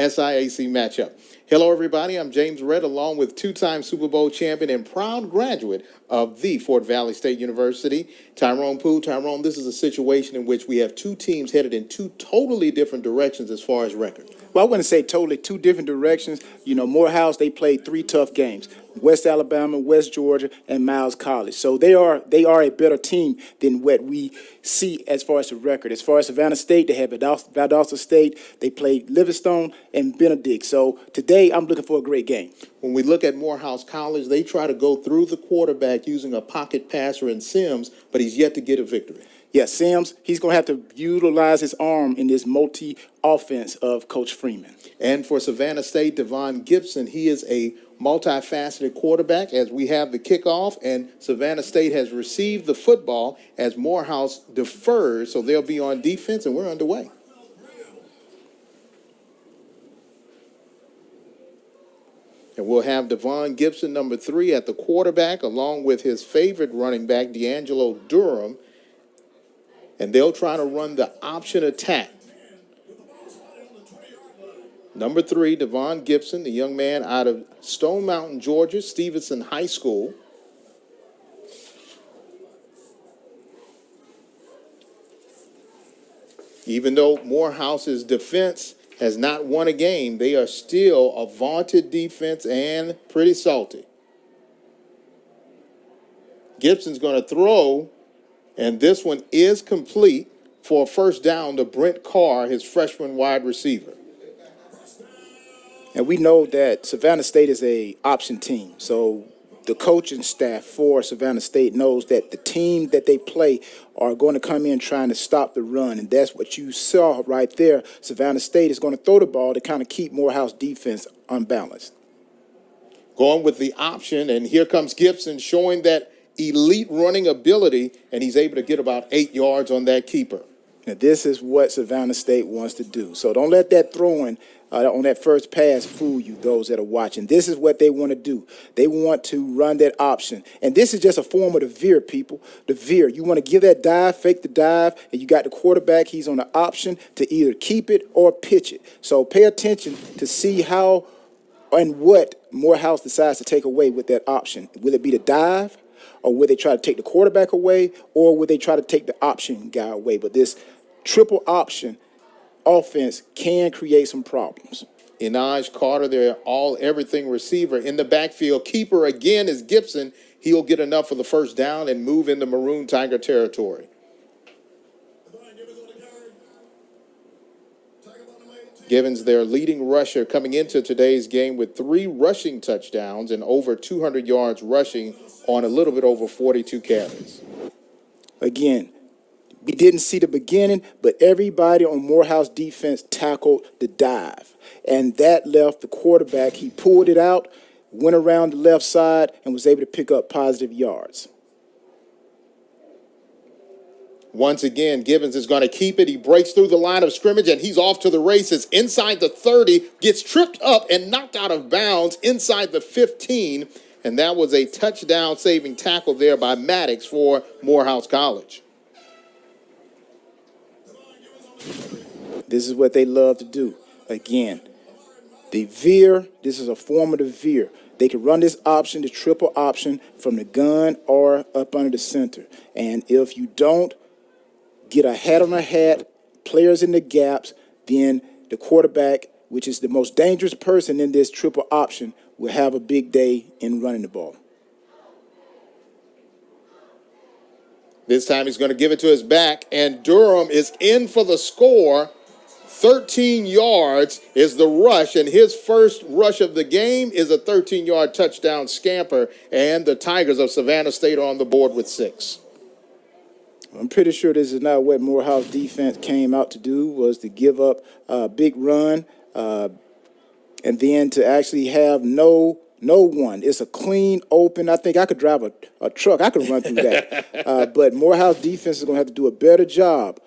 SIAC matchup. Hello, everybody. I'm James Redd, along with two-time Super Bowl champion and proud graduate of the Fort Valley State University, Tyrone Poole. Tyrone, this is a situation in which we have two teams headed in two totally different directions as far as record. Well, I wouldn't say totally two different directions. You know, Morehouse, they played three tough games: West Alabama, West Georgia, and Miles College. So they are a better team than what we see as far as the record. As far as Savannah State, they have Valdosta State. They played Livingstone and Benedict. So today, I'm looking for a great game. When we look at Morehouse College, they try to go through the quarterback using a pocket passer in Sims, but he's yet to get a victory. Yeah, Sims, he's going to have to utilize his arm in this multi-offense of Coach Freeman. And for Savannah State, Devon Gibson, he is a multifaceted quarterback as we have the kickoff, and Savannah State has received the football as Morehouse defers, so they'll be on defense, and we're underway. And we'll have Devon Gibson, number 3, at the quarterback, along with his favorite running back, D'Angelo Durham. And they'll try to run the option attack. Number 3, Devon Gibson, the young man out of Stone Mountain, Georgia, Stevenson High School. Even though Morehouse's defense has not won a game, they are still a vaunted defense and pretty salty. Gibson's going to throw. And this one is complete for a first down to Brent Carr, his freshman wide receiver. And we know that Savannah State is a option team. So the coaching staff for Savannah State knows that the team that they play are going to come in trying to stop the run. And that's what you saw right there. Savannah State is going to throw the ball to kind of keep Morehouse defense unbalanced. Going with the option, and here comes Gibson showing that elite running ability, and he's able to get about 8 yards on that keeper. Now, this is what Savannah State wants to do. So don't let that throwing on that first pass fool you, those that are watching. This is what they want to do. They want to run that option. And this is just a form of the veer, people. The veer. You want to give that dive, fake the dive, and you got the quarterback. He's on the option to either keep it or pitch it. So pay attention to see how and what Morehouse decides to take away with that option. Will it be the dive? Or would they try to take the quarterback away, or would they try to take the option guy away? But this triple option offense can create some problems. Inaj Carter, their all-everything receiver in the backfield. Keeper again is Gibson. He'll get enough for the first down and move into Maroon Tiger territory. Givens, their leading rusher, coming into today's game with 3 rushing touchdowns and over 200 yards rushing on a little bit over 42 carries. Again, we didn't see the beginning, but everybody on Morehouse defense tackled the dive. And that left the quarterback. He pulled it out, went around the left side, and was able to pick up positive yards. Once again, Givens is going to keep it. He breaks through the line of scrimmage, and he's off to the races. Inside the 30, gets tripped up and knocked out of bounds inside the 15. And that was a touchdown-saving tackle there by Maddox for Morehouse College. This is what they love to do. Again, the veer, this is a form of the veer. They can run this option, the triple option, from the gun or up under the center. And if you don't get a hat on a hat, players in the gaps, then the quarterback, which is the most dangerous person in this triple option, will have a big day in running the ball. This time he's going to give it to his back, and Durham is in for the score. 13 yards is the rush, and his first rush of the game is a 13-yard touchdown scamper, and the Tigers of Savannah State are on the board with 6. I'm pretty sure this is not what Morehouse defense came out to do, was to give up a big run and then to actually have no one. It's a clean, open. I think I could drive a truck. I could run through that. But Morehouse defense is going to have to do a better job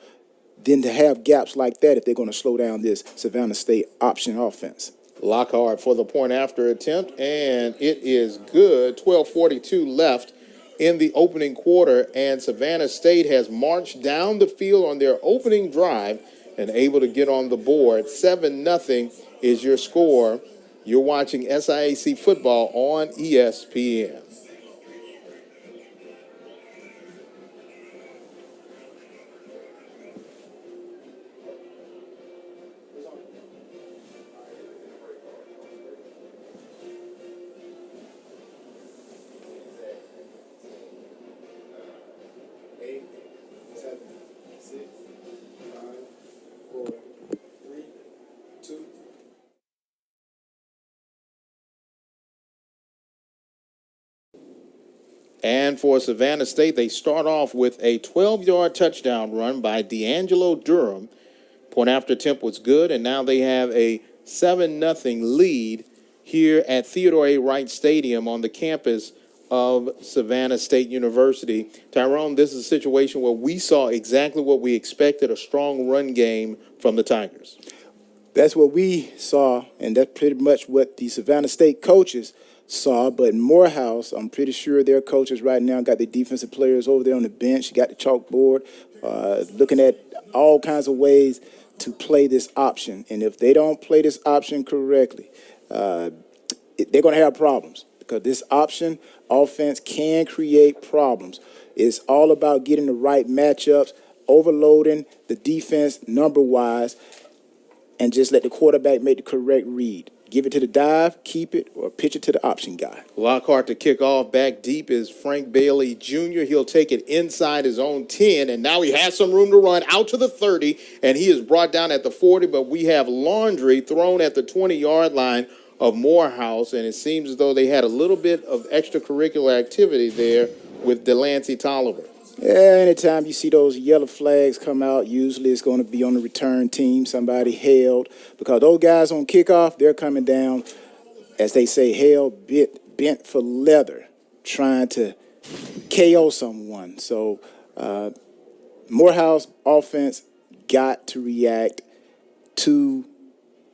than to have gaps like that if they're going to slow down this Savannah State option offense. Lockhart for the point after attempt, and it is good. 12:42 left in the opening quarter, and Savannah State has marched down the field on their opening drive and able to get on the board 7-0 is your score. You're watching SIAC football on ESPN. And for Savannah State, they start off with a 12-yard touchdown run by D'Angelo Durham. Point after attempt was good, and now they have a 7-0 lead here at Theodore A. Wright Stadium on the campus of Savannah State University. Tyrone, this is a situation where we saw exactly what we expected, a strong run game from the Tigers. That's what we saw, and that's pretty much what the Savannah State coaches saw. But Morehouse, I'm pretty sure their coaches right now got the defensive players over there on the bench, got the chalkboard, looking at all kinds of ways to play this option. And if they don't play this option correctly, they're going to have problems, because this option offense can create problems. It's all about getting the right matchups, overloading the defense number-wise, and just let the quarterback make the correct read. Give it to the dive, keep it, or pitch it to the option guy. Lockhart to kick off. Back deep is Frank Bailey Jr. He'll take it inside his own 10, and now he has some room to run out to the 30, and he is brought down at the 40, but we have Laundry thrown at the 20-yard line of Morehouse, and it seems as though they had a little bit of extracurricular activity there with Delancey Tolliver. Yeah, anytime you see those yellow flags come out, usually it's going to be on the return team, somebody held, because those guys on kickoff, they're coming down, as they say, hell bent for leather, trying to KO someone. So Morehouse offense got to react to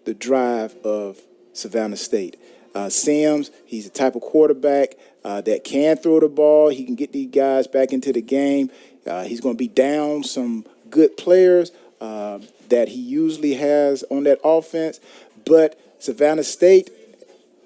the drive of Savannah State. Sims, he's the type of quarterback that can throw the ball. He can get these guys back into the game. He's going to be down some good players that he usually has on that offense. But Savannah State,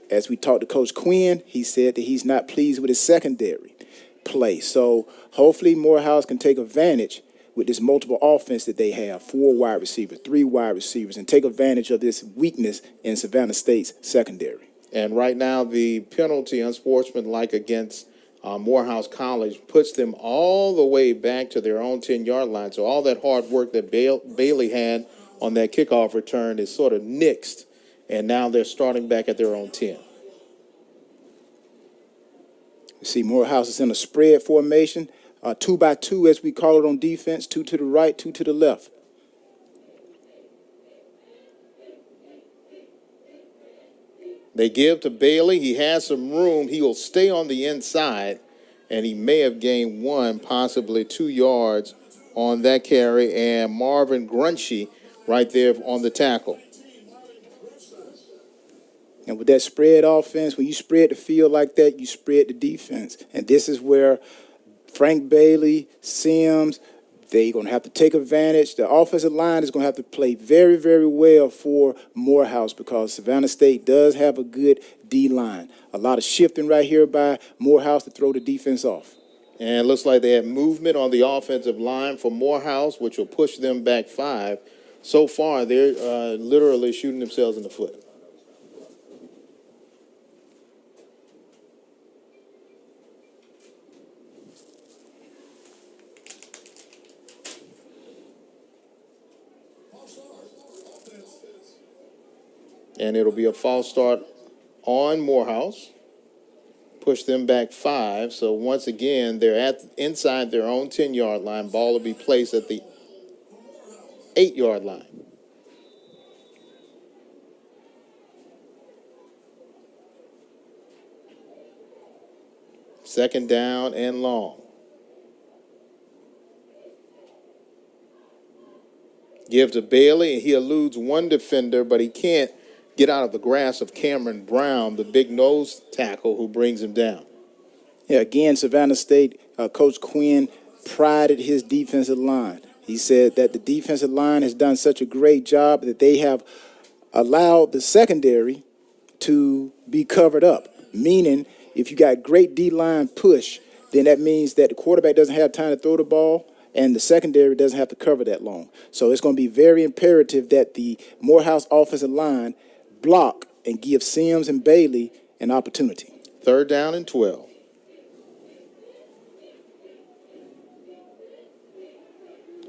as we talked to Coach Quinn, he said that he's not pleased with his secondary play. So hopefully Morehouse can take advantage with this multiple offense that they have, 4 wide receivers, 3 wide receivers, and take advantage of this weakness in Savannah State's secondary. And right now, the penalty, unsportsmanlike against Morehouse College, puts them all the way back to their own 10-yard line. So all that hard work that Bailey had on that kickoff return is sort of nixed, and now they're starting back at their own 10. You see Morehouse is in a spread formation, 2-by-2 as we call it on defense, 2 to the right, 2 to the left. They give to Bailey. He has some room. He will stay on the inside, and he may have gained 1, possibly 2 yards on that carry. And Marvin Grunchy right there on the tackle. And with that spread offense, when you spread the field like that, you spread the defense. And this is where Frank Bailey, Sims, they're going to have to take advantage. The offensive line is going to have to play very, very well for Morehouse, because Savannah State does have a good D-line. A lot of shifting right here by Morehouse to throw the defense off. And it looks like they have movement on the offensive line for Morehouse, which will push them back 5. So far, they're literally shooting themselves in the foot. And it'll be a false start on Morehouse. Push them back 5. So once again, they're inside their own 10-yard line. Ball will be placed at the 8-yard line. Second down and long. Give to Bailey, and he eludes one defender, but he can't get out of the grasp of Cameron Brown, the big nose tackle, who brings him down. Yeah, again, Savannah State, Coach Quinn prided his defensive line. He said that the defensive line has done such a great job that they have allowed the secondary to be covered up, meaning if you got great D-line push, then that means that the quarterback doesn't have time to throw the ball and the secondary doesn't have to cover that long. So it's going to be very imperative that the Morehouse offensive line block and give Sims and Bailey an opportunity. 3rd down and 12.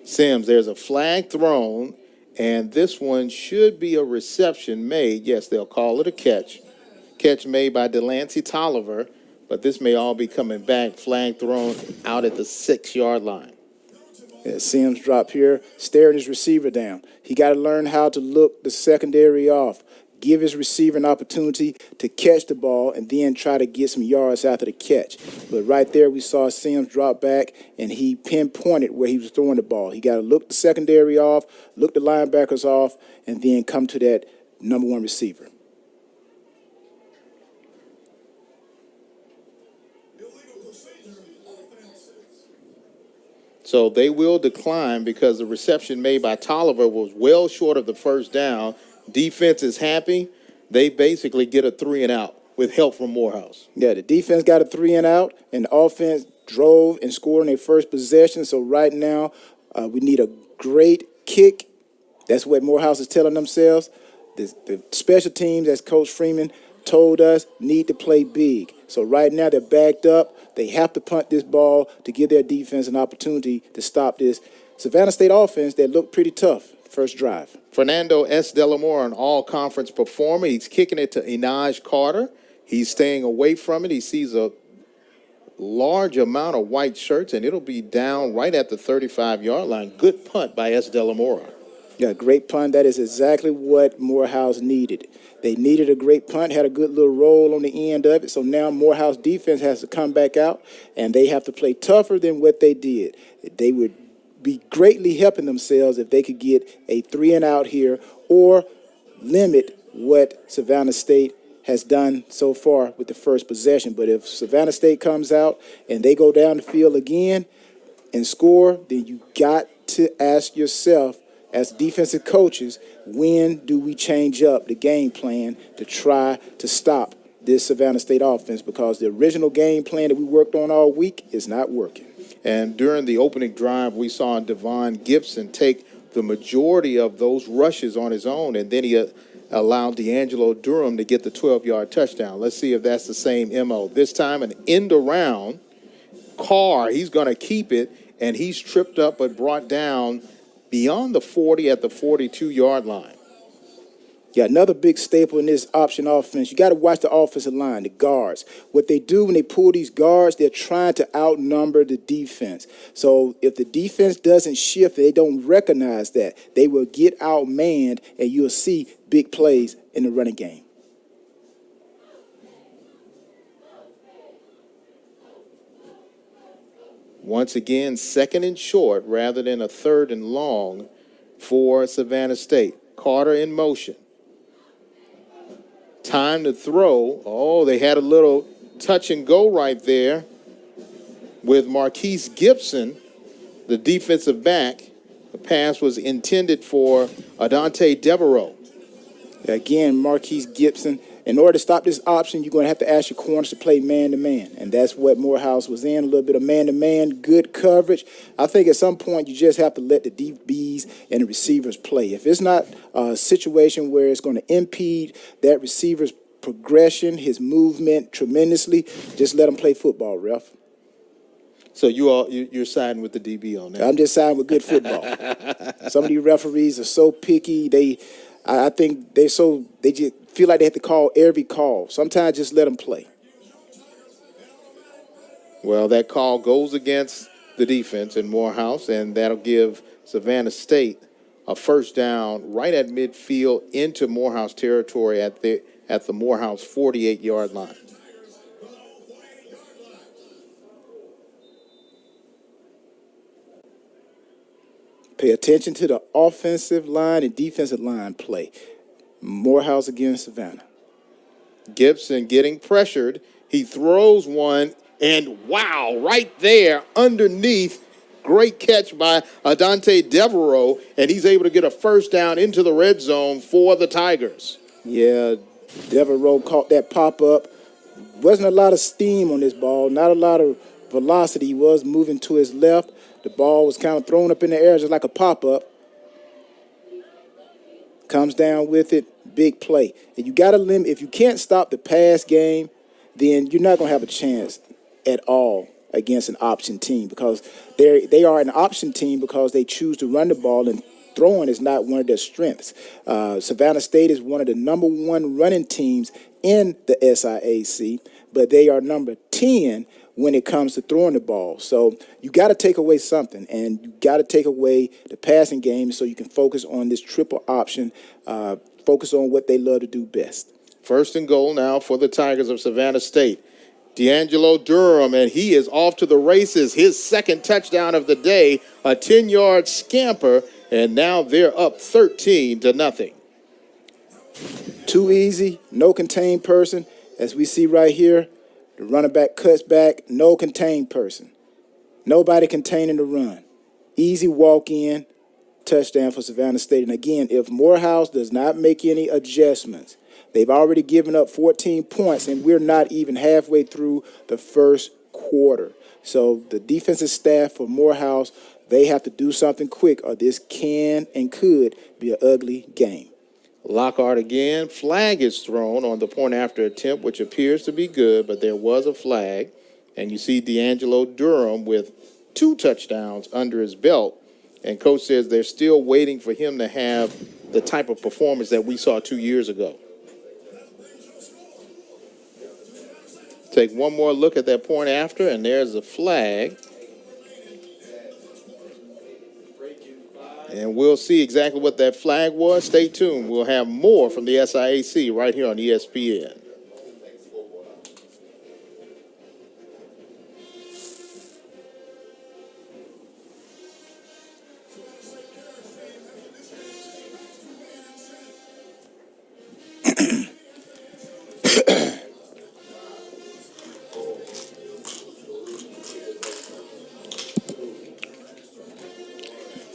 Sims, there's a flag thrown, and this one should be a reception made. Yes, they'll call it a catch. Catch made by Delancey Tolliver, but this may all be coming back. Flag thrown out at the 6-yard line. Yeah, Sims dropped here, staring his receiver down. He got to learn how to look the secondary off, give his receiver an opportunity to catch the ball, and then try to get some yards after the catch. But right there, we saw Sims drop back, and he pinpointed where he was throwing the ball. He got to look the secondary off, look the linebackers off, and then come to that number 1 receiver. So they will decline because the reception made by Tolliver was well short of the 1st down. Defense is happy. They basically get a 3-and-out with help from Morehouse. Yeah, the defense got a 3-and-out, and the offense drove and scored in their first possession. So right now, we need a great kick. That's what Morehouse is telling themselves. The special teams, as Coach Freeman told us, need to play big. So right now they're backed up. They have to punt this ball to give their defense an opportunity to stop this Savannah State offense that looked pretty tough first drive. Fernando S. Delamore, an all-conference performer. He's kicking it to Inaj Carter. He's staying away from it. He sees a large amount of white shirts, and it'll be down right at the 35-yard line. Good punt by S. Delamore. Yeah, great punt. That is exactly what Morehouse needed. They needed a great punt, had a good little roll on the end of it. So now Morehouse defense has to come back out, and they have to play tougher than what they did. They would be greatly helping themselves if they could get a 3-and-out here or limit what Savannah State has done so far with the first possession. But if Savannah State comes out and they go down the field again and score, then you got to ask yourself, as defensive coaches, when do we change up the game plan to try to stop this Savannah State offense? Because the original game plan that we worked on all week is not working. And during the opening drive, we saw Devon Gibson take the majority of those rushes on his own, and then he allowed D'Angelo Durham to get the 12-yard touchdown. Let's see if that's the same MO. This time an end around. Carr, he's going to keep it, and he's tripped up but brought down beyond the 40 at the 42-yard line. Yeah, another big staple in this option offense, you got to watch the offensive line, the guards. What they do when they pull these guards, they're trying to outnumber the defense. So if the defense doesn't shift, they don't recognize that, they will get outmanned, and you'll see big plays in the running game. Once again, 2nd and short rather than a 3rd and long for Savannah State. Carter in motion. Time to throw. Oh, they had a little touch and go right there with Marquise Gibson, the defensive back. The pass was intended for Adante Devereaux. Again, Marquise Gibson. In order to stop this option, you're going to have to ask your corners to play man-to-man, and that's what Morehouse was in, a little bit of man-to-man, good coverage. I think at some point you just have to let the DBs and the receivers play. If it's not a situation where it's going to impede that receiver's progression, his movement tremendously, just let him play football, ref. So you're siding with the DB on that? I'm just siding with good football. Some of these referees are so picky. I think they just feel like they have to call every call. Sometimes just let them play. Well, that call goes against the defense in Morehouse, and that'll give Savannah State a 1st down right at midfield into Morehouse territory at the Morehouse 48-yard line. Pay attention to the offensive line and defensive line play. Morehouse against Savannah. Gibson getting pressured. He throws one, and wow, right there underneath Great catch by Adante Devereaux, and he's able to get a first down into the red zone for the Tigers. Yeah, Devereaux caught that pop-up. Wasn't a lot of steam on this ball, not a lot of velocity. He was moving to his left. The ball was kind of thrown up in the air just like a pop-up. Comes down with it, big play. And you got to limit, if you can't stop the pass game, then you're not going to have a chance at all against an option team, because they are an option team because they choose to run the ball, and throwing is not one of their strengths. Savannah State is one of the number one running teams in the SIAC, but they are number 10 when it comes to throwing the ball. So you got to take away something, and you got to take away the passing game so you can focus on this triple option, focus on what they love to do best. First and goal now for the Tigers of Savannah State. D'Angelo Durham, and he is off to the races. His second touchdown of the day, a 10-yard scamper, and now they're up 13-0. Too easy, no contained person. As we see right here, the running back cuts back, no contained person. Nobody containing the run. Easy walk in, touchdown for Savannah State. And again, if Morehouse does not make any adjustments, they've already given up 14 points, and we're not even halfway through the first quarter. So the defensive staff for Morehouse, they have to do something quick, or this can and could be an ugly game. Lockhart again. Flag is thrown on the point after attempt, which appears to be good, but there was a flag. And you see D'Angelo Durham with 2 touchdowns under his belt. And Coach says they're still waiting for him to have the type of performance that we saw 2 years ago. Take one more look at that point after, and there's a flag. And we'll see exactly what that flag was. Stay tuned. We'll have more from the SIAC right here on ESPN.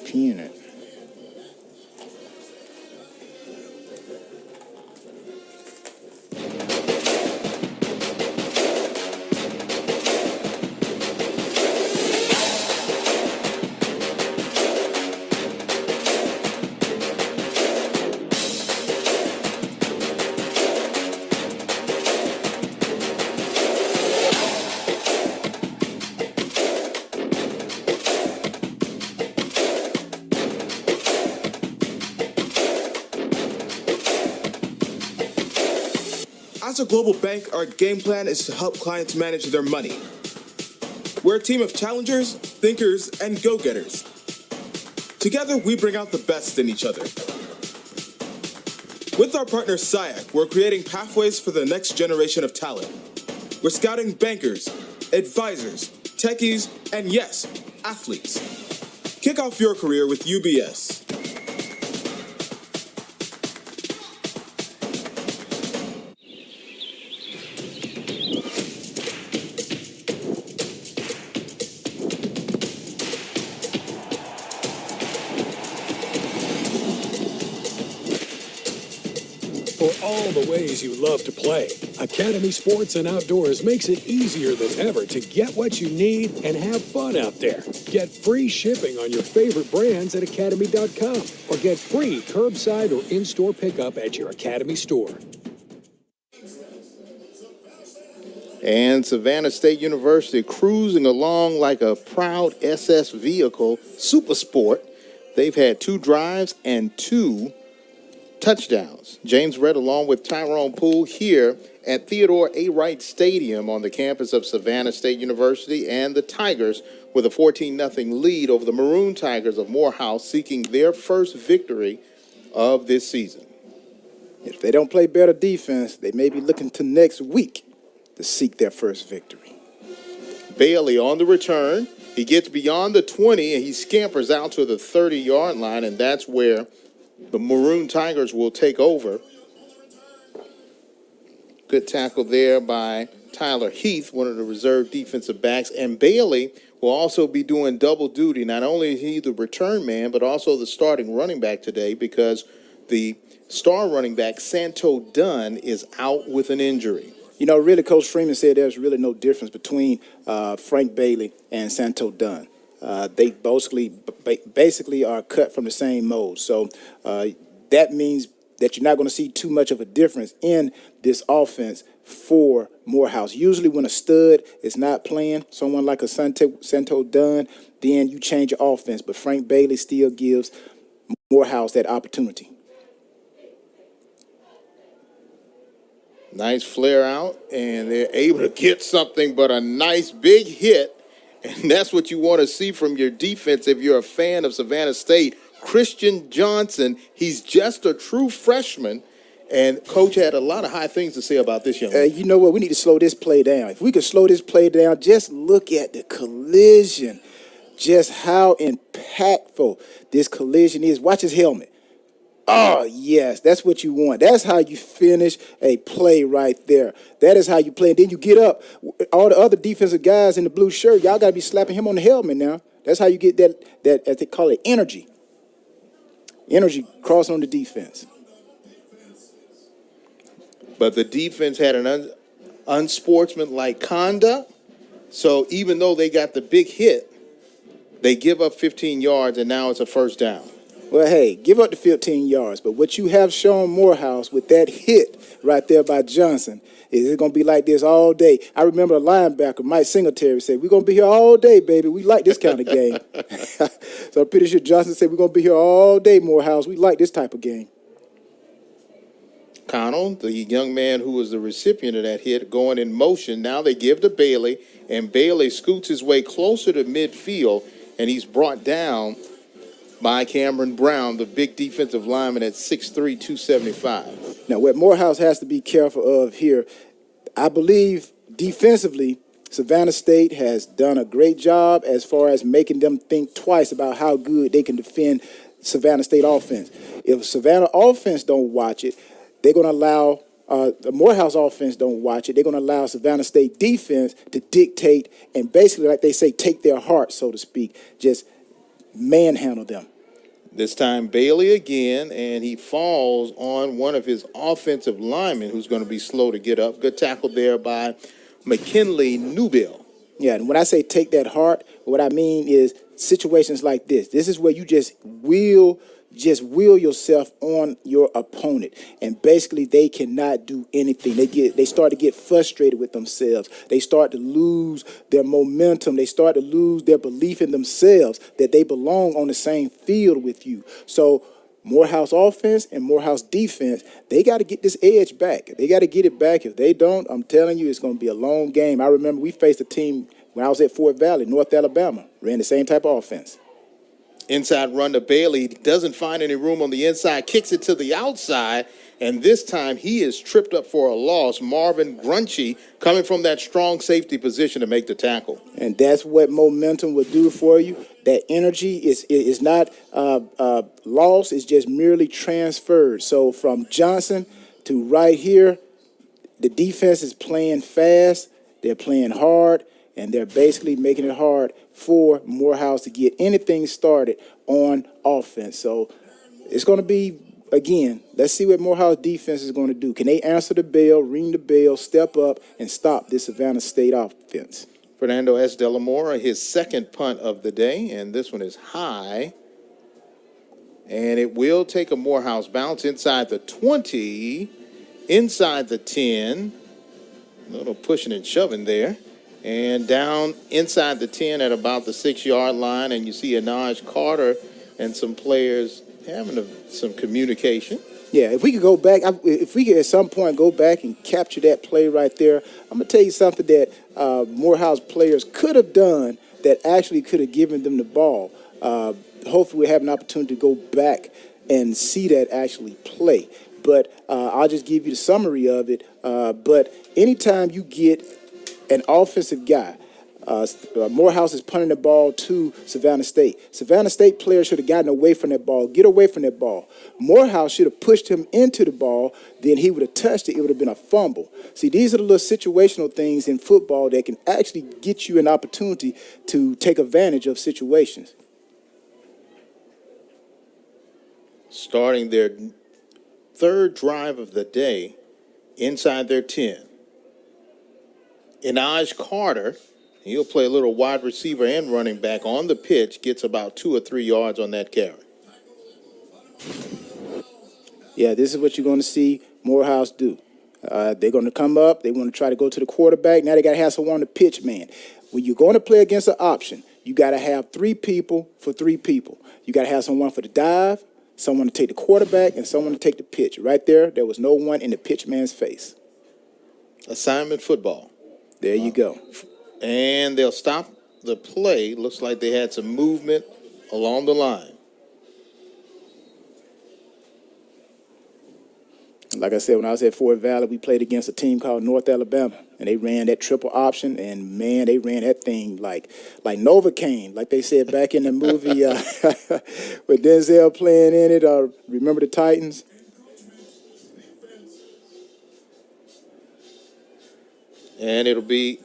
Peanut. As a global bank, our game plan is to help clients manage their money. We're a team of challengers, thinkers, and go-getters. Together, we bring out the best in each other. With our partner SIAC, we're creating pathways for the next generation of talent. We're scouting bankers, advisors, techies, and yes, athletes. Kick off your career with UBS. For all the ways you love to play, Academy Sports and Outdoors makes it easier than ever to get what you need and have fun out there. Get free shipping on your favorite brands at academy.com, or get free curbside or in-store pickup at your Academy store. And Savannah State University cruising along like a proud SS vehicle, Super Sport. They've had 2 drives and 2 touchdowns. James Redd along with Tyrone Poole here at Theodore A. Wright Stadium on the campus of Savannah State University, and the Tigers with a 14-0 lead over the Maroon Tigers of Morehouse, seeking their first victory of this season. If they don't play better defense, they may be looking to next week to seek their first victory. Bailey on the return. He gets beyond the 20 and he scampers out to the 30-yard line, and that's where the Maroon Tigers will take over. Good tackle there by Tyler Heath, one of the reserve defensive backs. And Bailey will also be doing double duty. Not only is he the return man, but also the starting running back today because the star running back, Santo Dunn, is out with an injury. You know, really, Coach Freeman said there's really no difference between Frank Bailey and Santo Dunn. They basically are cut from the same mold. So that means that you're not going to see too much of a difference in this offense for Morehouse. Usually when a stud is not playing, someone like a Santo Dunn, then you change your offense. But Frank Bailey still gives Morehouse that opportunity. Nice flare out, and they're able to get something but a nice big hit. And that's what you want to see from your defense if you're a fan of Savannah State. Christian Johnson, he's just a true freshman, and Coach had a lot of high things to say about this young man. You know what? We need to slow this play down. If we could slow this play down, just look at the collision, just how impactful this collision is. Watch his helmet. Oh, yes, that's what you want. That's how you finish a play right there. That is how you play. And then you get up. All the other defensive guys in the blue shirt, y'all got to be slapping him on the helmet now. That's how you get that as they call it, energy. Energy crossing on the defense. But the defense had an unsportsmanlike conduct. So even though they got the big hit, they give up 15 yards, and now it's a first down. Well, hey, give up the 15 yards. But what you have shown Morehouse with that hit right there by Johnson is it's going to be like this all day. I remember a linebacker, Mike Singletary, said, we're going to be here all day, baby. We like this kind of game. So I'm pretty sure Johnson said, we're going to be here all day, Morehouse. We like this type of game. Connell, the young man who was the recipient of that hit, going in motion. Now they give to Bailey, and Bailey scoots his way closer to midfield, and he's brought down by Cameron Brown, the big defensive lineman at 6'3", 275. Now, what Morehouse has to be careful of here, I believe defensively, Savannah State has done a great job as far as making them think twice about how good they can defend Savannah State offense. If Savannah offense don't watch it, they're going to allow the Morehouse offense don't watch it. They're going to allow Savannah State defense to dictate and basically, like they say, take their heart, so to speak, just manhandle them. This time Bailey again, and he falls on one of his offensive linemen who's going to be slow to get up. Good tackle there by McKinley Newbill. Yeah, and when I say take that heart, what I mean is situations like this. This is where you just will yourself on your opponent, and basically they cannot do anything. They start to get frustrated with themselves. They start to lose their momentum. They start to lose their belief in themselves that they belong on the same field with you. So Morehouse offense and Morehouse defense, they got to get this edge back. They got to get it back. If they don't, I'm telling you, it's going to be a long game. I remember we faced a team when I was at Fort Valley, North Alabama, ran the same type of offense. Inside run to Bailey, doesn't find any room on the inside, kicks it to the outside, and this time he is tripped up for a loss. Marvin Grunchy coming from that strong safety position to make the tackle. And that's what momentum will do for you. That energy is not lost, it's just merely transferred. So from Johnson to right here, the defense is playing fast, they're playing hard, and they're basically making it hard for Morehouse to get anything started on offense. So it's going to be, again, let's see what Morehouse defense is going to do. Can they answer the bell, ring the bell, step up, and stop this Savannah State offense? Fernando S. Delamora, his second punt of the day, and this one is high. And it will take a Morehouse bounce inside the 20, inside the 10. A little pushing and shoving there. And down inside the 10 at about the 6-yard line, and you see Anaj Carter and some players having some communication. Yeah, if we could go back, if we could at some point go back and capture that play right there, I'm going to tell you something that Morehouse players could have done that actually could have given them the ball. Hopefully we have an opportunity to go back and see that actually play. But I'll just give you the summary of it. But anytime you get an offensive guy Morehouse is punting the ball to Savannah State. Savannah State players should have gotten away from that ball. Get away from that ball. Morehouse should have pushed him into the ball. Then he would have touched it. It would have been a fumble. See, these are the little situational things in football that can actually get you an opportunity to take advantage of situations. Starting their third drive of the day inside their 10. Inaj Carter, he'll play a little wide receiver and running back on the pitch, gets about 2 or 3 yards on that carry. Yeah, this is what you're going to see Morehouse do. They're going to come up. They want to try to go to the quarterback. Now they got to have someone to pitch, man. When you're going to play against an option, you got to have 3 people for 3 people. You got to have someone for the dive, someone to take the quarterback, and someone to take the pitch. Right there was no one in the pitch man's face. Assignment football. There you go. And they'll stop the play. Looks like they had some movement along the line. Like I said, when I was at Fort Valley, we played against a team called North Alabama, and they ran that triple option, and, man, they ran that thing like Novocaine, like they said back in the movie with Denzel playing in it. Remember the Titans? And it'll be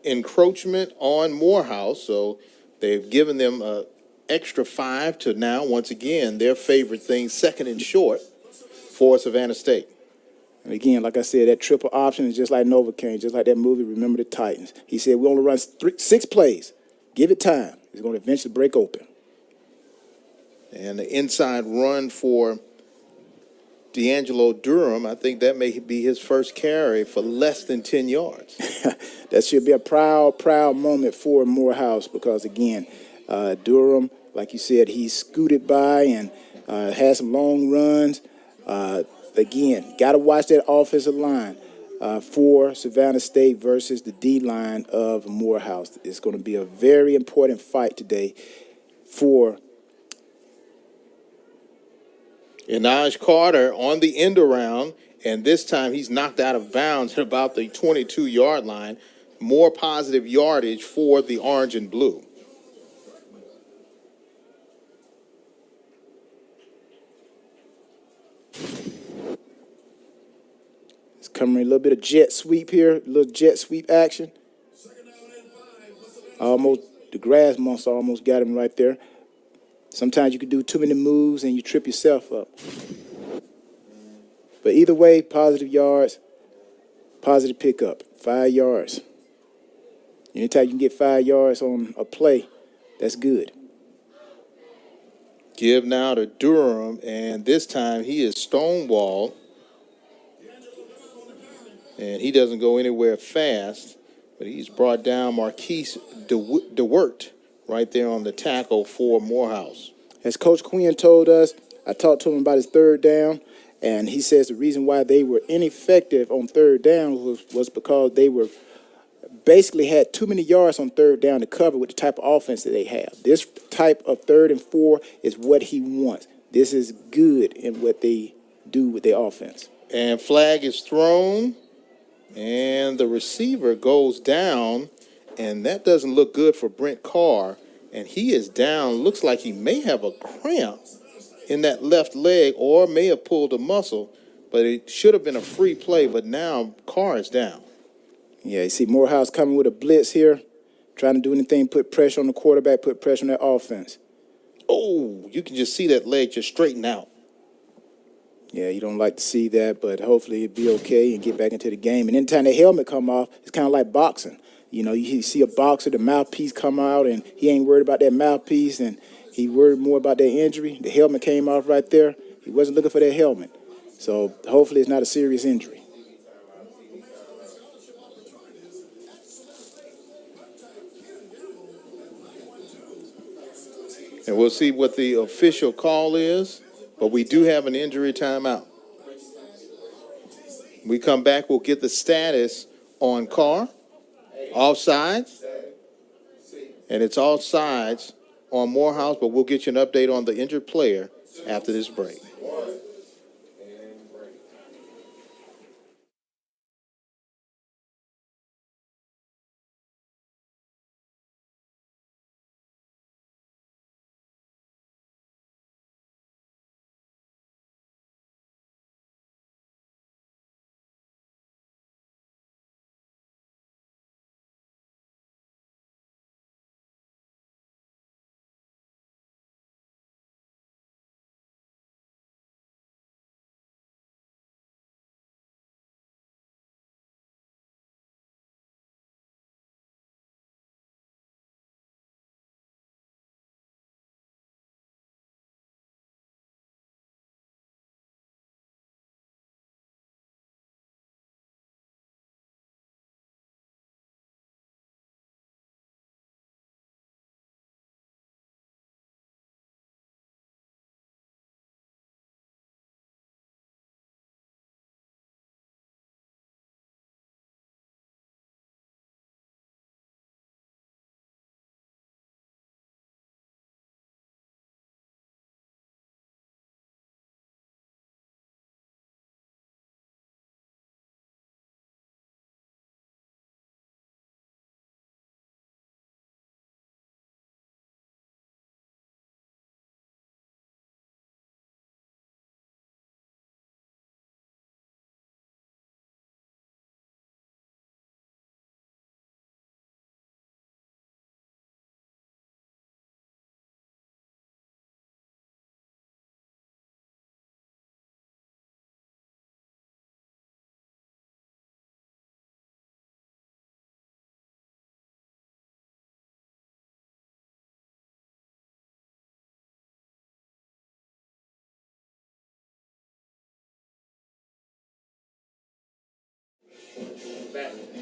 encroachment on Morehouse, so they've given them an extra 5 to now, once again, their favorite thing, 2nd and short for Savannah State. And again, like I said, that triple option is just like Novocaine, just like that movie, Remember the Titans. He said, we only run 6 plays. Give it time. It's going to eventually break open. And the inside run for D'Angelo Durham, I think that may be his first carry for less than 10 yards. That should be a proud moment for Morehouse because, again, Durham, like you said, he's scooted by and had some long runs. Again, got to watch that offensive line for Savannah State versus the D-line of Morehouse. It's going to be a very important fight today for Inaj Carter on the end around, and this time he's knocked out of bounds at about the 22-yard line. More positive yardage for the orange and blue. It's coming a little bit of jet sweep here, a little jet sweep action. The grass monster almost got him right there. Sometimes you can do too many moves and you trip yourself up. But either way, positive yards, positive pickup, 5 yards. Anytime you can get 5 yards on a play, that's good. Give now to Durham, and this time he is stonewalled. And he doesn't go anywhere fast, but he's brought down Marquise DeWert right there on the tackle for Morehouse. As Coach Quinn told us, I talked to him about his 3rd down, and he says the reason why they were ineffective on 3rd down was because they were basically had too many yards on 3rd down to cover with the type of offense that they have. This type of 3rd and 4 is what he wants. This is good in what they do with their offense. And flag is thrown, and the receiver goes down, and that doesn't look good for Brent Carr, and he is down. Looks like he may have a cramp in that left leg or may have pulled a muscle, but it should have been a free play, but now Carr is down. Yeah, you see Morehouse coming with a blitz here, trying to do anything, put pressure on the quarterback, put pressure on their offense. Oh, you can just see that leg just straighten out. Yeah, you don't like to see that, but hopefully it'll be okay and get back into the game. And anytime the helmet come off, it's kind of like boxing. You know, you see a boxer, the mouthpiece come out, and he ain't worried about that mouthpiece, and he worried more about that injury. The helmet came off right there. He wasn't looking for that helmet. So hopefully it's not a serious injury. And we'll see what the official call is, but we do have an injury timeout. We come back, we'll get the status on Carr. Offsides. And it's offsides on Morehouse, but we'll get you an update on the injured player after this break.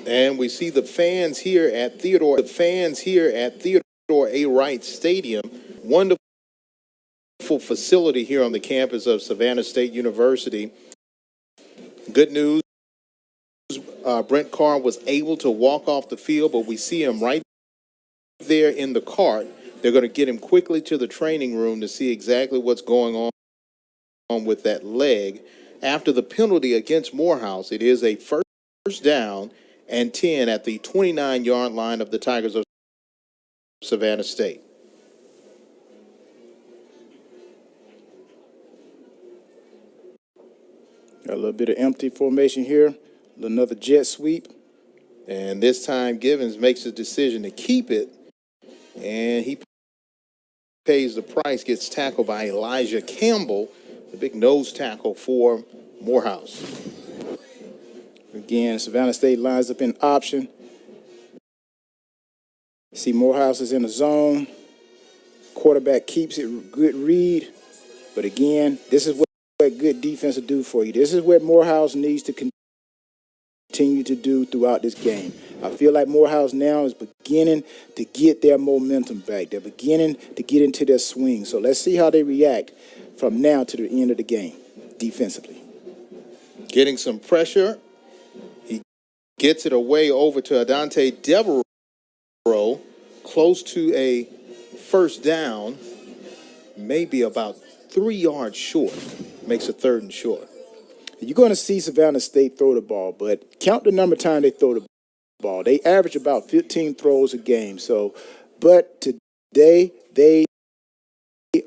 And we see the fans here at Theodore A. Wright Stadium. Wonderful facility here on the campus of Savannah State University. Good news, Brent Carr was able to walk off the field, but we see him right there in the cart. They're going to get him quickly to the training room to see exactly what's going on with that leg. After the penalty against Morehouse, it is a first down and 10 at the 29-yard line of the Tigers of Savannah State. Got a little bit of empty formation here. Another jet sweep. And this time Givens makes a decision to keep it, and he pays the price, gets tackled by Elijah Campbell, the big nose tackle for Morehouse. Again, Savannah State lines up in option. See Morehouse is in the zone. Quarterback keeps it, good read. But again, this is what good defense will do for you. This is what Morehouse needs to continue to do throughout this game. I feel like Morehouse now is beginning to get their momentum back. They're beginning to get into their swing. So let's see how they react from now to the end of the game defensively. Getting some pressure. He gets it away over to Adante Devereaux, close to a first down, maybe about 3 yards short. Makes a 3rd and short. You're going to see Savannah State throw the ball, but count the number of times they throw the ball. They average about 15 throws a game. But today they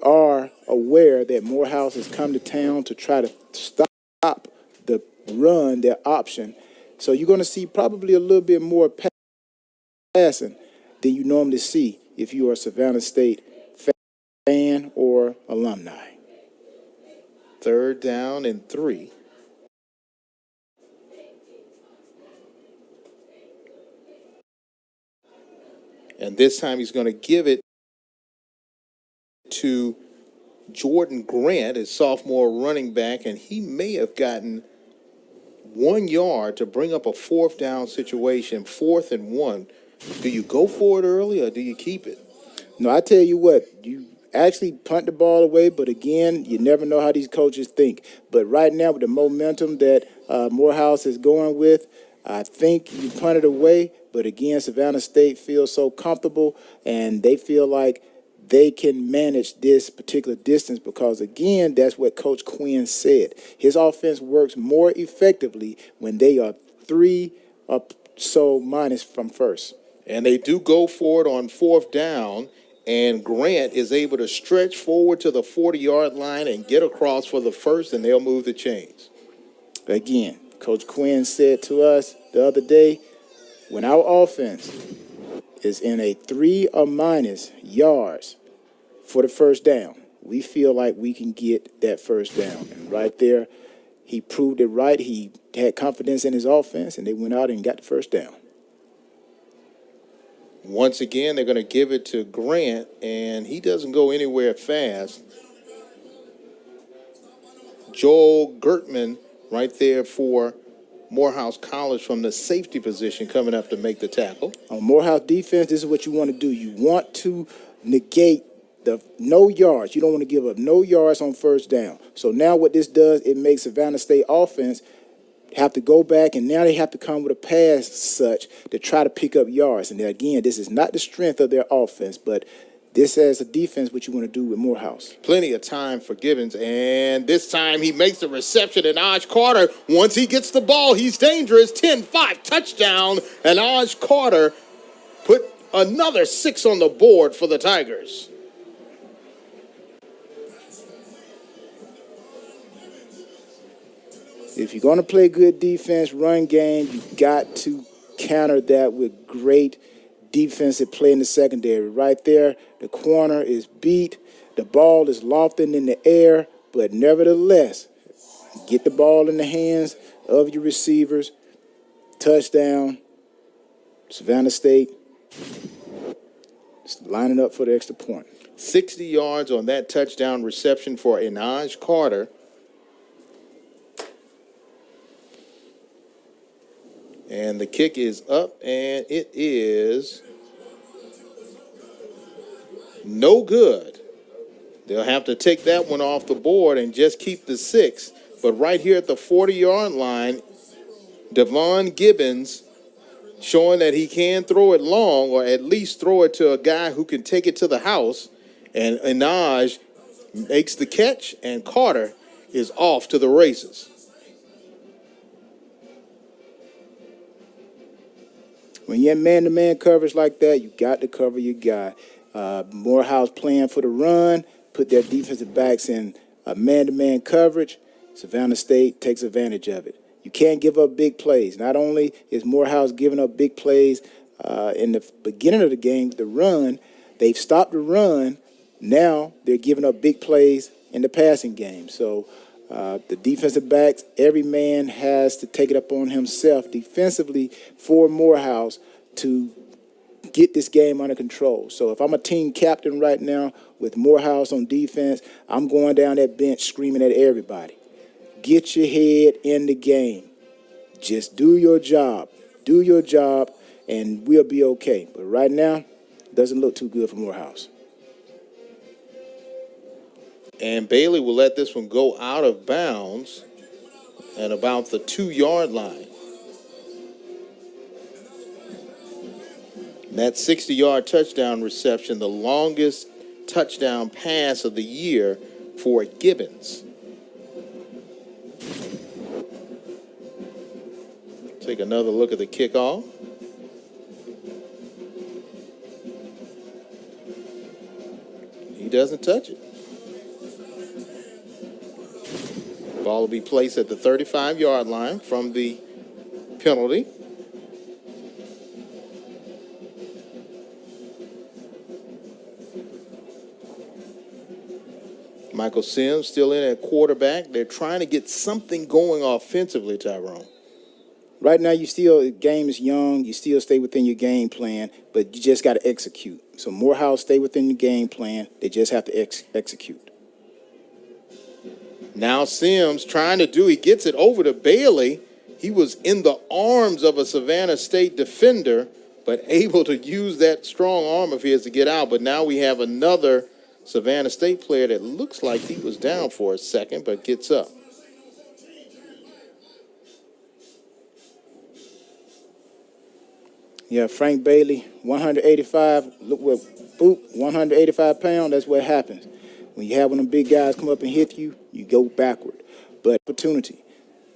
are aware that Morehouse has come to town to try to stop the run, their option. So you're going to see probably a little bit more passing than you normally see if you are a Savannah State fan or alumni. 3rd down and 3. And this time he's going to give it to Jordan Grant, his sophomore running back, and he may have gotten 1 yard to bring up a 4th down situation, 4th and 1. Do you go for it early or do you keep it? No, I tell you what, you actually punt the ball away, but again, you never know how these coaches think. But right now, with the momentum that Morehouse is going with, I think you punt it away. But again, Savannah State feels so comfortable, and they feel like they can manage this particular distance because, again, that's what Coach Quinn said. His offense works more effectively when they are 3 or so minus from first. And they do go for it on 4th down, and Grant is able to stretch forward to the 40-yard line and get across for the first, and they'll move the chains. Again, Coach Quinn said to us the other day, when our offense is in a 3 or minus yards for the first down, we feel like we can get that first down. And right there, he proved it right. He had confidence in his offense, and they went out and got the first down. Once again, they're going to give it to Grant, and he doesn't go anywhere fast. Joel Gertman right there for Morehouse College from the safety position coming up to make the tackle. On Morehouse defense, this is what you want to do. You want to negate the no yards. You don't want to give up no yards on first down. So now what this does, it makes Savannah State offense have to go back, and now they have to come with a pass such to try to pick up yards. And again, this is not the strength of their offense, but this as a defense, what you want to do with Morehouse. Plenty of time for Gibbons, and this time he makes the reception, and Aj Carter, once he gets the ball, he's dangerous. 10-5 touchdown, and Aj Carter put another 6 on the board for the Tigers. If you're going to play good defense, run game, you got to counter that with great defensive play in the secondary. Right there, the corner is beat. The ball is lofting in the air, but nevertheless, get the ball in the hands of your receivers. Touchdown. Savannah State lining up for the extra point. 60 yards on that touchdown reception for Inaj Carter. And the kick is up, and it is no good. They'll have to take that one off the board and just keep the 6. But right here at the 40-yard line, Devon Gibbons showing that he can throw it long, or at least throw it to a guy who can take it to the house. And Inaj makes the catch, and Carter is off to the races. When you're in man-to-man coverage like that, you got to cover your guy. Morehouse playing for the run, put their defensive backs in man-to-man coverage. Savannah State takes advantage of it. You can't give up big plays. Not only is Morehouse giving up big plays in the beginning of the game, the run, they've stopped the run. Now they're giving up big plays in the passing game. So the defensive backs, every man has to take it up on himself defensively for Morehouse to get this game under control. So if I'm a team captain right now with Morehouse on defense, I'm going down that bench screaming at everybody. Get your head in the game. Just do your job. Do your job, and we'll be okay. But right now, it doesn't look too good for Morehouse. And Bailey will let this one go out of bounds at about the 2-yard line. And that 60-yard touchdown reception, the longest touchdown pass of the year for Gibbons. Take another look at the kickoff. He doesn't touch it. Ball will be placed at the 35-yard line from the penalty. Michael Sims still in at quarterback. They're trying to get something going offensively, Tyrone. Right now, the game is young. You still stay within your game plan, but you just got to execute. So Morehouse stay within the game plan. They just have to execute. Now Sims trying to he gets it over to Bailey. He was in the arms of a Savannah State defender, but able to use that strong arm of his to get out. But now we have another Savannah State player that looks like he was down for a second, but gets up. Yeah, Frank Bailey, 185. Look what, 185 pounds. That's what happens. When you have one of them big guys come up and hit you, you go backward. But opportunity.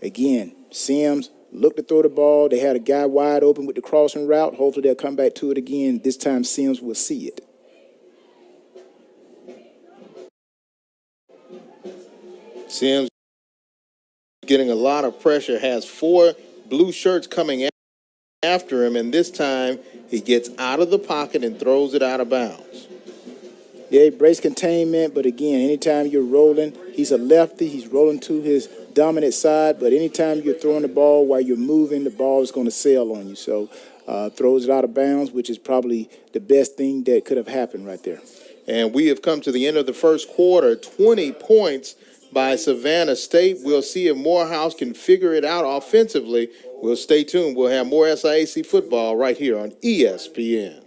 Again, Sims looked to throw the ball. They had a guy wide open with the crossing route. Hopefully they'll come back to it again. This time Sims will see it. Sims getting a lot of pressure, has 4 blue shirts coming after him, and this time he gets out of the pocket and throws it out of bounds. Yeah, he breaks containment, but again, anytime you're rolling, he's a lefty. He's rolling to his dominant side, but anytime you're throwing the ball while you're moving, the ball is going to sail on you. So throws it out of bounds, which is probably the best thing that could have happened right there. And we have come to the end of the first quarter, 20 points by Savannah State. We'll see if Morehouse can figure it out offensively. We'll stay tuned. We'll have more SIAC football right here on ESPN.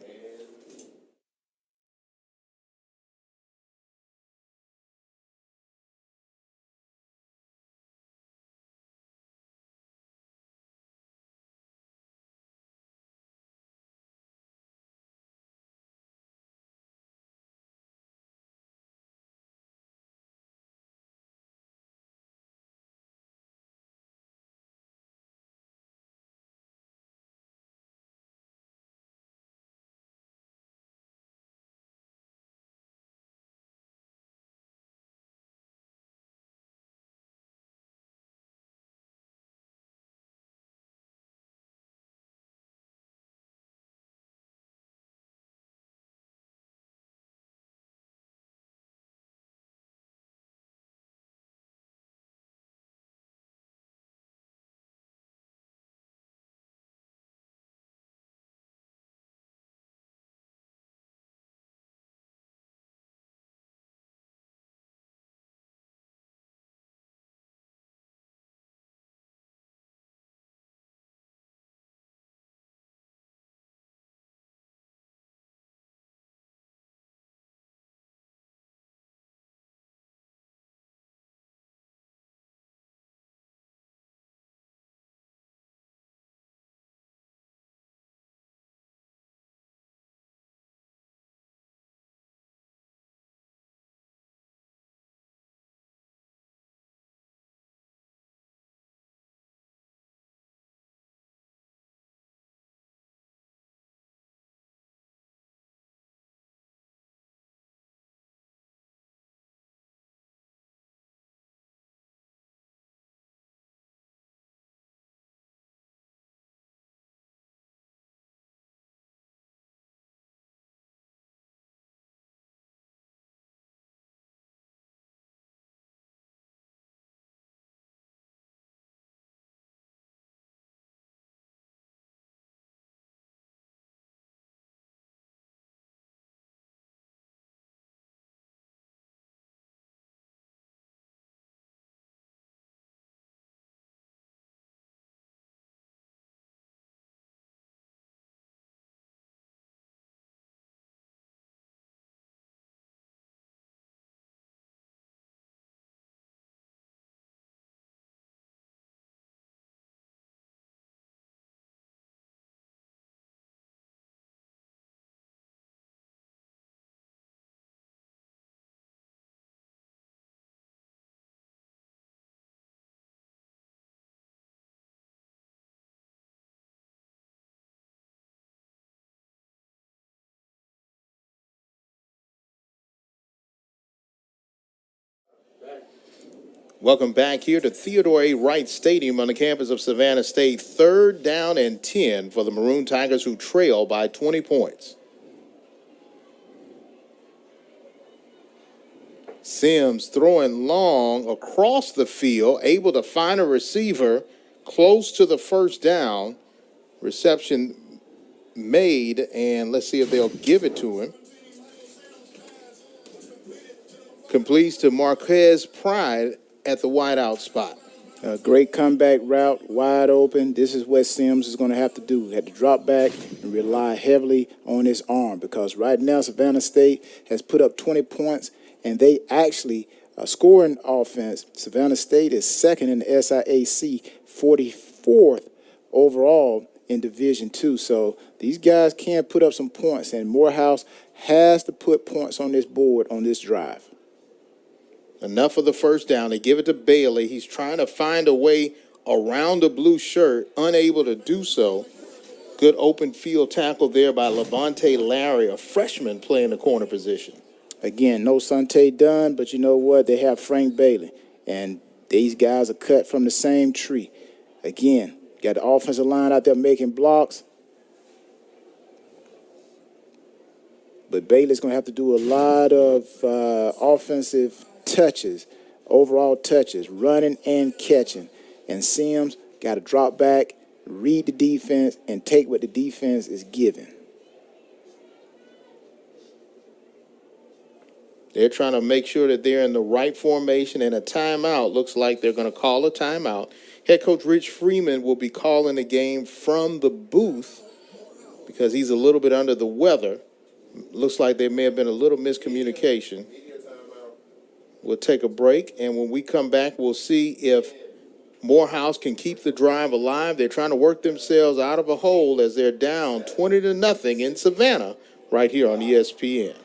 Welcome back here to Theodore A. Wright Stadium on the campus of Savannah State. 3rd down and 10 for the Maroon Tigers, who trail by 20 points. Sims throwing long across the field, able to find a receiver close to the first down. Reception made, and let's see if they'll give it to him. Completes to Marquez Pride at the wideout spot. A great comeback route, wide open. This is what Sims is going to have to do. He had to drop back and rely heavily on his arm, because right now Savannah State has put up 20 points, and they actually scoring offense. Savannah State is second in the SIAC, 44th overall in Division II. So these guys can put up some points, and Morehouse has to put points on this board on this drive. Enough of the first down. They give it to Bailey. He's trying to find a way around the blue shirt, unable to do so. Good open field tackle there by Levante Larry, a freshman playing the corner position. Again, no Sante Dunn, but you know what? They have Frank Bailey, and these guys are cut from the same tree. Again, got the offensive line out there making blocks, but Bailey's going to have to do a lot of offensive touches, overall touches, running and catching. And Sims got to drop back, read the defense, and take what the defense is giving. They're trying to make sure that they're in the right formation, and a timeout. Looks like they're going to call a timeout. Head coach Rich Freeman will be calling the game from the booth because he's a little bit under the weather. Looks like there may have been a little miscommunication. We'll take a break, and when we come back, we'll see if Morehouse can keep the drive alive. They're trying to work themselves out of a hole as they're down 20-0 in Savannah right here on ESPN.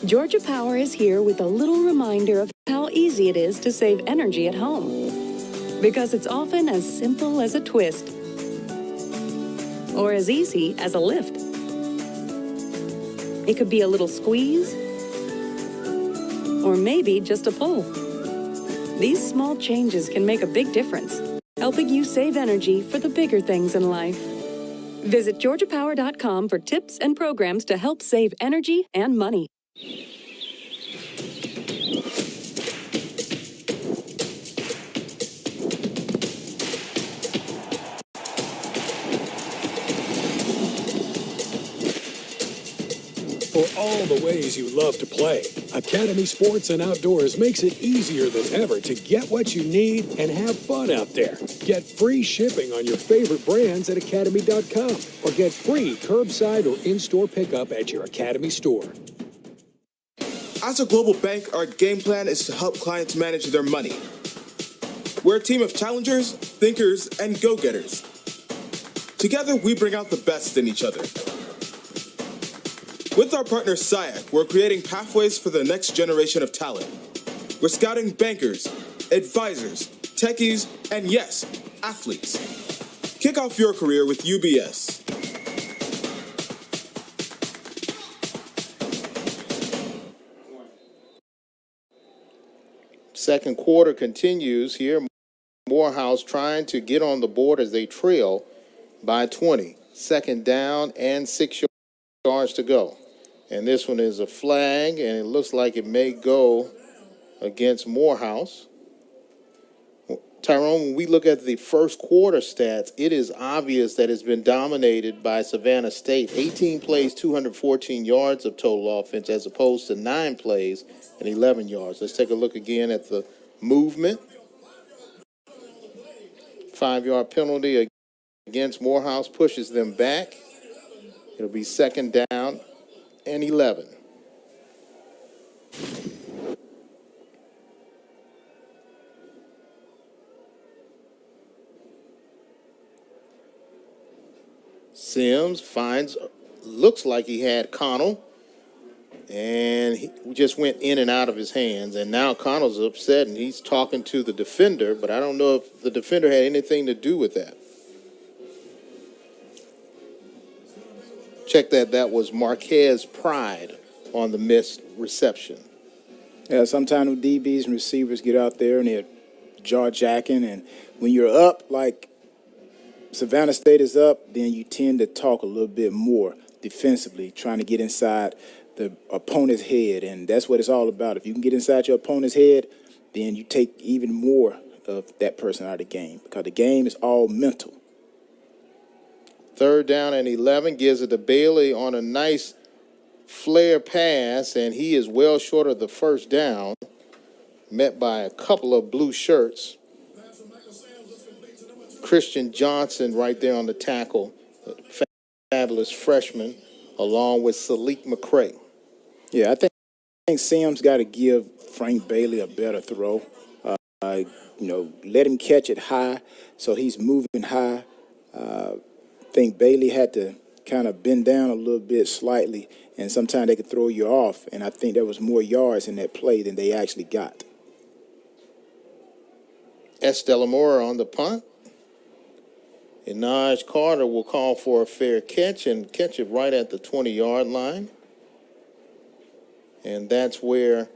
Georgia Power is here with a little reminder of how easy it is to save energy at home. Because it's often as simple as a twist, or as easy as a lift. It could be a little squeeze, or maybe just a pull. These small changes can make a big difference, helping you save energy for the bigger things in life. Visit GeorgiaPower.com for tips and programs to help save energy and money. For all the ways you love to play, Academy Sports and Outdoors makes it easier than ever to get what you need and have fun out there. Get free shipping on your favorite brands at Academy.com or get free curbside or in-store pickup at your Academy store. As a global bank, our game plan is to help clients manage their money. We're a team of challengers, thinkers, and go-getters. Together, we bring out the best in each other. With our partner SIAC, we're creating pathways for the next generation of talent. We're scouting bankers, advisors, techies, and yes, athletes. Kick off your career with UBS. Second quarter continues here. Morehouse trying to get on the board as they trail by 20. 2nd down and 6 yards to go. And this one is a flag, and it looks like it may go against Morehouse. Tyrone, when we look at the first quarter stats, it is obvious that it's been dominated by Savannah State. 18 plays, 214 yards of total offense, as opposed to 9 plays and 11 yards. Let's take a look again at the movement. 5-yard penalty against Morehouse pushes them back. It'll be second down and 11. Sims looks like he had Connell, and he just went in and out of his hands. And now Connell's upset, and he's talking to the defender, but I don't know if the defender had anything to do with that. Check that. That was Marquez Pride on the missed reception. Yeah, sometimes DBs and receivers get out there and they're jaw-jacking, and when you're up, like Savannah State is up, then you tend to talk a little bit more defensively, trying to get inside the opponent's head, and that's what it's all about. If you can get inside your opponent's head, then you take even more of that person out of the game, because the game is all mental. Third down and 11, gives it to Bailey on a nice flare pass, and he is well short of the first down, met by a couple of blue shirts. Christian Johnson right there on the tackle, fabulous freshman, along with Salik McCray. Yeah, I think Sims got to give Frank Bailey a better throw. Let him catch it high so he's moving high. I think Bailey had to kind of bend down a little bit slightly, and sometimes they could throw you off, and I think there was more yards in that play than they actually got. Delamora on the punt. And Naj Carter will call for a fair catch and catch it right at the 20-yard line. And that's where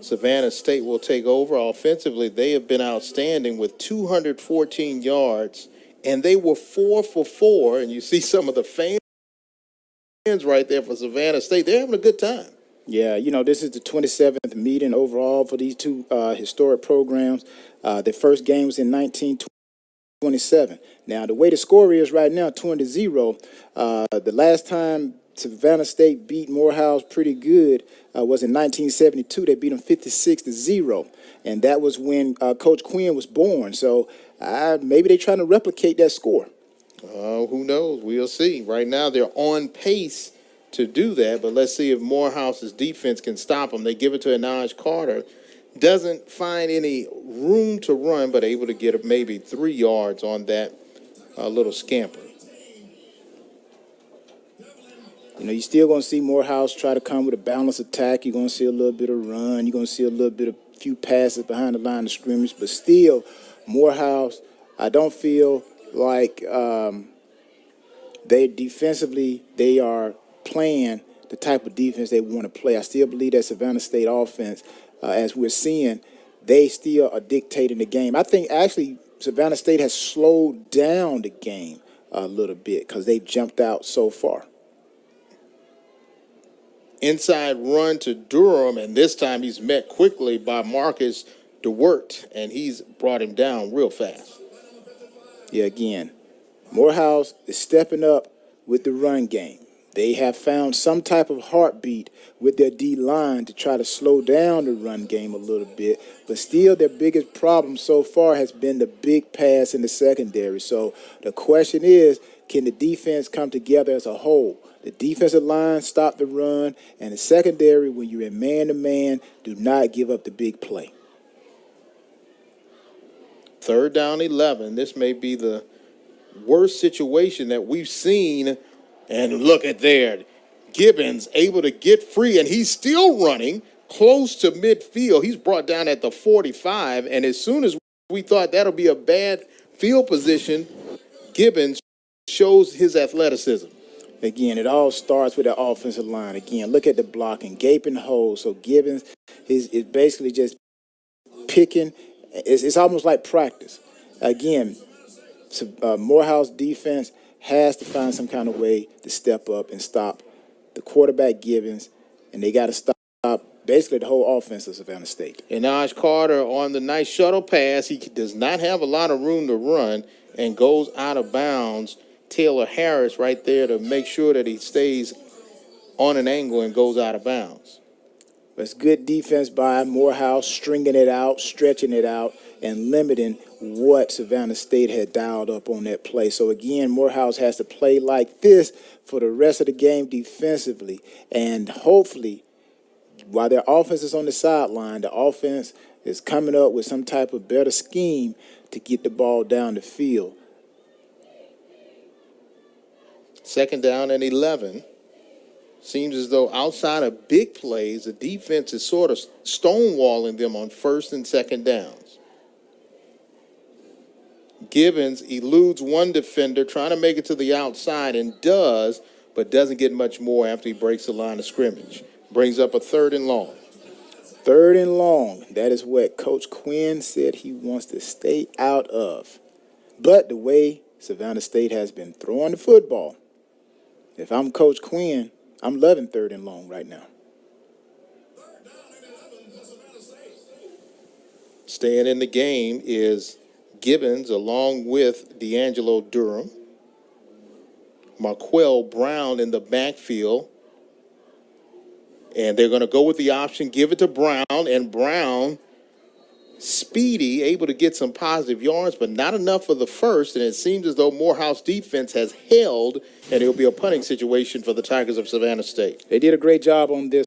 Savannah State will take over. Offensively, they have been outstanding with 214 yards, and they were 4 for 4. And you see some of the fans right there for Savannah State. They're having a good time. Yeah, this is the 27th meeting overall for these two historic programs. Their first game was in 1927. Now, the way the score is right now, 20-0, the last time Savannah State beat Morehouse pretty good was in 1972. They beat them 56-0, and that was when Coach Quinn was born. So maybe they're trying to replicate that score. Who knows? We'll see. Right now, they're on pace to do that, but let's see if Morehouse's defense can stop them. They give it to Anaj Carter. Doesn't find any room to run, but able to get maybe 3 yards on that little scamper. You're still going to see Morehouse try to come with a balanced attack. You're going to see a little bit of run. You're going to see a little bit of few passes behind the line of scrimmage. But still, Morehouse, I don't feel like they are playing the type of defense they want to play. I still believe that Savannah State offense, as we're seeing, they still are dictating the game. I think actually Savannah State has slowed down the game a little bit because they've jumped out so far. Inside run to Durham, and this time he's met quickly by Marcus DeWert, and he's brought him down real fast. Yeah, again, Morehouse is stepping up with the run game. They have found some type of heartbeat with their D-line to try to slow down the run game a little bit, but still their biggest problem so far has been the big pass in the secondary. So the question is, can the defense come together as a whole? The defensive line stop the run, and the secondary, when you're in man-to-man, do not give up the big play. Third down 11. This may be the worst situation that we've seen. And look at there. Gibbons able to get free, and he's still running close to midfield. He's brought down at the 45, and as soon as we thought that'll be a bad field position, Gibbons shows his athleticism. Again, it all starts with the offensive line. Again, look at the blocking, gaping holes. So Gibbons is basically just picking. It's almost like practice. Again, Morehouse defense has to find some kind of way to step up and stop the quarterback Gibbons, and they got to stop basically the whole offense of Savannah State. And Naj Carter on the nice shuttle pass. He does not have a lot of room to run and goes out of bounds. Taylor Harris right there to make sure that he stays on an angle and goes out of bounds. It's good defense by Morehouse, stringing it out, stretching it out, and limiting what Savannah State had dialed up on that play. So again, Morehouse has to play like this for the rest of the game defensively, and hopefully, while their offense is on the sideline, the offense is coming up with some type of better scheme to get the ball down the field. 2nd down and 11. Seems as though outside of big plays, the defense is sort of stonewalling them on 1st and 2nd downs. Gibbons eludes one defender, trying to make it to the outside, and does, but doesn't get much more after he breaks the line of scrimmage. Brings up a 3rd and long. 3rd and long. That is what Coach Quinn said he wants to stay out of. But the way Savannah State has been throwing the football, if I'm Coach Quinn, I'm loving 3rd and long right now. Staying in the game is Gibbons along with D'Angelo Durham. Marquell Brown in the backfield. And they're going to go with the option, give it to Brown, and Brown, speedy, able to get some positive yards, but not enough for the first, and it seems as though Morehouse defense has held, and it'll be a punting situation for the Tigers of Savannah State. They did a great job on this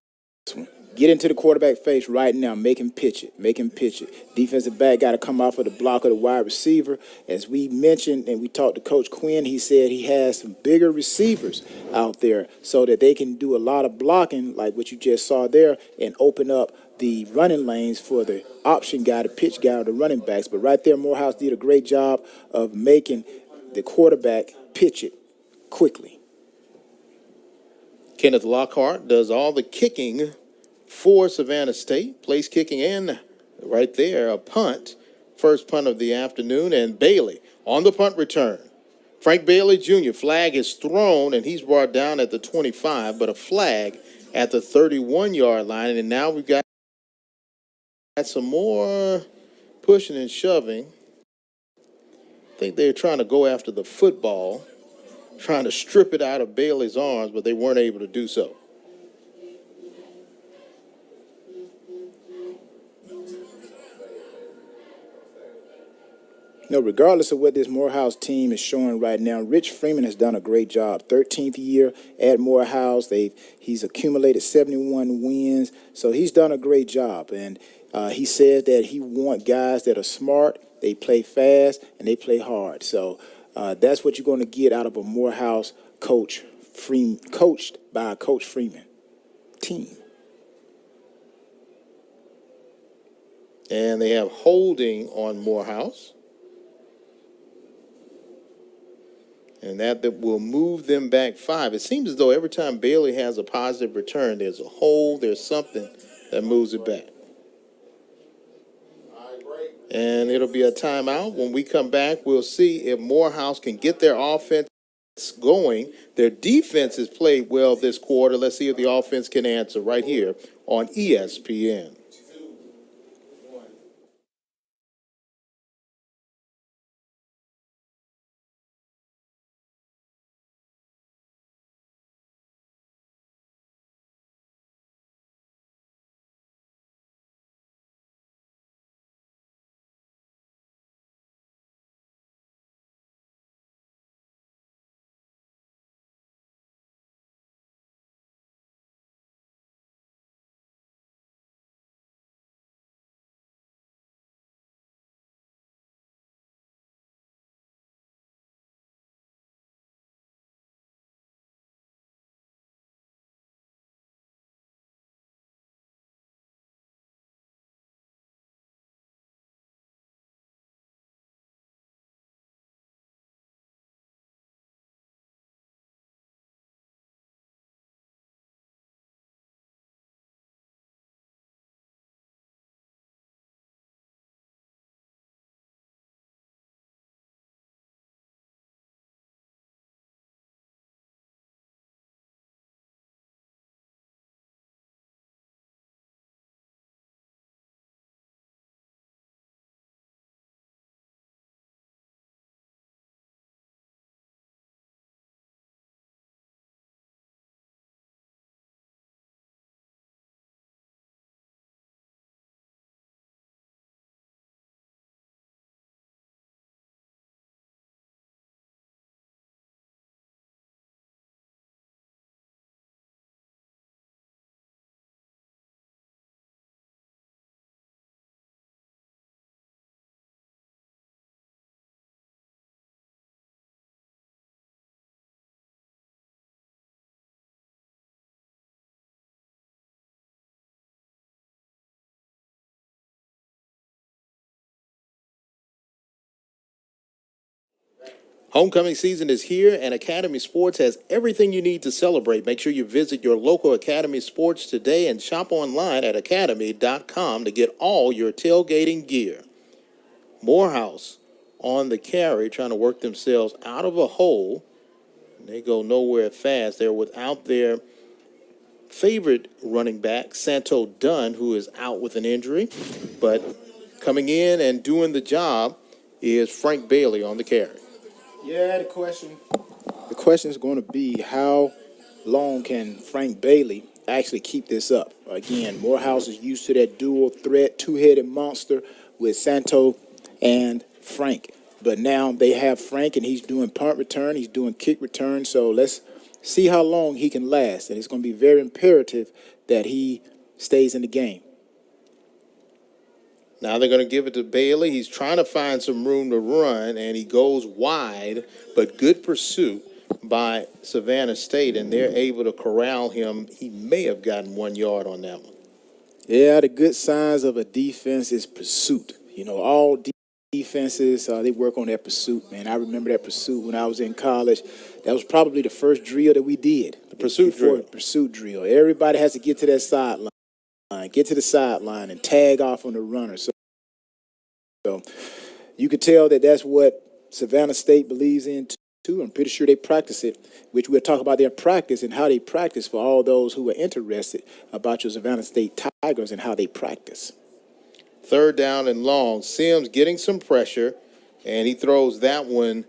one. Get into the quarterback face right now. Make him pitch it. Make him pitch it. Defensive back got to come off of the block of the wide receiver. As we mentioned and we talked to Coach Quinn, he said he has some bigger receivers out there so that they can do a lot of blocking like what you just saw there and open up the running lanes for the option guy, the pitch guy, or the running backs. But right there, Morehouse did a great job of making the quarterback pitch it quickly. Kenneth Lockhart does all the kicking for Savannah State, place kicking in right there, a punt, first punt of the afternoon, and Bailey on the punt return. Frank Bailey Jr., flag is thrown, and he's brought down at the 25, but a flag at the 31-yard line, and now we've got some more pushing and shoving. I think they're trying to go after the football, trying to strip it out of Bailey's arms, but they weren't able to do so. No, regardless of what this Morehouse team is showing right now, Rich Freeman has done a great job. 13th year at Morehouse. He's accumulated 71 wins, so he's done a great job. And he said that he wants guys that are smart, they play fast, and they play hard. So that's what you're going to get out of a Morehouse coached by Coach Freeman team. And they have holding on Morehouse. And that will move them back 5. It seems as though every time Bailey has a positive return, there's a hole, there's something that moves it back. And it'll be a timeout. When we come back, we'll see if Morehouse can get their offense going. Their defense has played well this quarter. Let's see if the offense can answer right here on ESPN. Homecoming season is here, and Academy Sports has everything you need to celebrate. Make sure you visit your local Academy Sports today and shop online at academy.com to get all your tailgating gear. Morehouse on the carry, trying to work themselves out of a hole. They go nowhere fast. They're without their favorite running back, Santo Dunn, who is out with an injury. But coming in and doing the job is Frank Bailey on the carry. Yeah, the question is going to be how long can Frank Bailey actually keep this up? Again, Morehouse is used to that dual threat, two-headed monster with Santo and Frank. But now they have Frank, and he's doing punt return, he's doing kick return. So let's see how long he can last. And it's going to be very imperative that he stays in the game. Now they're going to give it to Bailey. He's trying to find some room to run, and he goes wide, but good pursuit by Savannah State, and they're able to corral him. He may have gotten 1 yard on that one. Yeah, the good signs of a defense is pursuit. You know, all defenses, they work on that pursuit, man. I remember that pursuit when I was in college. That was probably the first drill that we did. The pursuit drill. Pursuit drill. Everybody has to get to that sideline. Get to the sideline and tag off on the runner. So you could tell that that's what Savannah State believes in too. I'm pretty sure they practice it, which we'll talk about their practice and how they practice for all those who are interested about your Savannah State Tigers and how they practice. Third down and long. Sims getting some pressure, and he throws that one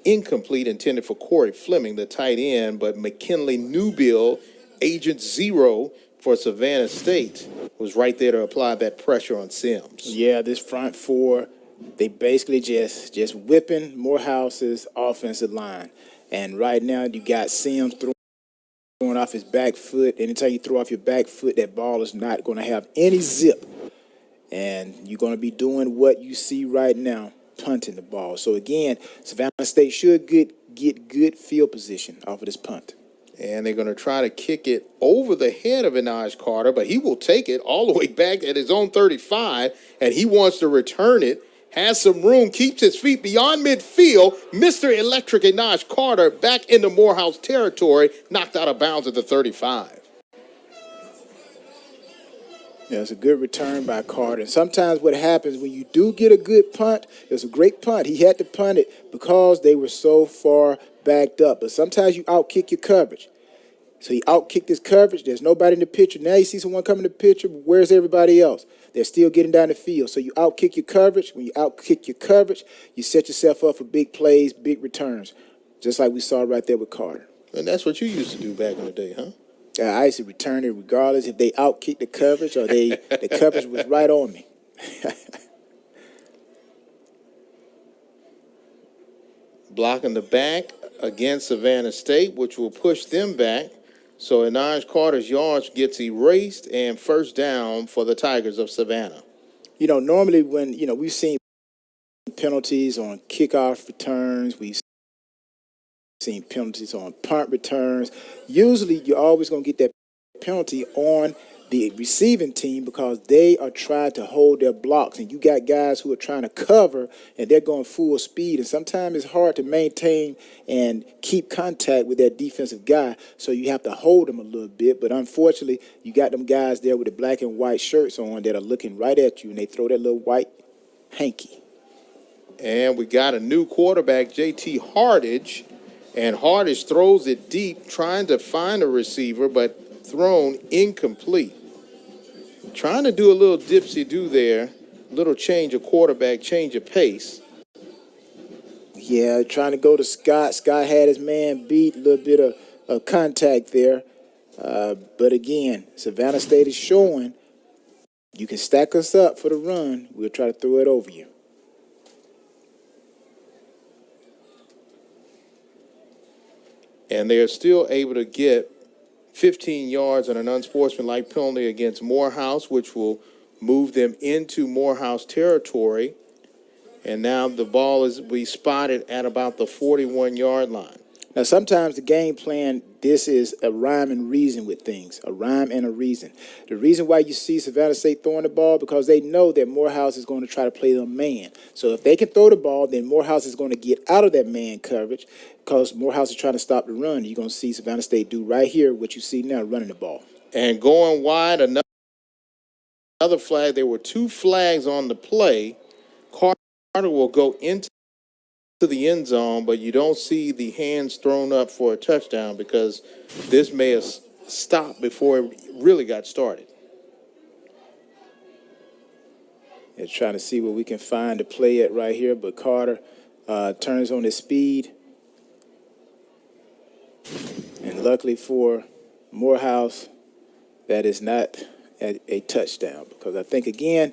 incomplete, intended for Corey Fleming, the tight end, but McKinley Newbill, agent 0 for Savannah State, was right there to apply that pressure on Sims. Yeah, this front four, they basically just whipping Morehouse's offensive line. And right now you got Sims throwing off his back foot. Anytime you throw off your back foot, that ball is not going to have any zip. And you're going to be doing what you see right now, punting the ball. So, again, Savannah State should get good field position off of this punt. And they're going to try to kick it over the head of Inaj Carter, but he will take it all the way back at his own 35, and he wants to return it, has some room, keeps his feet beyond midfield. Mr. Electric Inaj Carter back into Morehouse territory, knocked out of bounds at the 35. Yeah, it's a good return by Carter. And sometimes what happens when you do get a good punt, it's a great punt. He had to punt it because they were so far backed up. But sometimes you outkick your coverage. So he outkicked his coverage. There's nobody in the picture. Now you see someone coming in the picture, but where's everybody else? They're still getting down the field. So you outkick your coverage. When you outkick your coverage, you set yourself up for big plays, big returns, just like we saw right there with Carter. And that's what you used to do back in the day, huh? I used to return it regardless if they outkicked the coverage or the coverage was right on me. Blocking the back against Savannah State, which will push them back. So Inaj Carter's yards gets erased, and first down for the Tigers of Savannah. You know, normally when, we've seen penalties on kickoff returns, we've seen penalties on punt returns. Usually you're always going to get that penalty on the receiving team because they are trying to hold their blocks, and you got guys who are trying to cover and they're going full speed, and sometimes it's hard to maintain and keep contact with that defensive guy, so you have to hold them a little bit. But unfortunately, you got them guys there with the black and white shirts on that are looking right at you, and they throw that little white hanky. And we got a new quarterback, JT Hardage, and Hardage throws it deep, trying to find a receiver, but thrown incomplete. Trying to do a little dipsy-do there, little change of quarterback, change of pace. Yeah, trying to go to Scott. Scott had his man beat, a little bit of contact there. But again, Savannah State is showing you can stack us up for the run. We'll try to throw it over you. And they are still able to get 15 yards on an unsportsmanlike penalty against Morehouse, which will move them into Morehouse territory. And now the ball is we spotted at about the 41-yard line. Now, sometimes the game plan, this is a rhyme and reason with things, a rhyme and a reason. The reason why you see Savannah State throwing the ball, because they know that Morehouse is going to try to play them man. So if they can throw the ball, then Morehouse is going to get out of that man coverage because Morehouse is trying to stop the run. You're going to see Savannah State do right here what you see now, running the ball. And going wide, another flag. There were 2 flags on the play. Carter will go into the end zone, but you don't see the hands thrown up for a touchdown because this may have stopped before it really got started. They're trying to see where we can find the play at right here, but Carter turns on his speed. And luckily for Morehouse, that is not a touchdown, because I think, again,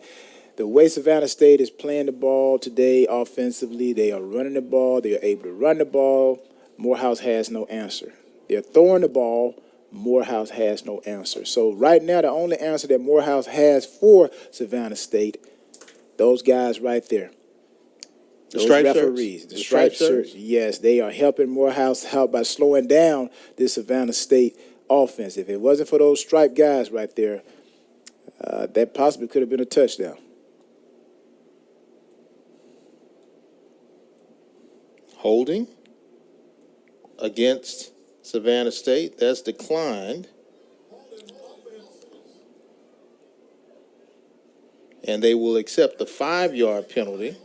the way Savannah State is playing the ball today offensively, they are running the ball. They are able to run the ball. Morehouse has no answer. They're throwing the ball. Morehouse has no answer. So right now, the only answer that Morehouse has for Savannah State, those guys right there. Those referees, the striped shirts. Yes, they are helping Morehouse out by slowing down this Savannah State offense. If it wasn't for those striped guys right there, that possibly could have been a touchdown. Holding against Savannah State. That's declined. And they will accept the 5-yard penalty,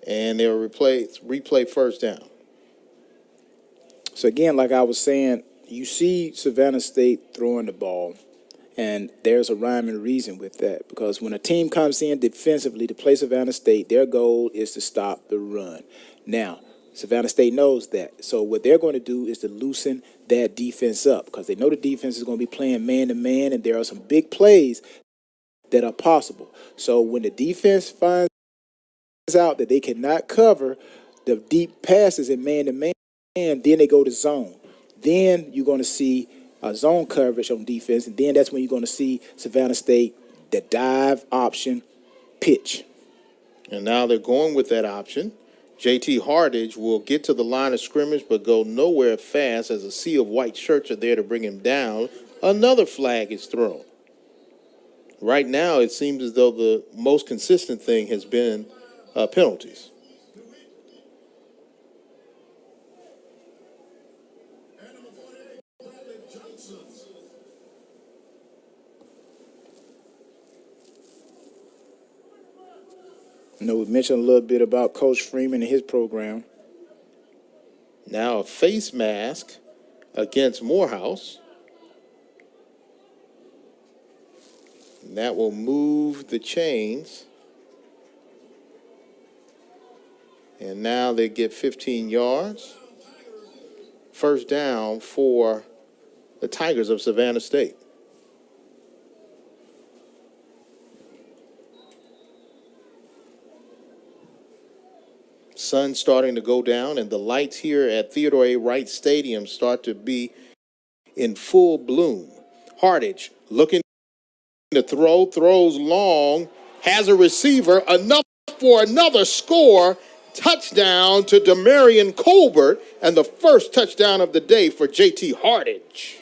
and they'll replay first down. So, again, like I was saying, you see Savannah State throwing the ball, and there's a rhyme and reason with that, because when a team comes in defensively to play Savannah State, their goal is to stop the run. Now, Savannah State knows that. So what they're going to do is to loosen that defense up, because they know the defense is going to be playing man-to-man, and there are some big plays that are possible. So when the defense finds out that they cannot cover the deep passes in man-to-man, then they go to zone. Then you're going to see a zone coverage on defense, and then that's when you're going to see Savannah State, the dive option pitch. And now they're going with that option. J.T. Hardage will get to the line of scrimmage but go nowhere fast as a sea of white shirts are there to bring him down. Another flag is thrown. Right now, it seems as though the most consistent thing has been penalties. You know, we mentioned a little bit about Coach Freeman and his program. Now a face mask against Morehouse. And that will move the chains. And now they get 15 yards. First down for the Tigers of Savannah State. Sun starting to go down, and the lights here at Theodore A. Wright Stadium start to be in full bloom. Hardage looking to throw, throws long, has a receiver, enough for another score. Touchdown to Demarion Colbert, and the first touchdown of the day for J.T. Hardage.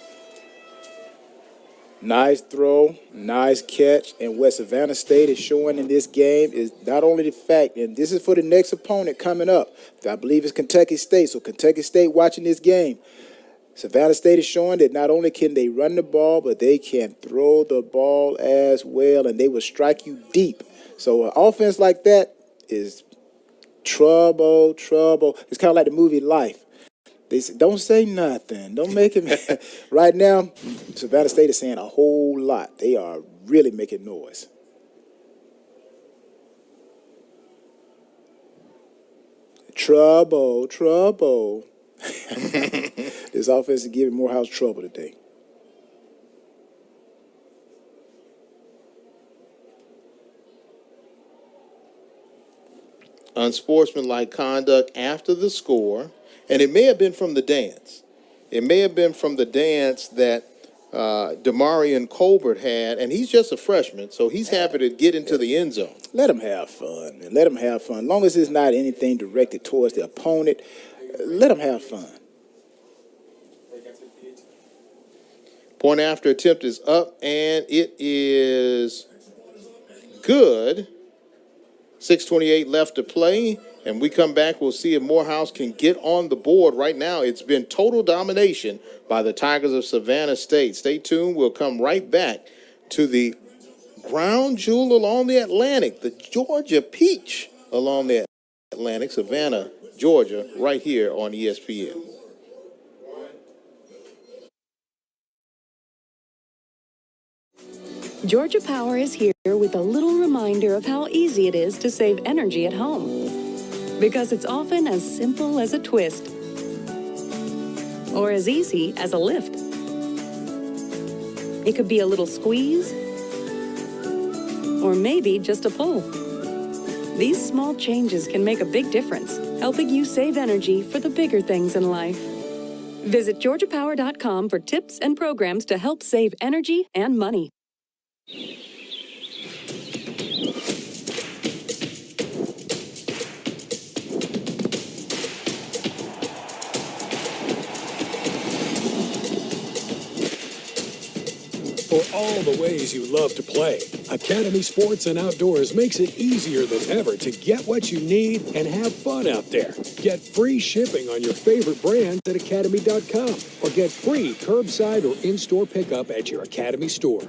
Nice throw, nice catch, and what Savannah State is showing in this game is not only the fact, and this is for the next opponent coming up, I believe it's Kentucky State, so Kentucky State watching this game. Savannah State is showing that not only can they run the ball, but they can throw the ball as well, and they will strike you deep. So an offense like that is trouble. It's kind of like the movie Life. They say, don't say nothing. Don't make it. Right now, Savannah State is saying a whole lot. They are really making noise. Trouble. This offense is giving Morehouse trouble today. Unsportsmanlike conduct after the score. And it may have been from the dance. It may have been from the dance that Demarion Colbert had, and he's just a freshman, so he's happy to get into the end zone. Let him have fun, man. Let him have fun. As long as it's not anything directed towards the opponent, let him have fun. Point after attempt is up, and it is good. 6:28 left to play, and we come back. We'll see if Morehouse can get on the board. Right now, it's been total domination by the Tigers of Savannah State. Stay tuned. We'll come right back to the crown jewel along the Atlantic, the Georgia Peach along the Atlantic, Savannah, Georgia, right here on ESPN. Georgia Power is here with a little reminder of how easy it is to save energy at home. Because it's often as simple as a twist, or as easy as a lift. It could be a little squeeze, or maybe just a pull. These small changes can make a big difference, helping you save energy for the bigger things in life. Visit GeorgiaPower.com for tips and programs to help save energy and money. For all the ways you love to play, Academy Sports and Outdoors makes it easier than ever to get what you need and have fun out there. Get free shipping on your favorite brands at Academy.com or get free curbside or in-store pickup at your Academy store.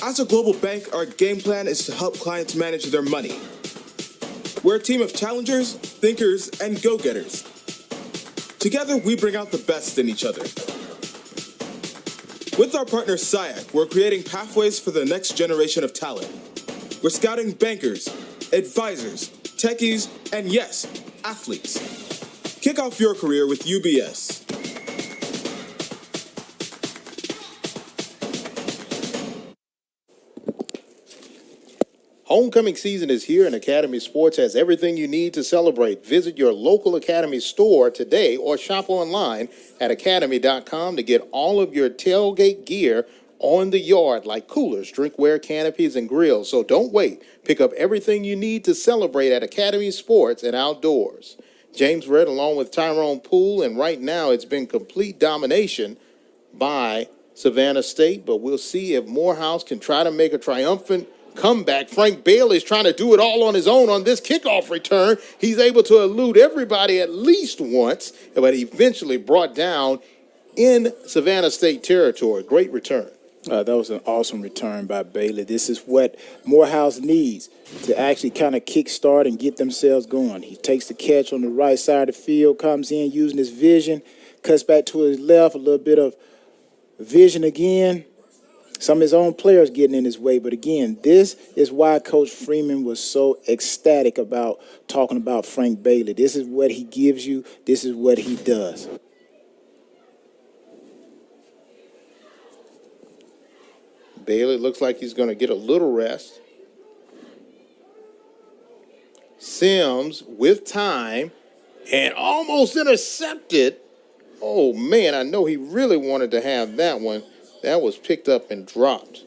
As a global bank, our game plan is to help clients manage their money. We're a team of challengers, thinkers, and go-getters. Together, we bring out the best in each other. With our partner SIAC, we're creating pathways for the next generation of talent. We're scouting bankers, advisors, techies, and yes, athletes. Kick off your career with UBS. Homecoming season is here, and Academy Sports has everything you need to celebrate. Visit your local Academy store today or shop online at academy.com to get all of your tailgate gear on the yard, like coolers, drinkware, canopies, and grills. So don't wait. Pick up everything you need to celebrate at Academy Sports and Outdoors. James Redd along with Tyrone Poole, and right now it's been complete domination by Savannah State, but we'll see if Morehouse can try to make a triumphant comeback. Frank Bailey's trying to do it all on his own on this kickoff return. He's able to elude everybody at least once, but eventually brought down in Savannah State territory. Great return. That was an awesome return by Bailey. This is what Morehouse needs to actually kind of kickstart and get themselves going. He takes the catch on the right side of the field, comes in using his vision, cuts back to his left, a little bit of vision again. Some of his own players getting in his way. But again, this is why Coach Freeman was so ecstatic about talking about Frank Bailey. This is what he gives you. This is what he does. Bailey looks like he's going to get a little rest. Sims with time and almost intercepted. Oh, man, I know he really wanted to have that one. That was picked up and dropped.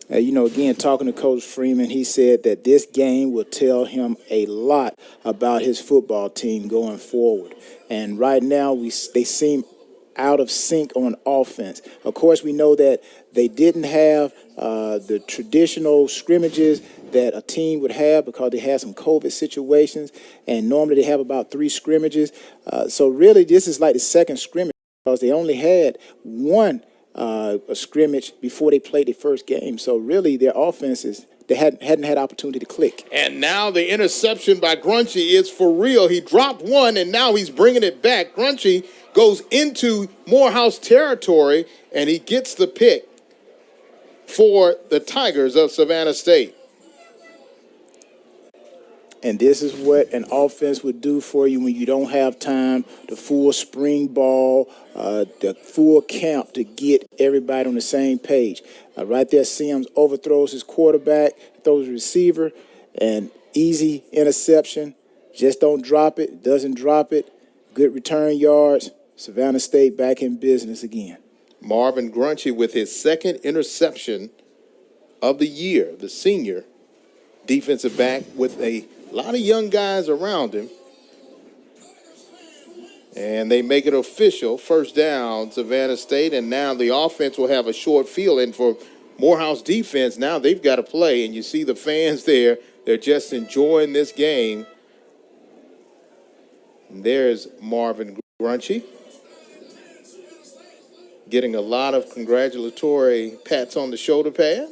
Again, talking to Coach Freeman, he said that this game will tell him a lot about his football team going forward. And right now, they seem out of sync on offense. Of course, we know that they didn't have the traditional scrimmages that a team would have because they had some COVID situations, and normally they have about 3 scrimmages. So really, this is like the second scrimmage because they only had one a scrimmage before they played their first game. So really, their offenses, they hadn't had opportunity to click. And now the interception by Grunchy is for real. He dropped one, and now he's bringing it back. Grunchy goes into Morehouse territory, and he gets the pick for the Tigers of Savannah State. And this is what an offense would do for you when you don't have time, the full spring ball, the full camp to get everybody on the same page. Right there, Sims overthrows his quarterback, throws a receiver, and easy interception. Just don't drop it, doesn't drop it. Good return yards. Savannah State back in business again. Marvin Grunchy with his second interception of the year, the senior defensive back with a lot of young guys around him. And they make it official. First down, Savannah State. And now the offense will have a short field. And for Morehouse defense, now they've got to play. And you see the fans there. They're just enjoying this game. And there's Marvin Grunchy getting a lot of congratulatory pats on the shoulder pad.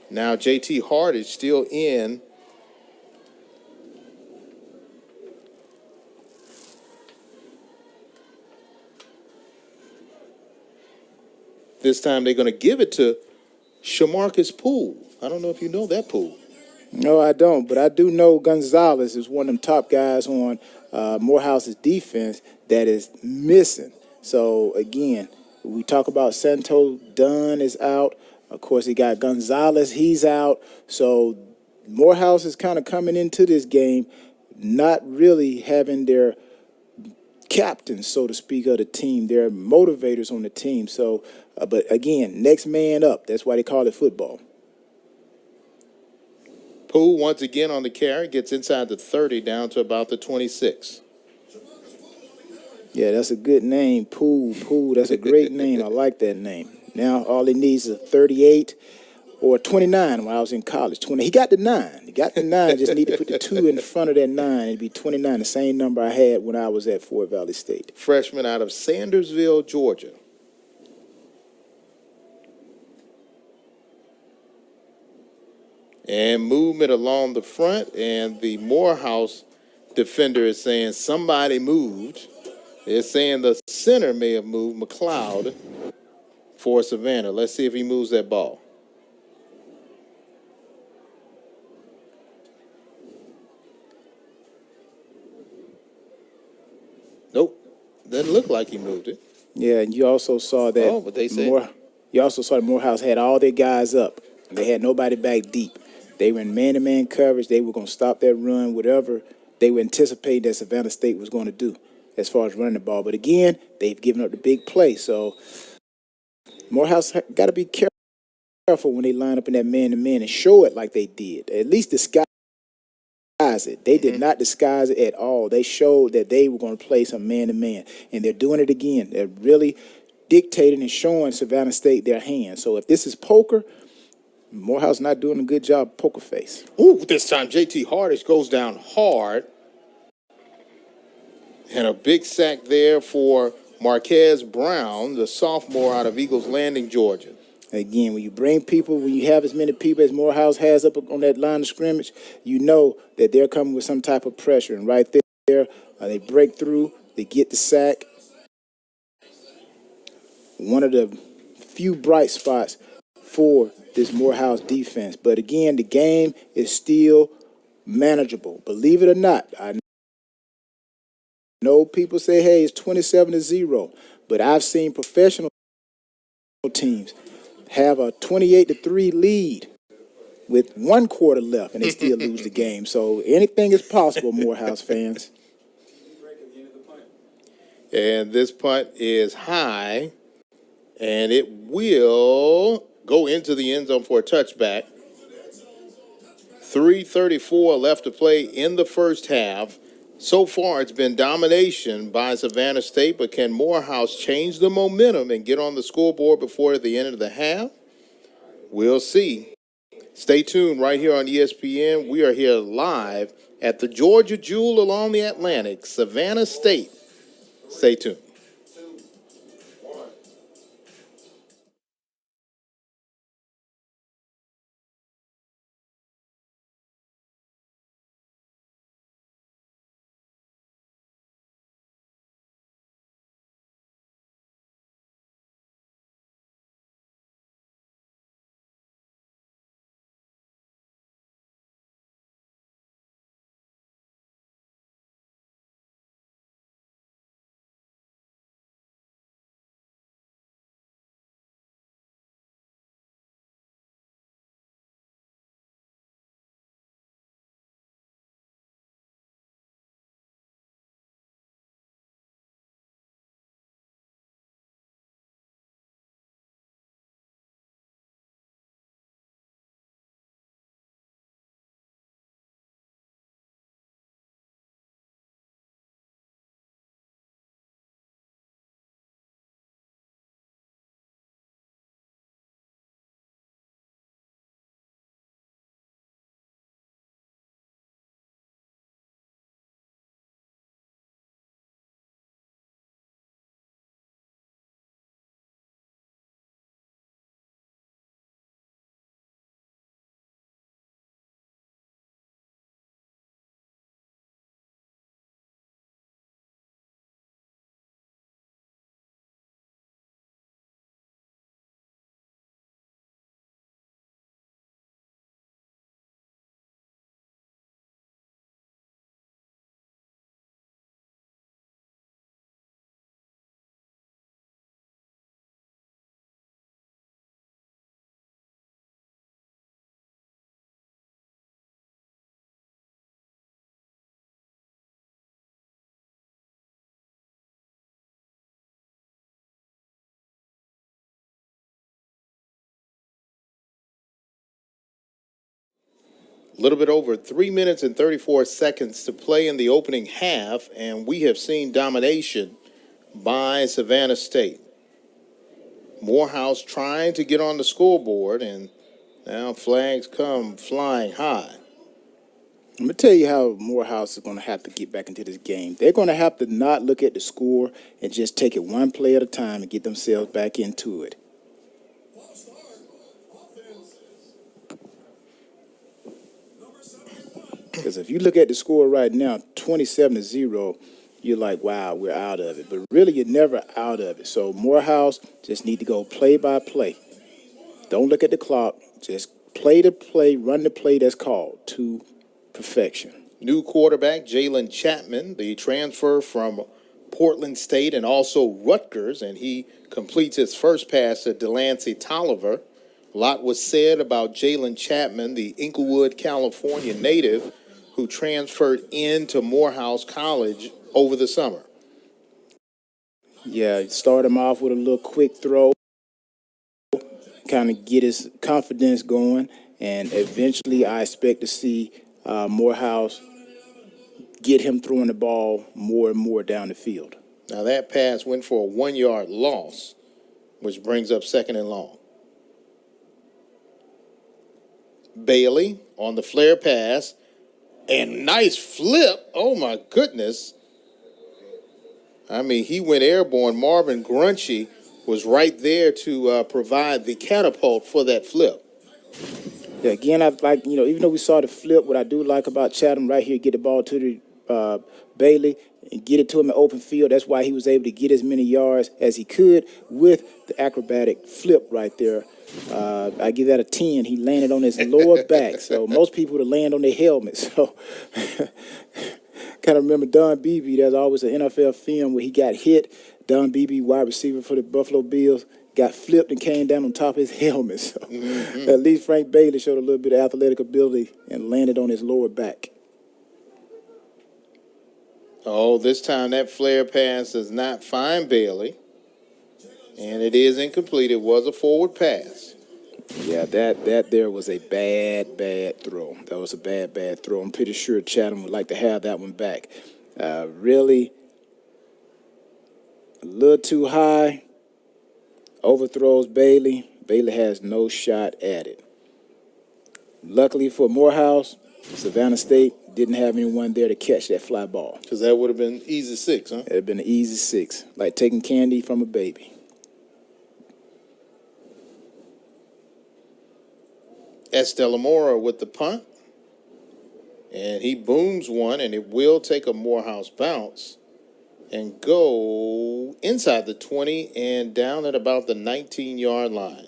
Now J.T. Hart is still in. This time they're going to give it to Shamarcus Poole. I don't know if you know that Poole. No, I don't, but I do know Gonzalez is one of them top guys on Morehouse's defense that is missing. So, again, we talk about Santo Dunn is out. Of course, he got Gonzalez, he's out. So, Morehouse is kind of coming into this game not really having their captains, so to speak, of the team. They're motivators on the team. So, but again, next man up. That's why they call it football. Poole once again on the carry, gets inside the 30 down to about the 26. Yeah, that's a good name, Poole. That's a great name. I like that name. Now all he needs is a 38 or 29 when I was in college. 20. He got the 9. He got the 9. Just need to put the 2 in front of that 9. It'd be 29, the same number I had when I was at Fort Valley State. Freshman out of Sandersville, Georgia. And movement along the front, and the Morehouse defender is saying somebody moved. They're saying the center may have moved, McLeod, for Savannah. Let's see if he moves that ball. Nope. Doesn't look like he moved it. Yeah, and you also saw that. Oh, but they say you also saw that Morehouse had all their guys up. They had nobody back deep. They were in man-to-man coverage. They were going to stop that run, whatever they were anticipating that Savannah State was going to do as far as running the ball. But again, they've given up the big play. So Morehouse got to be careful when they line up in that man-to-man and show it like they did. At least disguise it. They did not disguise it at all. They showed that they were going to play some man-to-man, and they're doing it again. They're really dictating and showing Savannah State their hand. So if this is poker, Morehouse not doing a good job poker face. Ooh, this time J.T. Hardish goes down hard. And a big sack there for Marquez Brown, the sophomore out of Eagles Landing, Georgia. Again, when you bring people, when you have as many people as Morehouse has up on that line of scrimmage, you know that they're coming with some type of pressure. And right there, they break through, they get the sack. One of the few bright spots for this Morehouse defense. But again, the game is still manageable. Believe it or not, I know people say, hey, it's 27-0. But I've seen professional teams have a 28-3 lead with 1 quarter left, and they still lose the game. So anything is possible, Morehouse fans. And this punt is high, and it will go into the end zone for a touchback. 3:34 left to play in the first half. So far, it's been domination by Savannah State, but can Morehouse change the momentum and get on the scoreboard before the end of the half? We'll see. Stay tuned right here on ESPN. We are here live at the Georgia Jewel along the Atlantic, Savannah State. Stay tuned. A little bit over 3 minutes and 34 seconds to play in the opening half, and we have seen domination by Savannah State. Morehouse trying to get on the scoreboard, and now flags come flying high. I'm going to tell you how Morehouse is going to have to get back into this game. They're going to have to not look at the score and just take it one play at a time and get themselves back into it. Because if you look at the score right now, 27-0, you're like, wow, we're out of it. But really, you're never out of it. So Morehouse just need to go play by play. Don't look at the clock. Just play the play, run the play that's called to perfection. New quarterback Jalen Chapman, the transfer from Portland State and also Rutgers, and he completes his first pass to Delancey Tolliver. A lot was said about Jalen Chapman, the Inglewood, California native who transferred into Morehouse College over the summer. Yeah, start him off with a little quick throw, kind of get his confidence going, and eventually I expect to see Morehouse get him throwing the ball more and more down the field. Now that pass went for a 1 yard loss, which brings up second and long. Bailey on the flare pass, and nice flip. Oh my goodness. I mean, he went airborne. Marvin Grunchy was right there to provide the catapult for that flip. Yeah, again, I like, even though we saw the flip, what I do like about Chatham right here, get the ball to the Bailey and get it to him in open field. That's why he was able to get as many yards as he could with the acrobatic flip right there. I give that a 10. He landed on his lower back. So most people would land on their helmet. So kind of remember Don Beebe. There's always an NFL film where he got hit. Don Beebe, wide receiver for the Buffalo Bills, got flipped and came down on top of his helmet. So at least Frank Bailey showed a little bit of athletic ability and landed on his lower back. Oh, this time that flare pass does not find Bailey. And it is incomplete. It was a forward pass. Yeah, that there was a bad throw. That was a bad throw. I'm pretty sure Chatham would like to have that one back. Really a little too high. Overthrows Bailey. Bailey has no shot at it. Luckily for Morehouse, Savannah State didn't have anyone there to catch that fly ball. Because that would have been easy 6, huh? It would have been an easy 6, like taking candy from a baby. Estelamora with the punt. And he booms one, and it will take a Morehouse bounce and go inside the 20 and down at about the 19-yard line.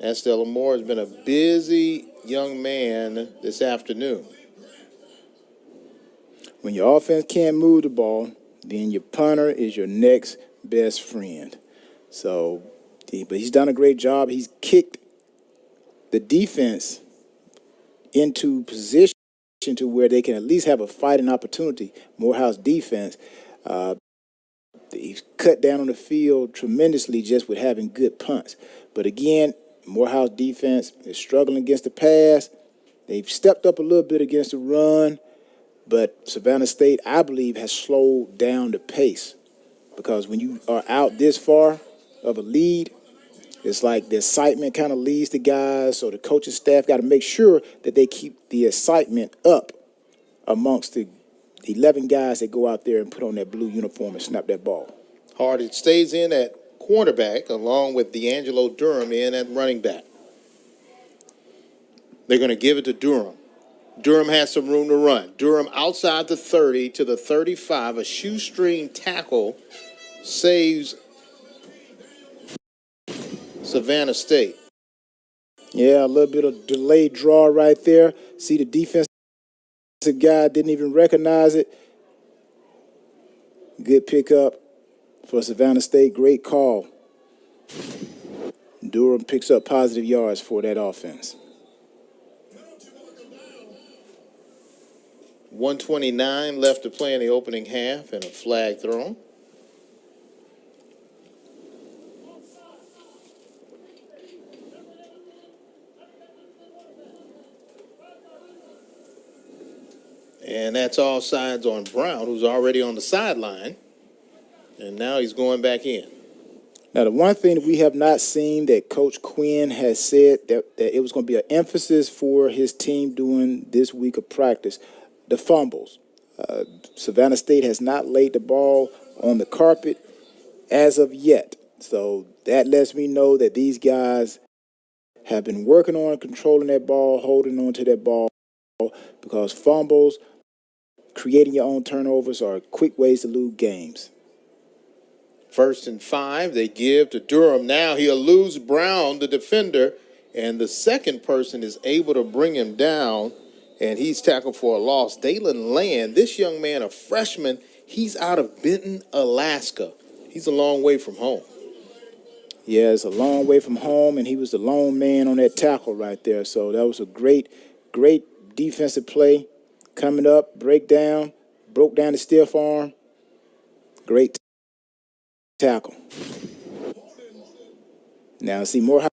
Estelamora has been a busy young man this afternoon. When your offense can't move the ball, then your punter is your next best friend. So, but he's done a great job. He's kicked the defense into position to where they can at least have a fighting opportunity. Morehouse defense, he's cut down on the field tremendously just with having good punts. But again, Morehouse defense is struggling against the pass. They've stepped up a little bit against the run, but Savannah State, I believe, has slowed down the pace because when you are out this far of a lead, it's like the excitement kind of leads the guys, so the coaching staff got to make sure that they keep the excitement up amongst the 11 guys that go out there and put on that blue uniform and snap that ball. Hardy stays in at quarterback along with D'Angelo Durham in at running back. They're going to give it to Durham. Durham has some room to run. Durham outside the 30 to the 35. A shoestring tackle saves Savannah State. Yeah, a little bit of delayed draw right there. See, the defensive guy didn't even recognize it. Good pickup for Savannah State. Great call. Durham picks up positive yards for that offense. 1:29 left to play in the opening half and a flag thrown. And that's all sides on Brown, who's already on the sideline. And now he's going back in. Now, the one thing that we have not seen that Coach Quinn has said that it was going to be an emphasis for his team during this week of practice, the fumbles. Savannah State has not laid the ball on the carpet as of yet. So that lets me know that these guys have been working on controlling that ball, holding on to that ball, because fumbles, creating your own turnovers are quick ways to lose games. 1st and 5, they give to Durham. Now he'll lose Brown, the defender, and the second person is able to bring him down, and he's tackled for a loss. Dalen Land, this young man, a freshman, he's out of Benton, Alaska. He's a long way from home. Yeah, it's a long way from home, and he was the lone man on that tackle right there. So that was a great defensive play. Coming up, broke down the stiff arm. Great tackle. Now, see, Morehouse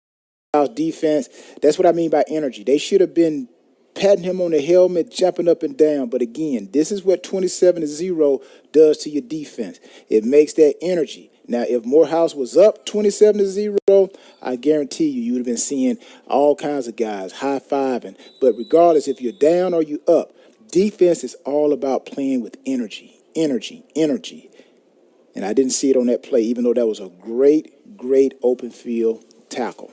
defense, that's what I mean by energy. They should have been patting him on the helmet, jumping up and down. But again, this is what 27-0 does to your defense. It makes that energy. Now, if Morehouse was up 27-0, I guarantee you would have been seeing all kinds of guys high-fiving. But regardless, if you're down or you up, defense is all about playing with energy. And I didn't see it on that play, even though that was a great open field tackle.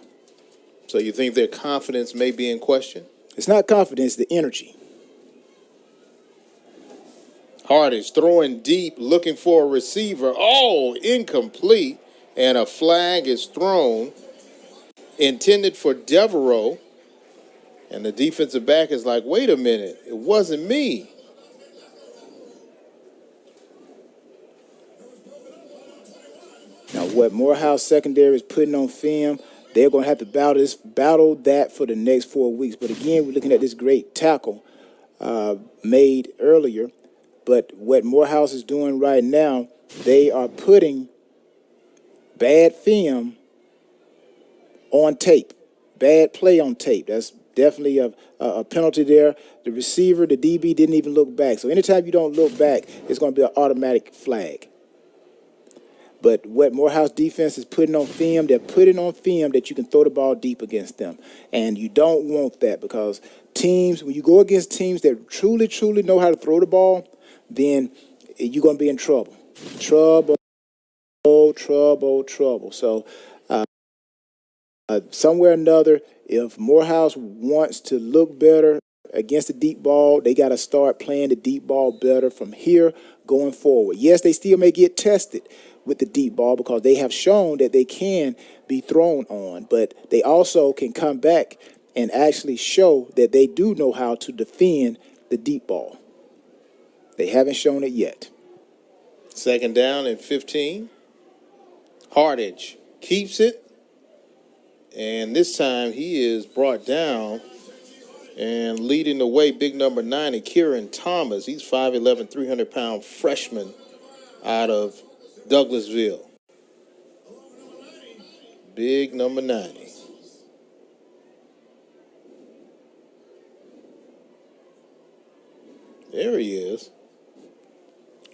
So you think their confidence may be in question? It's not confidence, the energy. Hart is throwing deep, looking for a receiver. Oh, incomplete. And a flag is thrown, intended for Devereaux. And the defensive back is like, wait a minute, it wasn't me. Now, what Morehouse secondary is putting on film, they're going to have to battle that for the next 4 weeks. But again, we're looking at this great tackle made earlier. But what Morehouse is doing right now, they are putting bad film on tape, bad play on tape. That's definitely a penalty there. The receiver, the DB, didn't even look back. So anytime you don't look back, it's going to be an automatic flag. But what Morehouse defense is putting on film, they're putting on film that you can throw the ball deep against them. And you don't want that, because teams, when you go against teams that truly know how to throw the ball, then you're going to be in trouble. Trouble. So somewhere or another, if Morehouse wants to look better against the deep ball, they got to start playing the deep ball better from here going forward. Yes, they still may get tested with the deep ball because they have shown that they can be thrown on, but they also can come back and actually show that they do know how to defend the deep ball. They haven't shown it yet. 2nd down and 15. Hardage keeps it. And this time he is brought down, and leading the way, big number 90, Kieran Thomas. He's 5'11", 300-pound freshman out of Douglasville. Big number 90. There he is.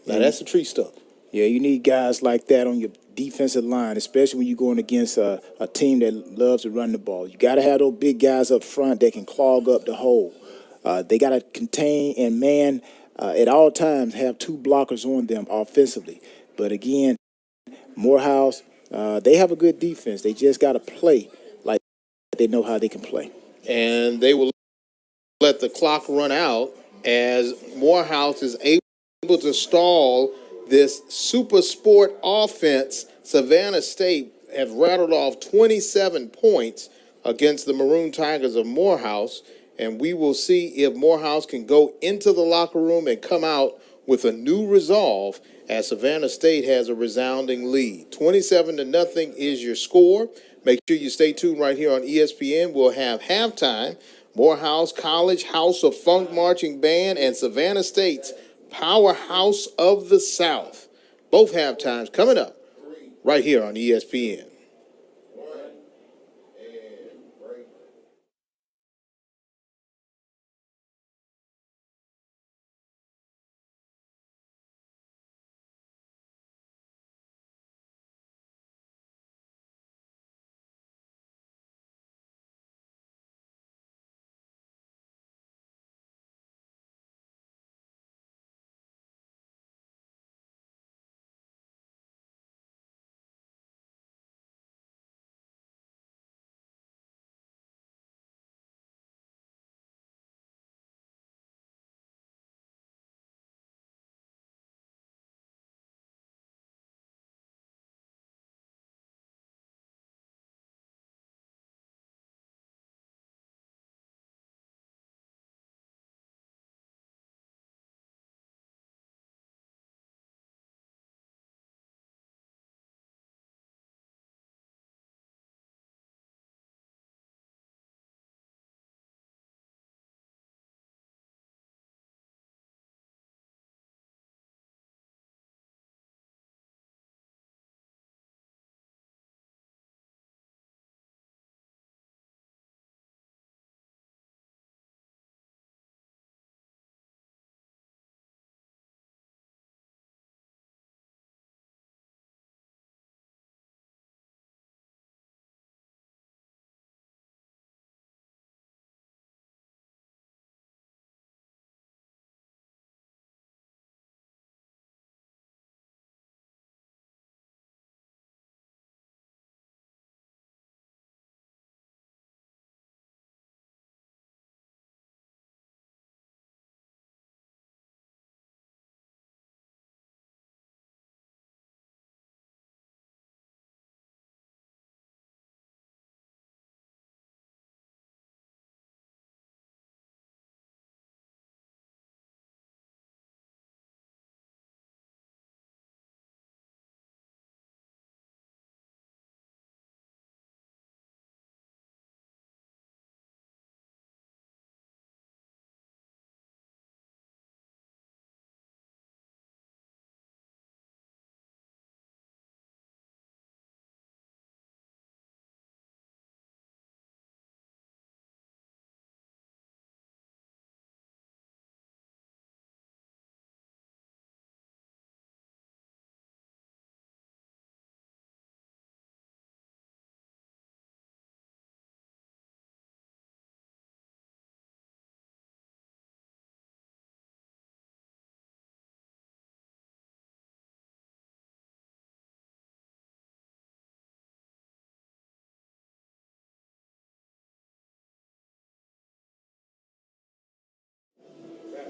Now that's the tree stump. Yeah, you need guys like that on your defensive line, especially when you're going against a team that loves to run the ball. You got to have those big guys up front that can clog up the hole. They got to contain and man at all times have 2 blockers on them offensively. But again, Morehouse, they have a good defense. They just got to play like they know how they can play. And they will let the clock run out as Morehouse is able to stall this super sport offense. Savannah State have rattled off 27 points against the Maroon Tigers of Morehouse, and we will see if Morehouse can go into the locker room and come out with a new resolve, as Savannah State has a resounding lead. 27-0 is your score. Make sure you stay tuned right here on ESPN. We'll have halftime. Morehouse College House of Funk Marching Band and Savannah State's Powerhouse of the South. Both halftimes coming up right here on ESPN.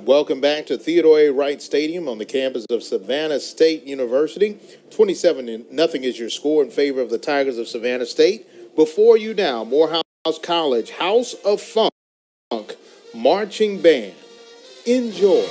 Welcome back to Theodore A. Wright Stadium on the campus of Savannah State University. 27-0 is your score in favor of the Tigers of Savannah State. Before you now, Morehouse College House of Funk Marching Band. Enjoy.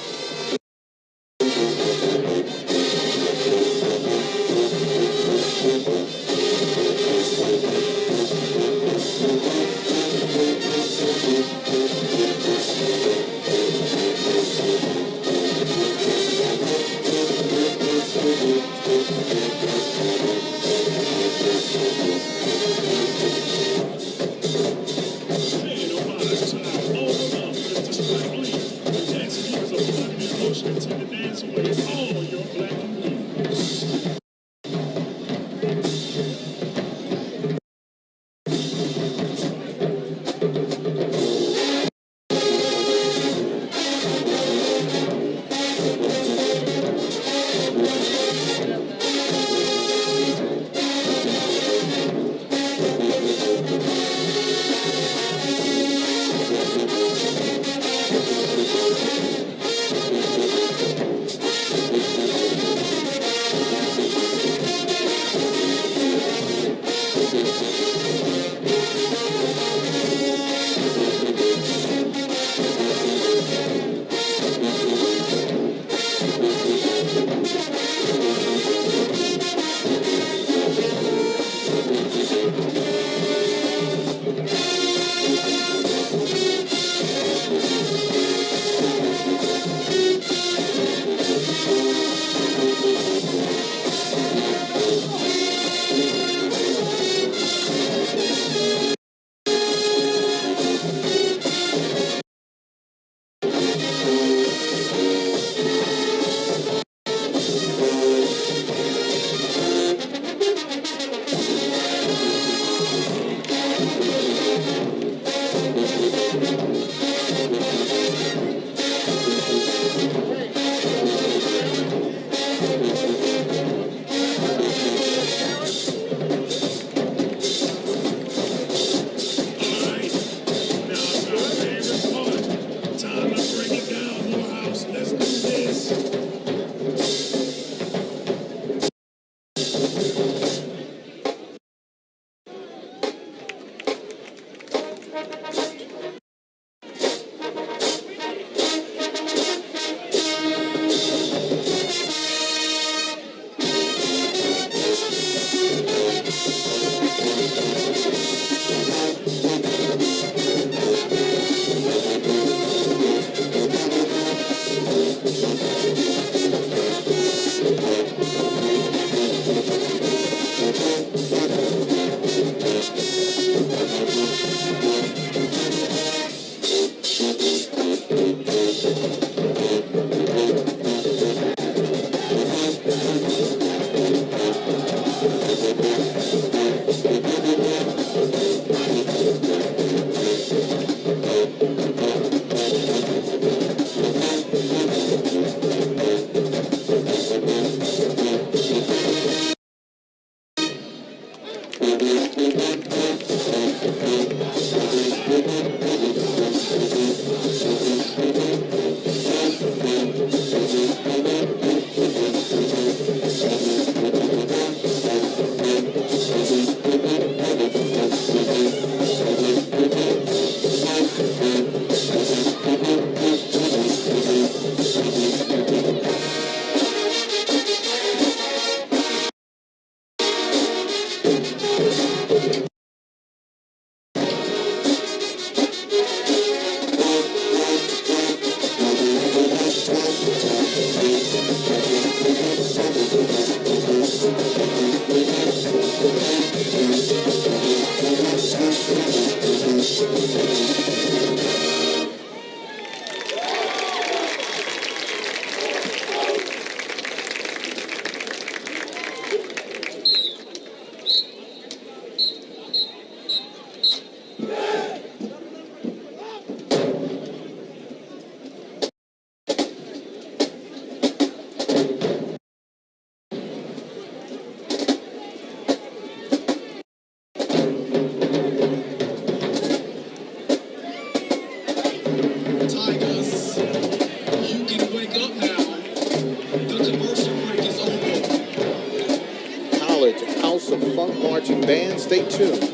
College House of Funk Marching Band. Stay tuned.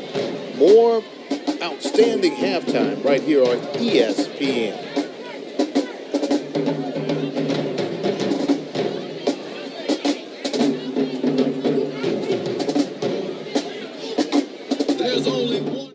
More outstanding halftime right here on ESPN. There's only one.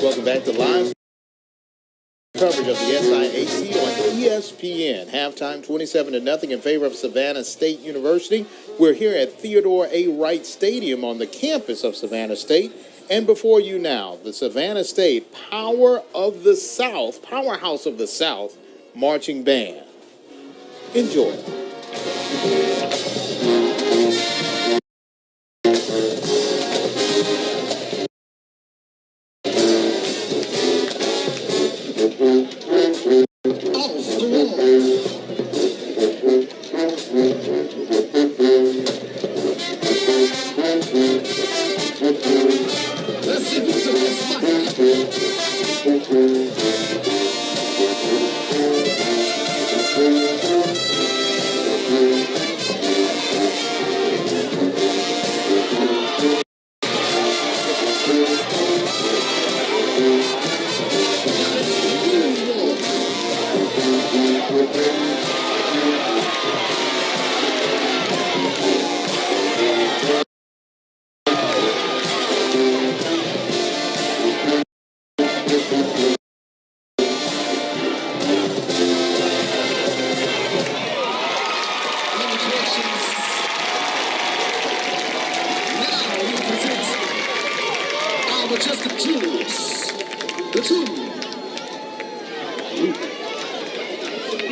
Welcome back to live coverage of the SIAC on ESPN. Halftime 27-0 in favor of Savannah State University. We're here at Theodore A. Wright Stadium on the campus of Savannah State. And before you now, the Savannah State Powerhouse of the South marching band. Enjoy. The two.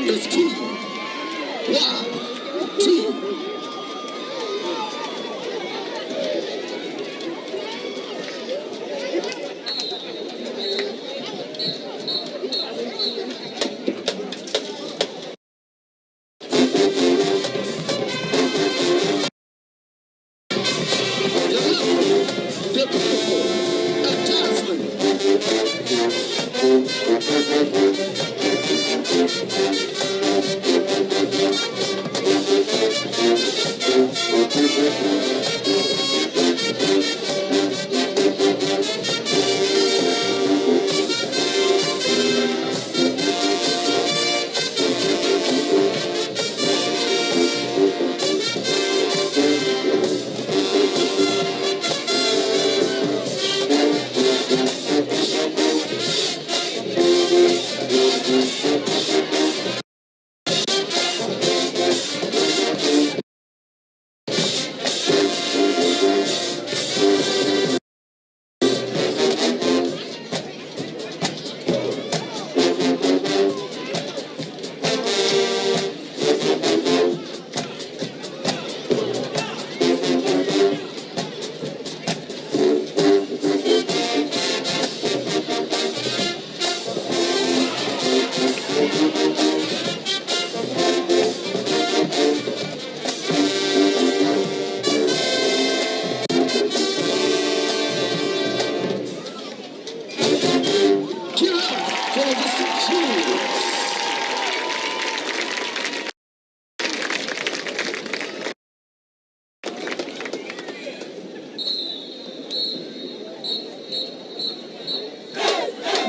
There's two. 1, 2.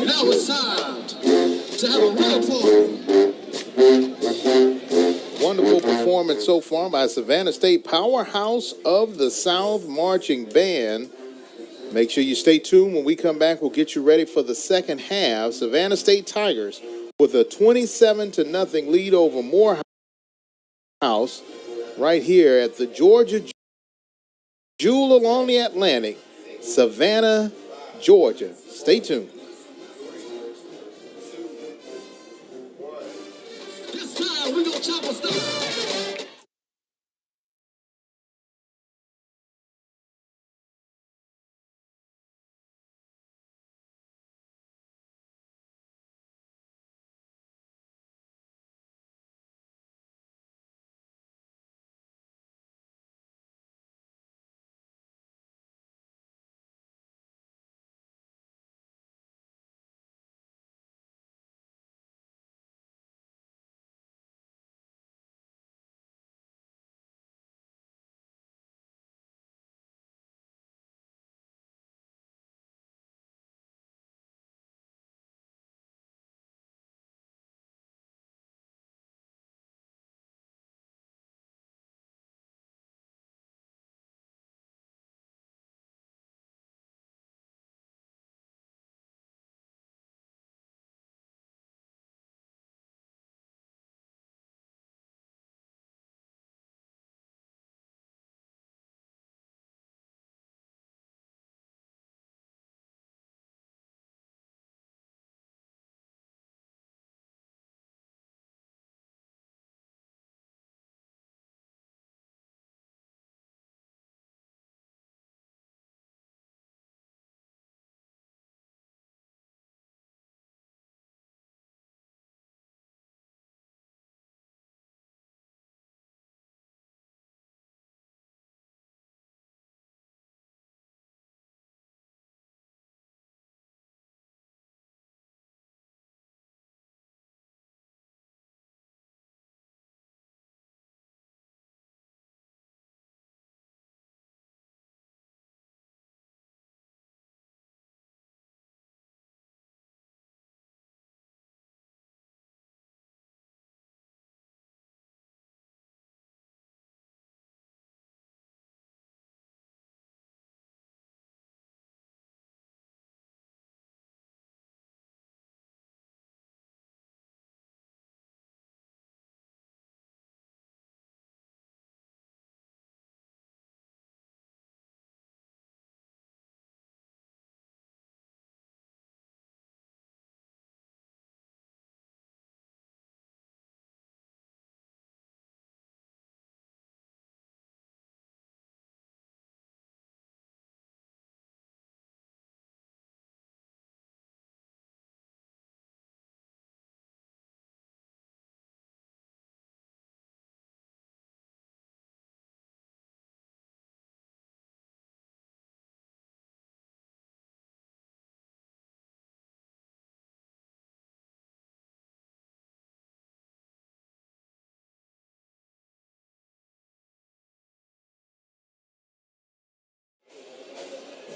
Now it's time to have a real party. Wonderful performance so far by Savannah State Powerhouse of the South Marching Band. Make sure you stay tuned. When we come back, we'll get you ready for the second half. Savannah State Tigers with a 27-0 lead over Morehouse right here at the Georgia Jewel along the Atlantic, Savannah, Georgia. Stay tuned. This time we gonna chop a style.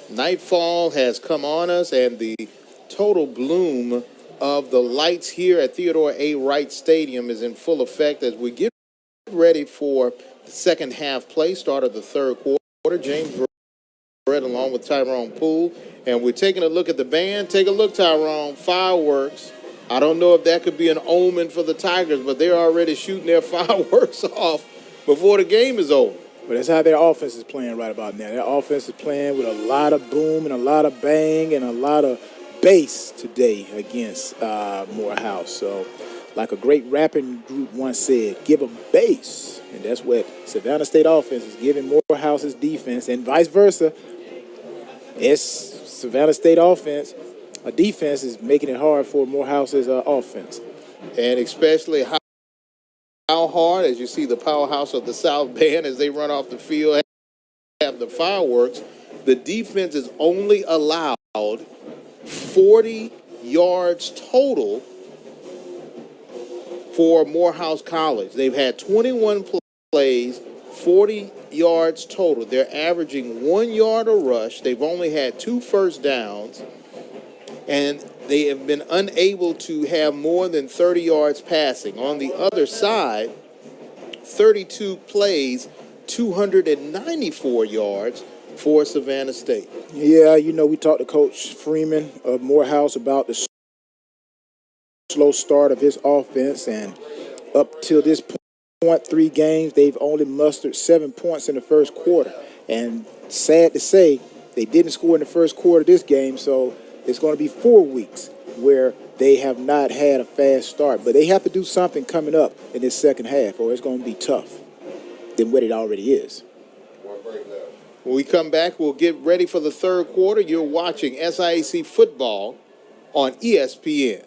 Nightfall has come on us, and the total bloom of the lights here at Theodore A. Wright Stadium is in full effect as we get ready for the second half play, start of the third quarter. James Verrett along with Tyrone Poole, and we're taking a look at the band. Take a look, Tyrone. Fireworks. I don't know if that could be an omen for the Tigers, but they're already shooting their fireworks off before the game is over. But that's how their offense is playing right about now. Their offense is playing with a lot of boom and a lot of bang and a lot of bass today against Morehouse. So, like a great rapping group once said, give them bass. And that's what Savannah State offense is giving Morehouse's defense, and vice versa. It's Savannah State offense. A defense is making it hard for Morehouse's offense. And especially how hard, as you see the powerhouse of the South Band as they run off the field, have the fireworks. The defense is only allowed 40 yards total for Morehouse College. They've had 21 plays, 40 yards total. They're averaging 1 yard a rush. They've only had 2 first downs, and they have been unable to have more than 30 yards passing. On the other side, 32 plays, 294 yards for Savannah State. Yeah, we talked to Coach Freeman of Morehouse about the slow start of his offense, and up till this point, 3 games, they've only mustered 7 points in the first quarter. And sad to say, they didn't score in the first quarter of this game, so it's going to be 4 weeks where they have not had a fast start. But they have to do something coming up in this second half, or it's going to be tough than what it already is. When we come back, we'll get ready for the third quarter. You're watching SIAC football on ESPN.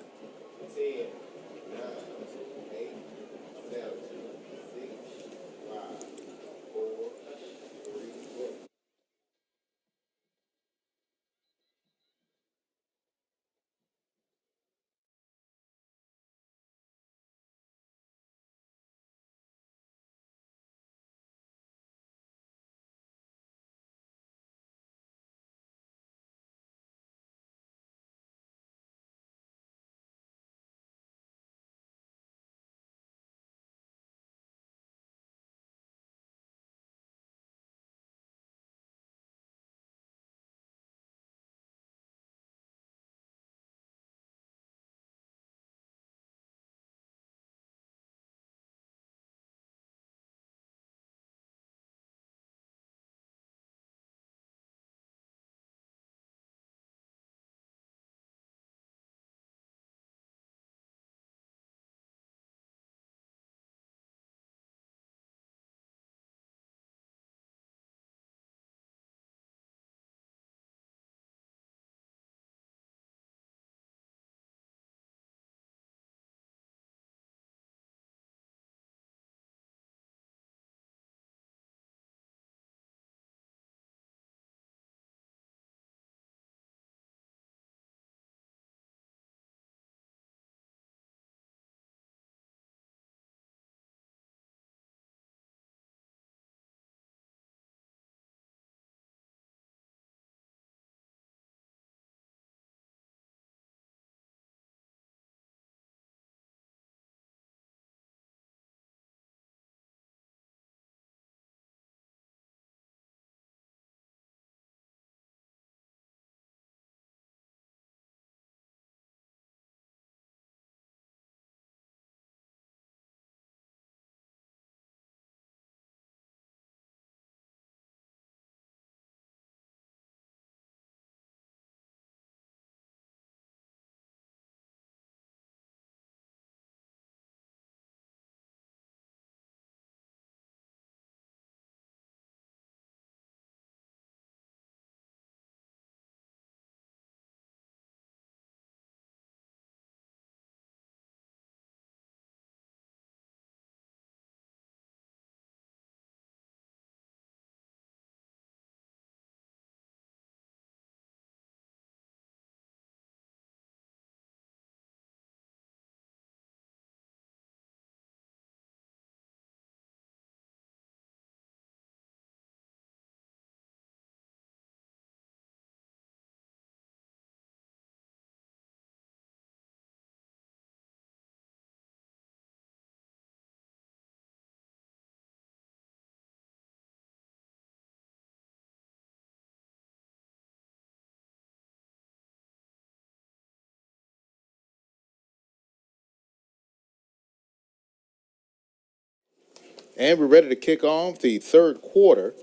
And we're ready to kick off the third quarter.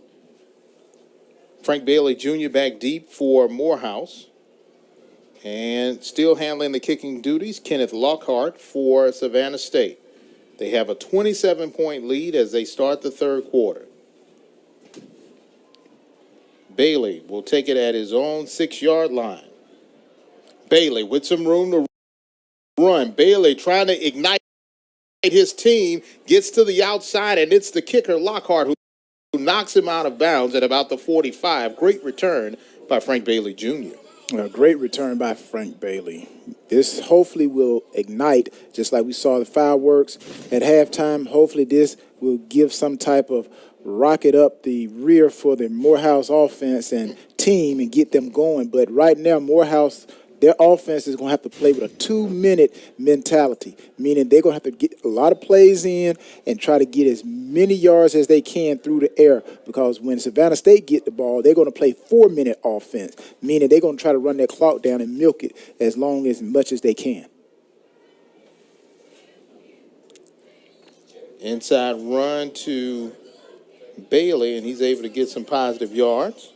Frank Bailey Jr. back deep for Morehouse. And still handling the kicking duties, Kenneth Lockhart for Savannah State. They have a 27-point lead as they start the third quarter. Bailey will take it at his own 6-yard line. Bailey with some room to run. Bailey trying to ignite his team, gets to the outside, and it's the kicker, Lockhart, who knocks him out of bounds at about the 45. Great return by Frank Bailey Jr. A great return by Frank Bailey. This hopefully will ignite, just like we saw the fireworks at halftime. Hopefully this will give some type of rocket up the rear for the Morehouse offense and team and get them going. But right now, Morehouse, their offense is going to have to play with a 2-minute mentality, meaning they're going to have to get a lot of plays in and try to get as many yards as they can through the air, because when Savannah State get the ball, they're going to play 4-minute offense, meaning they're going to try to run their clock down and milk it as much as they can. Inside run to Bailey, and he's able to get some positive yards.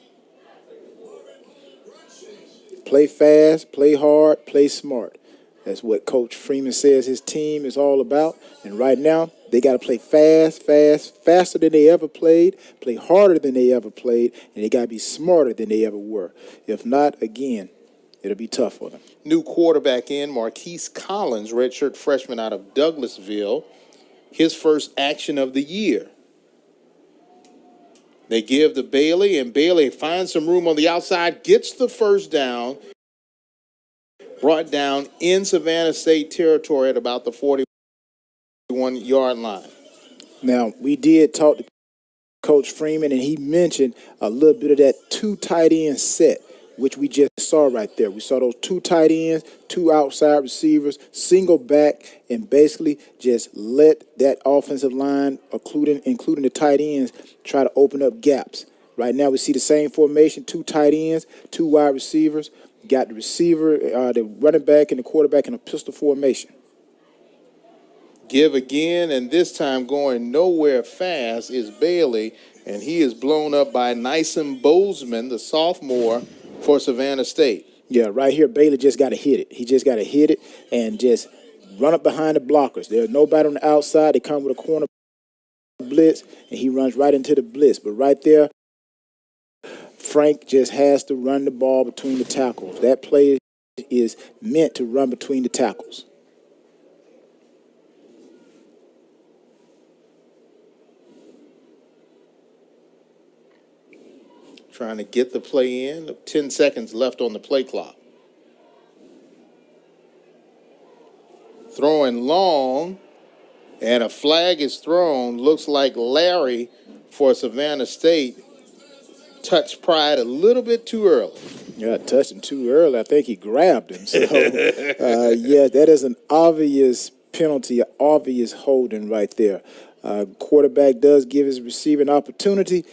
Play fast, play hard, play smart. That's what Coach Freeman says his team is all about. And right now, they got to play faster than they ever played, play harder than they ever played, and they got to be smarter than they ever were. If not, again, it'll be tough for them. New quarterback in, Marquise Collins, redshirt freshman out of Douglasville. His first action of the year. They give to Bailey, and Bailey finds some room on the outside, gets the first down, brought down in Savannah State territory at about the 41-yard line. Now, we did talk to Coach Freeman, and he mentioned a little bit of that 2 tight end set, which we just saw right there. We saw those 2 tight ends, 2 outside receivers, single back, and basically just let that offensive line, including the tight ends, try to open up gaps. Right now we see the same formation, 2 tight ends, 2 wide receivers. Got the receiver, the running back, and the quarterback in a pistol formation. Give again, and this time going nowhere fast is Bailey, and he is blown up by Nyson Bozeman, the sophomore for Savannah State. Yeah, right here, Bailey just got to hit it. He just got to hit it and just run up behind the blockers. There's nobody on the outside. They come with a corner blitz, and he runs right into the blitz. But right there, Frank just has to run the ball between the tackles. That play is meant to run between the tackles. Trying to get the play in. 10 seconds left on the play clock. Throwing long, and a flag is thrown. Looks like Larry for Savannah State touched Pride a little bit too early. Yeah, touched him too early. I think he grabbed him. So, yeah, that is an obvious penalty, an obvious holding right there. Quarterback does give his receiver an opportunity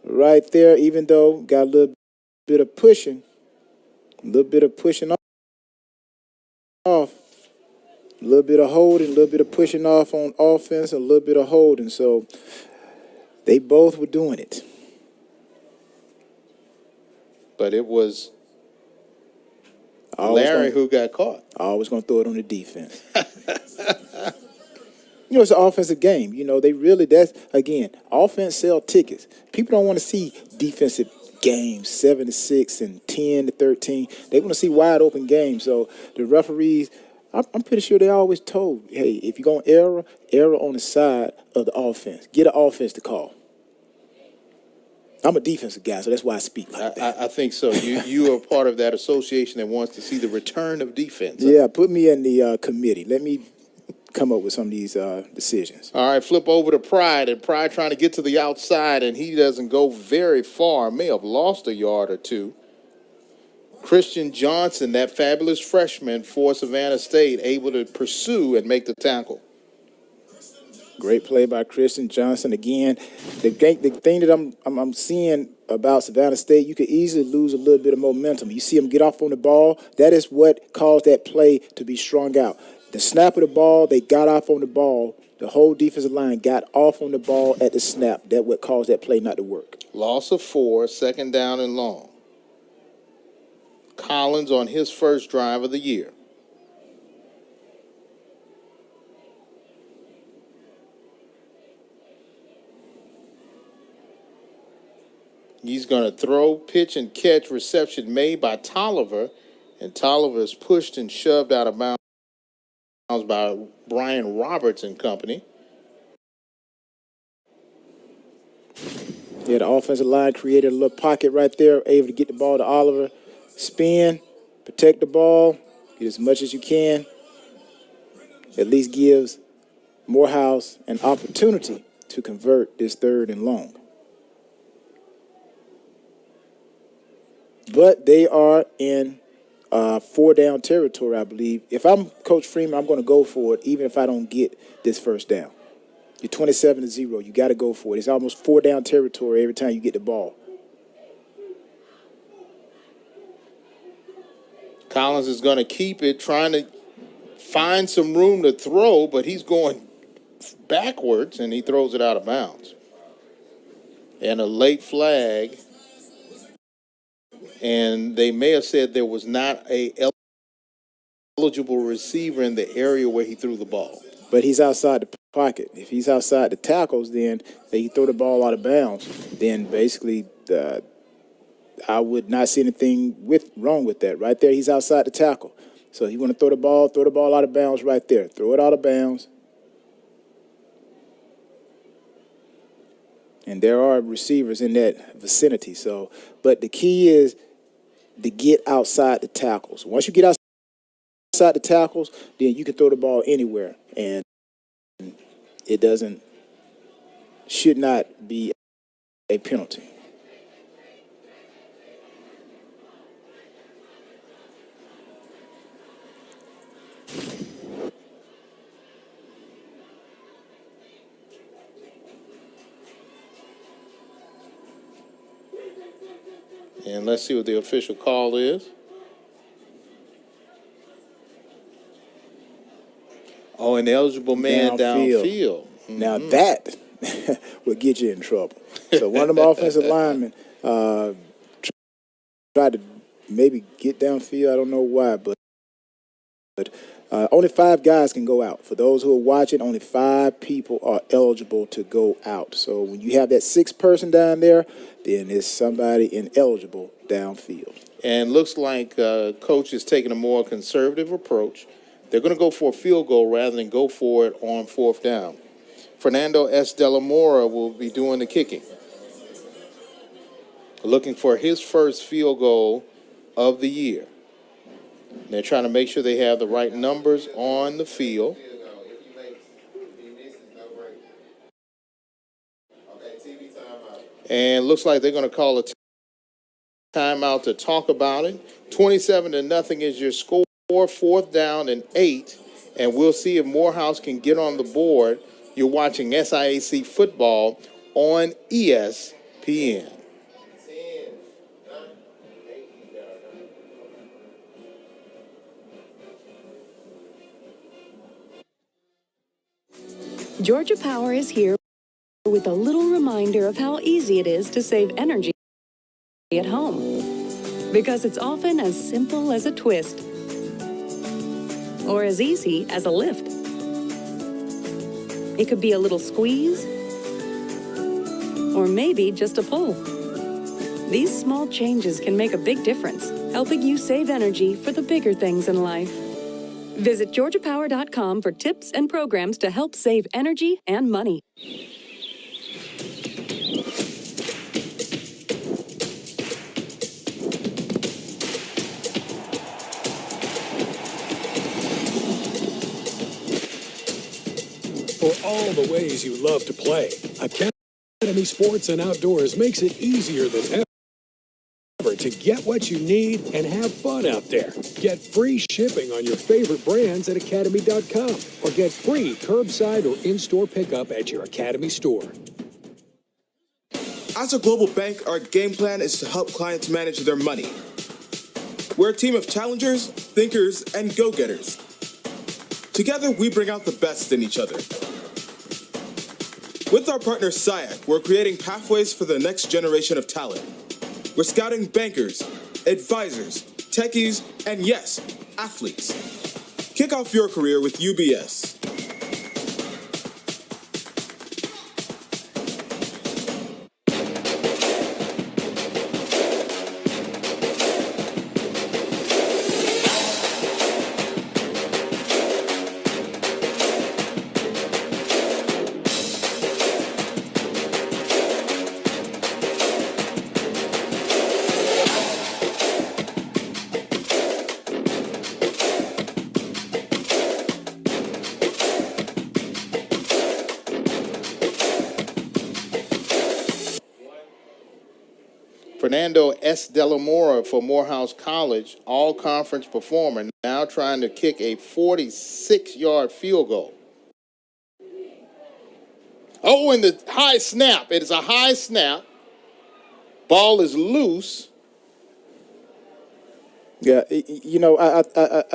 right there, even though got a little bit of pushing off. A little bit of holding, a little bit of pushing off on offense, a little bit of holding. So they both were doing it. But it was Larry who got caught. Always going to throw it on the defense. You know, it's an offensive game. You know, offense sell tickets. People don't want to see defensive games, 7-6 and 10-13. They want to see wide open games. So the referees, I'm pretty sure they always told, hey, if you're going to error on the side of the offense. Get an offense to call. I'm a defensive guy, so that's why I speak like that. I think so. You are part of that association that wants to see the return of defense. Yeah, put me in the committee. Let me come up with some of these decisions. All right, flip over to Pride, and Pride trying to get to the outside, and he doesn't go very far. May have lost a yard or two. Christian Johnson, that fabulous freshman for Savannah State, able to pursue and make the tackle. Great play by Christian Johnson. Again, the thing that I'm seeing about Savannah State, you could easily lose a little bit of momentum. You see them get off on the ball. That is what caused that play to be strung out. The snap of the ball, they got off on the ball. The whole defensive line got off on the ball at the snap. That would cause that play not to work. Loss of 4, second down and long. Collins on his first drive of the year. He's going to throw, pitch, and catch. Reception made by Tolliver. And Tolliver is pushed and shoved out of bounds by Brian Roberts and company. Yeah, the offensive line created a little pocket right there, able to get the ball to Oliver. Spin, protect the ball, get as much as you can. At least gives Morehouse an opportunity to convert this third and long. But they are in 4-down territory, I believe. If I'm Coach Freeman, I'm going to go for it, even if I don't get this first down. You're 27-0. You got to go for it. It's almost 4-down territory every time you get the ball. Collins is going to keep it, trying to find some room to throw, but he's going backwards, and he throws it out of bounds. And a late flag. And they may have said there was not a eligible receiver in the area where he threw the ball. But he's outside the pocket. If he's outside the tackles, then he throw the ball out of bounds. Then basically, I would not see anything wrong with that. Right there, he's outside the tackle. So you want to throw the ball out of bounds right there. Throw it out of bounds. And there are receivers in that vicinity. So, but the key is to get outside the tackles. Once you get outside the tackles, then you can throw the ball anywhere, and it should not be a penalty. And let's see what the official call is. Oh, an eligible man downfield. Mm-hmm. Now that would get you in trouble. So one of them offensive linemen tried to maybe get downfield. I don't know why, but only 5 guys can go out. For those who are watching, only 5 people are eligible to go out. So when you have that 6th person down there, then it's somebody ineligible downfield. And looks like Coach is taking a more conservative approach. They're going to go for a field goal rather than go for it on 4th down. Fernando S. De La Mora will be doing the kicking. Looking for his first field goal of the year. They're trying to make sure they have the right numbers on the field. And looks like they're going to call a timeout to talk about it. 27-0 is your score, 4th down and 8. And we'll see if Morehouse can get on the board. You're watching SIAC football on ESPN. Georgia Power is here with a little reminder of how easy it is to save energy at home. Because it's often as simple as a twist or as easy as a lift. It could be a little squeeze or maybe just a pull. These small changes can make a big difference, helping you save energy for the bigger things in life. Visit GeorgiaPower.com for tips and programs to help save energy and money. For all the ways you love to play, Academy Sports and Outdoors makes it easier than ever to get what you need and have fun out there. Get free shipping on your favorite brands at Academy.com or get free curbside or in-store pickup at your Academy store. As a global bank, our game plan is to help clients manage their money. We're a team of challengers, thinkers, and go-getters. Together, we bring out the best in each other. With our partner SIAC, we're creating pathways for the next generation of talent. We're scouting bankers, advisors, techies, and yes, athletes. Kick off your career with UBS. Fernando S. De La Mora for Morehouse College, all-conference performer, now trying to kick a 46-yard field goal. Oh, and the high snap. It is a high snap. Ball is loose. Yeah, you know,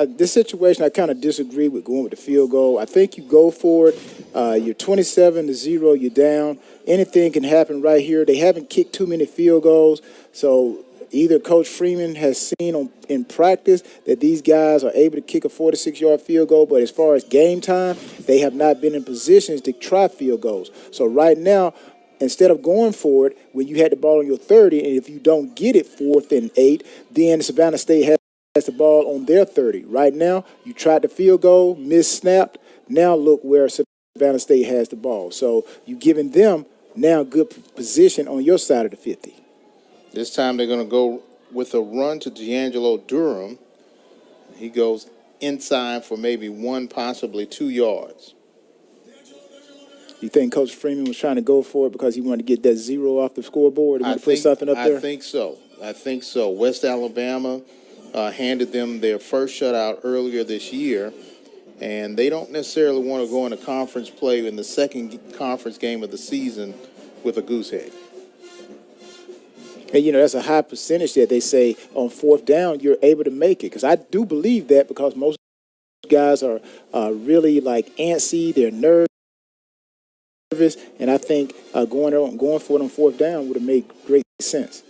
this situation, I kind of disagree with going with the field goal. I think you go for it. You're 27-0, you're down. Anything can happen right here. They haven't kicked too many field goals, so either Coach Freeman has seen in practice that these guys are able to kick a 46-yard field goal, but as far as game time, they have not been in positions to try field goals. So right now, instead of going for it when you had the ball on your 30, and if you don't get it 4th and 8, then Savannah State has the ball on their 30. Right now, you tried the field goal, missnapped. Now look where Savannah State has the ball. So you're giving them now good position on your side of the 50. This time they're going to go with a run to D'Angelo Durham. He goes inside for maybe 1, possibly 2 yards. You think Coach Freeman was trying to go for it because he wanted to get that 0 off the scoreboard? He wanted to put something up there? I think so. West Alabama handed them their first shutout earlier this year, and they don't necessarily want to go into conference play in the second conference game of the season with a goose egg. And, you know, that's a high percentage that they say on 4th down you're able to make it. Because I do believe that, because most guys are really, like, antsy, they're nervous. And I think going for it on 4th down would have made great sense.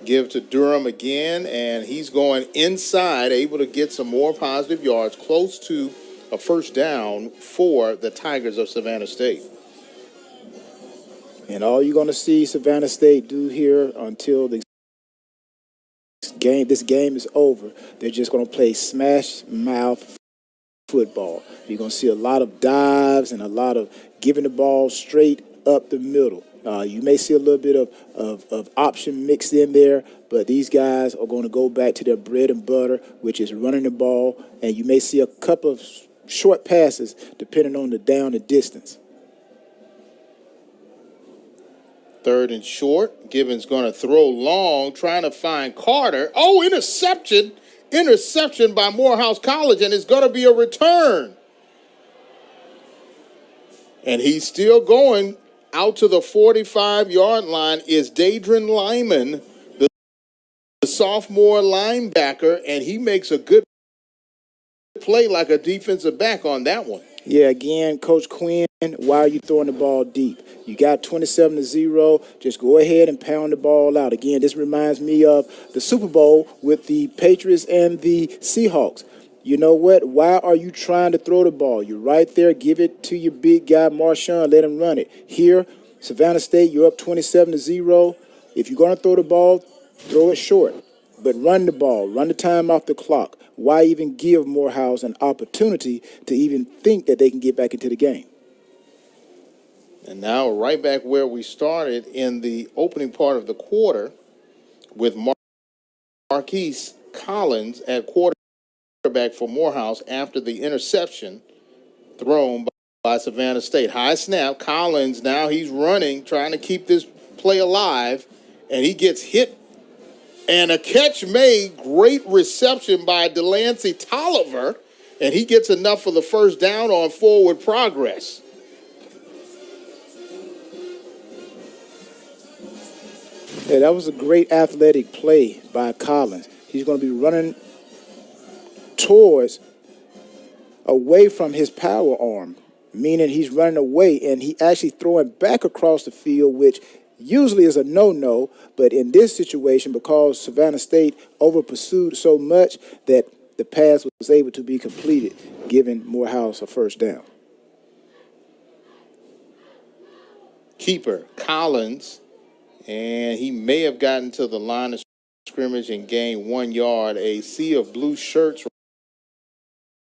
Give to Durham again, and he's going inside, able to get some more positive yards, close to a first down for the Tigers of Savannah State. And all you're going to see Savannah State do here until this game is over, they're just going to play smash mouth football. You're going to see a lot of dives and a lot of giving the ball straight up the middle. You may see a little bit of option mixed in there, but these guys are going to go back to their bread and butter, which is running the ball, and you may see a couple of short passes depending on the down and distance. 3rd and short. Gibbons going to throw long, trying to find Carter. Oh, interception. Interception by Morehouse College, and it's going to be a return. And he's still going out to the 45-yard line is Dadrin Lyman, the sophomore linebacker, and he makes a good play like a defensive back on that one. Yeah, again, Coach Quinn, why are you throwing the ball deep? You got 27-0. Just go ahead and pound the ball out. Again, this reminds me of the Super Bowl with the Patriots and the Seahawks. You know what? Why are you trying to throw the ball? You're right there. Give it to your big guy, Marshawn. Let him run it. Here, Savannah State, you're up 27-0. If you're going to throw the ball, throw it short. But run the ball. Run the time off the clock. Why even give Morehouse an opportunity to even think that they can get back into the game? And now right back where we started in the opening part of the quarter with Marquise Collins at quarterback for Morehouse after the interception thrown by Savannah State. High snap. Collins, now he's running, trying to keep this play alive, and he gets hit. And a catch made. Great reception by Delancey Tolliver, and he gets enough for the first down on forward progress. Yeah, that was a great athletic play by Collins. He's going to be running towards away from his power arm, meaning he's running away and he actually throwing back across the field, which usually is a no-no. But in this situation, because Savannah State over pursued so much that the pass was able to be completed, giving Morehouse a first down. Keeper Collins, and he may have gotten to the line of scrimmage and gained 1 yard. A sea of blue shirts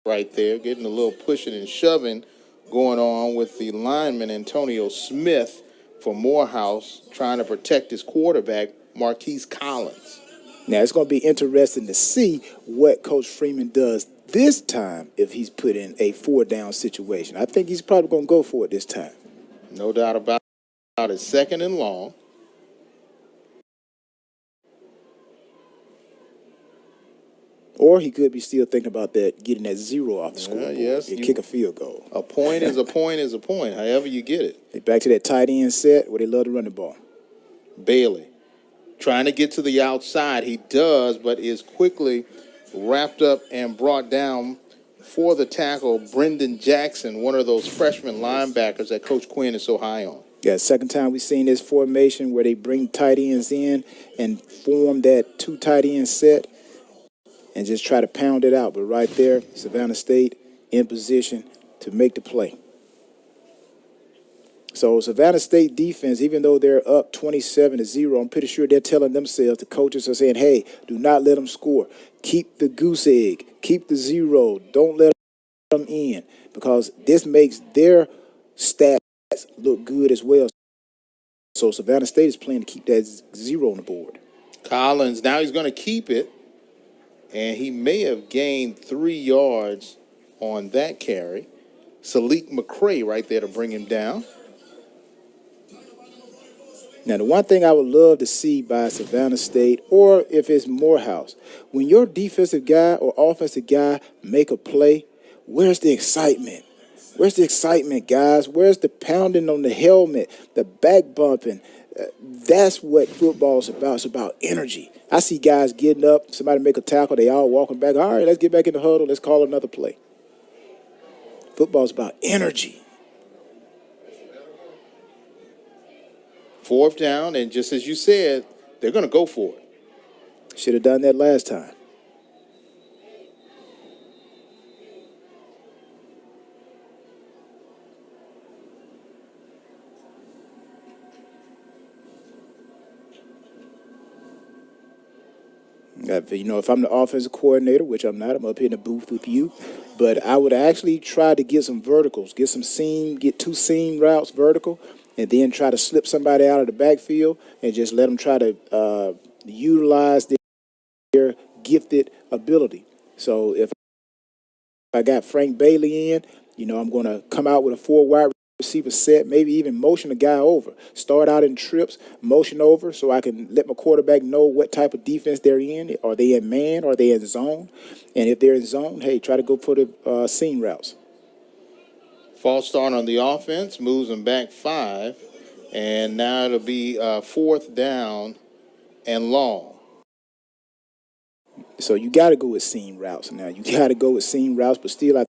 right there, getting a little pushing and shoving going on with the lineman Antonio Smith for Morehouse, trying to protect his quarterback, Marquise Collins. Now, it's going to be interesting to see what Coach Freeman does this time if he's put in a 4-down situation. I think he's probably going to go for it this time. No doubt about it. 2nd and long. Or he could be still thinking about that, getting that 0 off the scoreboard and kick a field goal. A point is a point is a point, however you get it. They back to that tight end set where they love to run the ball. Bailey trying to get to the outside. He does, but is quickly wrapped up and brought down for the tackle, Brendan Jackson, one of those freshman linebackers that Coach Quinn is so high on. Yeah, second time we've seen this formation where they bring tight ends in and form that 2 tight end set and just try to pound it out. But right there, Savannah State in position to make the play. So Savannah State defense, even though they're up 27-0, I'm pretty sure they're telling themselves, the coaches are saying, hey, do not let them score. Keep the goose egg. Keep the 0. Don't let them in, because this makes their stats look good as well. So Savannah State is playing to keep that 0 on the board. Collins, now he's going to keep it, and he may have gained 3 yards on that carry. Salik McCray right there to bring him down. Now, the one thing I would love to see by Savannah State, or if it's Morehouse, when your defensive guy or offensive guy make a play, where's the excitement? Where's the excitement, guys? Where's the pounding on the helmet, the back bumping? That's what football is about. It's about energy. I see guys getting up, somebody make a tackle, they all walking back. All right, let's get back in the huddle. Let's call another play. Football's about energy. 4th down, and just as you said, they're going to go for it. Should have done that last time. If I'm the offensive coordinator, which I'm not, I'm up here in the booth with you, but I would actually try to get some verticals, get 2 seam routes vertical, and then try to slip somebody out of the backfield and just let them try to utilize their gifted ability. So if I got Frank Bailey in, I'm going to come out with a 4 wide receiver set, maybe even motion a guy over. Start out in trips, motion over, so I can let my quarterback know what type of defense they're in. Are they in man? Are they in zone? And if they're in zone, hey, try to go for the seam routes. False start on the offense, moves them back 5, and now it'll be 4th down and long. So you got to go with seam routes now. You got to go with seam routes, but still I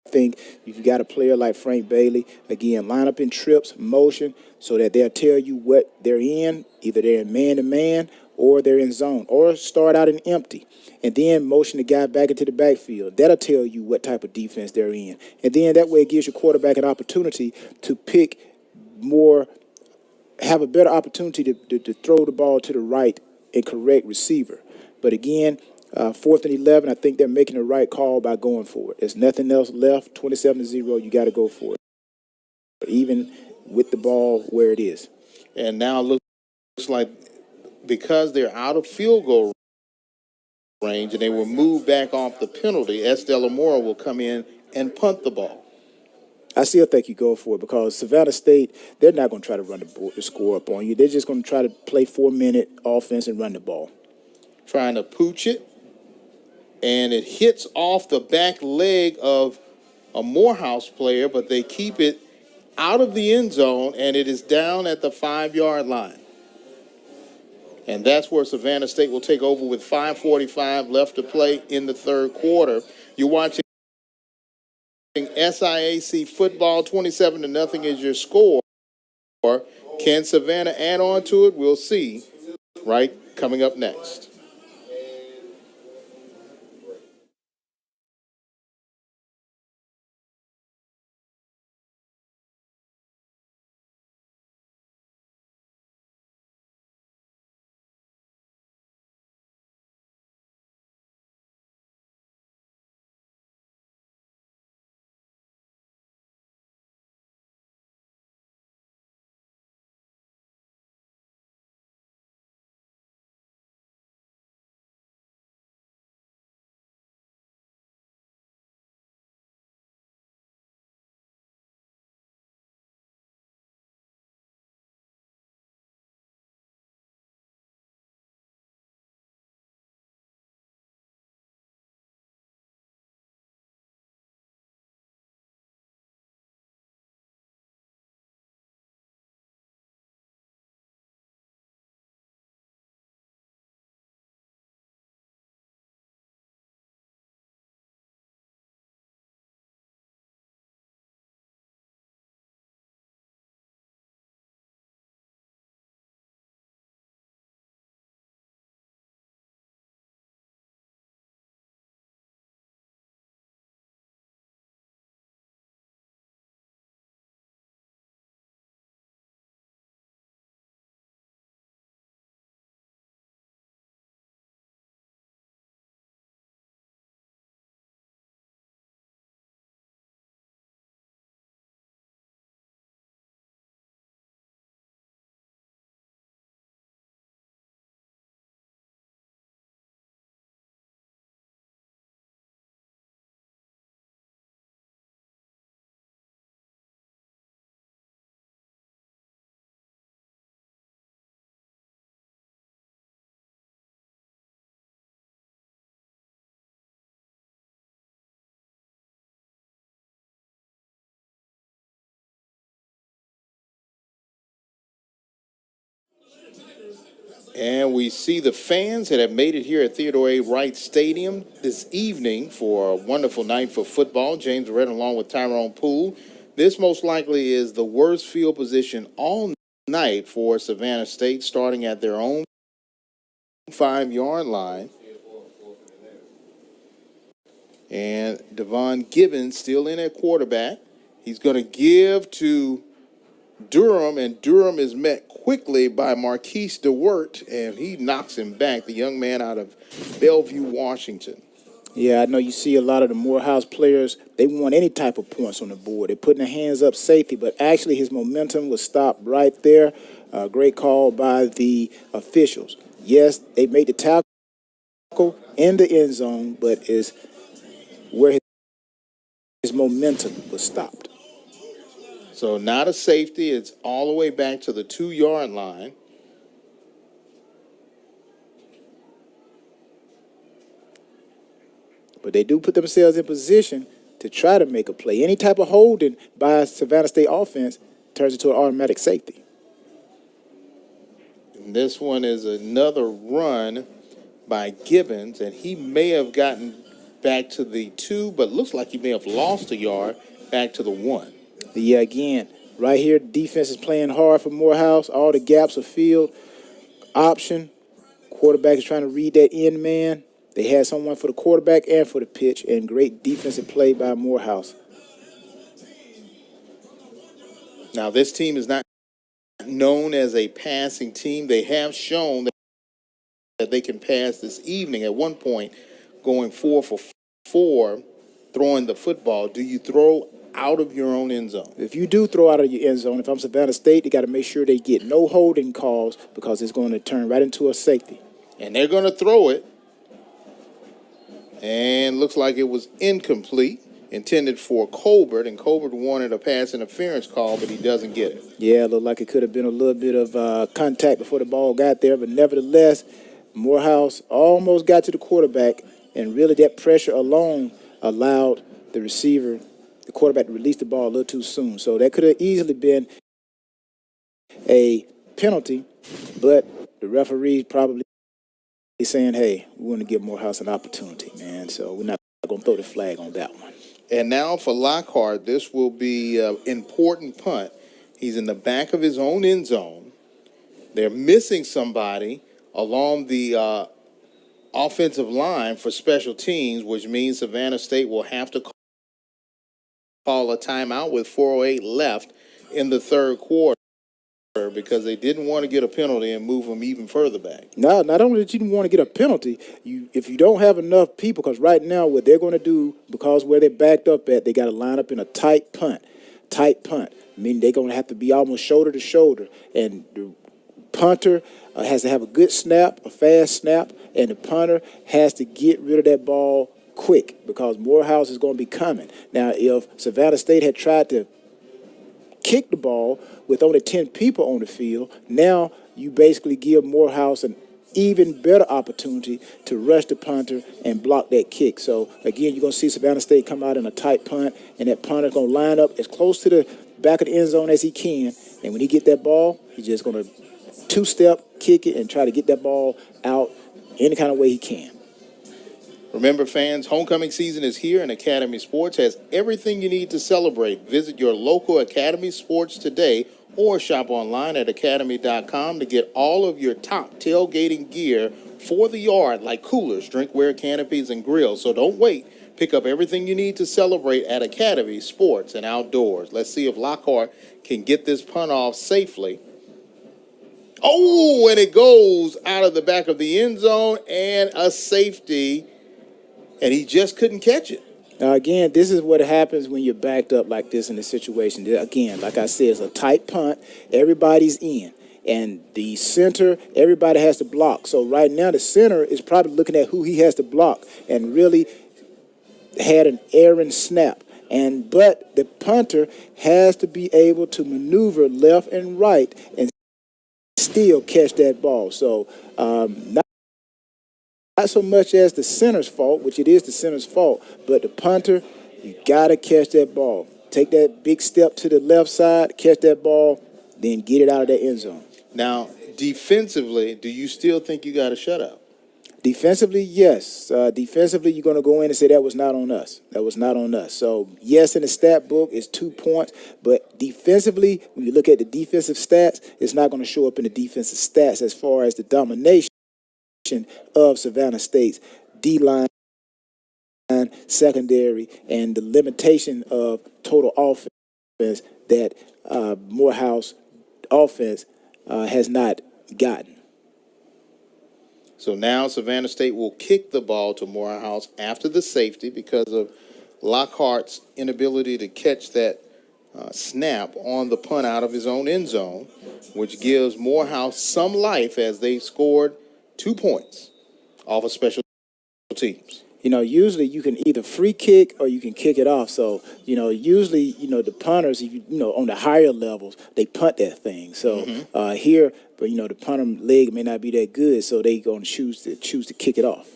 think if you got a player like Frank Bailey, again, line up in trips, motion, so that they'll tell you what they're in. Either they're in man-to-man or they're in zone, or start out in empty, and then motion the guy back into the backfield. That'll tell you what type of defense they're in. And then that way it gives your quarterback an opportunity to pick more, have a better opportunity to throw the ball to the right and correct receiver. But again, 4th and 11, I think they're making the right call by going for it. There's nothing else left, 27-0, you got to go for it, even with the ball where it is. And now it looks like because they're out of field goal range and they will move back off the penalty, S. Delamora will come in and punt the ball. I still think you go for it because Savannah State, they're not going to try to run the score up on you. They're just going to try to play 4-minute offense and run the ball. Trying to pooch it, and it hits off the back leg of a Morehouse player, but they keep it out of the end zone, and it is down at the 5-yard line. And that's where Savannah State will take over with 5:45 left to play in the 3rd quarter. You're watching SIAC football. 27-0 is your score. Can Savannah add on to it? We'll see. Right, coming up next. And we see the fans that have made it here at Theodore A. Wright Stadium this evening for a wonderful night for football. James Red along with Tyrone Poole. This most likely is the worst field position all night for Savannah State, starting at their own 5-yard line. And Devon Gibbons still in at quarterback. He's going to give to Durham, and Durham is met quickly by Marquise DeWert, and he knocks him back, the young man out of Bellevue, Washington. Yeah, I know you see a lot of the Morehouse players, they want any type of points on the board. They're putting their hands up safety, but actually his momentum was stopped right there. Great call by the officials. Yes, they made the tackle in the end zone, but is where his momentum was stopped. So not a safety. It's all the way back to the 2-yard line. But they do put themselves in position to try to make a play. Any type of holding by Savannah State offense turns into an automatic safety. And this one is another run by Gibbons, and he may have gotten back to the 2, but looks like he may have lost a yard back to the 1. Yeah, again, right here, defense is playing hard for Morehouse. All the gaps are filled. Option. Quarterback is trying to read that end man. They had someone for the quarterback and for the pitch, and great defensive play by Morehouse. Now, this team is not known as a passing team. They have shown that they can pass this evening. At one point, going 4 for 4, throwing the football. Do you throw out of your own end zone? If you do throw out of your end zone, if I'm Savannah State, they got to make sure they get no holding calls because it's going to turn right into a safety. And they're going to throw it. And looks like it was incomplete, intended for Colbert, and Colbert wanted a pass interference call, but he doesn't get it. Yeah, it looked like it could have been a little bit of contact before the ball got there, but nevertheless, Morehouse almost got to the quarterback, and really that pressure alone allowed the receiver, the quarterback, to release the ball a little too soon. So that could have easily been a penalty, but the referee probably saying, hey, we want to give Morehouse an opportunity, man. So we're not going to throw the flag on that one. And now for Lockhart, this will be an important punt. He's in the back of his own end zone. They're missing somebody along the offensive line for special teams, which means Savannah State will have to call a timeout with 4:08 left in the third quarter because they didn't want to get a penalty and move them even further back. No, not only did you want to get a penalty, if you don't have enough people, because right now what they're going to do, because where they're backed up at, they got to line up in a tight punt, meaning they're going to have to be almost shoulder to shoulder, and the punter has to have a good snap, a fast snap, and the punter has to get rid of that ball quick because Morehouse is going to be coming. Now, if Savannah State had tried to kick the ball with only 10 people on the field, now you basically give Morehouse an even better opportunity to rush the punter and block that kick. So, again, you're going to see Savannah State come out in a tight punt, and that punter's going to line up as close to the back of the end zone as he can, and when he get that ball, he's just going to two-step, kick it, and try to get that ball out any kind of way he can. Remember, fans, homecoming season is here, and Academy Sports has everything you need to celebrate. Visit your local Academy Sports today or shop online at academy.com to get all of your top tailgating gear for the yard, like coolers, drinkware, canopies, and grills. So don't wait. Pick up everything you need to celebrate at Academy Sports and Outdoors. Let's see if Lockhart can get this punt off safely. Oh, and it goes out of the back of the end zone and a safety, and he just couldn't catch it. Now, again, this is what happens when you're backed up like this in a situation. Again, like I said, it's a tight punt. Everybody's in. And the center, everybody has to block. So right now the center is probably looking at who he has to block and really had an errant snap. But the punter has to be able to maneuver left and right and still catch that ball. So not so much as the center's fault, which it is the center's fault, but the punter, you got to catch that ball. Take that big step to the left side, catch that ball, then get it out of that end zone. Now, defensively, do you still think you got a shutout? Defensively, yes. Defensively, you're going to go in and say that was not on us. That was not on us. So, yes, in the stat book, it's 2 points. But defensively, when you look at the defensive stats, it's not going to show up in the defensive stats as far as the domination of Savannah State's D-line, secondary, and the limitation of total offense that Morehouse offense has not gotten. So now Savannah State will kick the ball to Morehouse after the safety because of Lockhart's inability to catch that snap on the punt out of his own end zone, which gives Morehouse some life as they scored 2 points off of special teams. Usually you can either free kick or you can kick it off. So, usually, the punters, on the higher levels, they punt that thing. So here, but the punter leg may not be that good, so they going to choose to kick it off.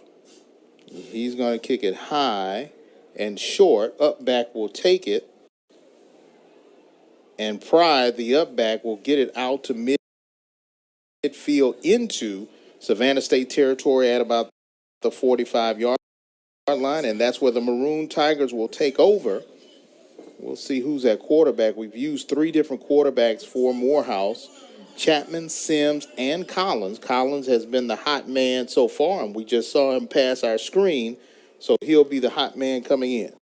He's going to kick it high and short. Up back will take it. And Pride, the up back, will get it out to midfield into Savannah State territory at about the 45-yard line, and that's where the Maroon Tigers will take over. We'll see who's at quarterback. We've used 3 different quarterbacks for Morehouse: Chapman, Sims, and Collins. Collins has been the hot man so far, and we just saw him pass our screen, so he'll be the hot man coming in.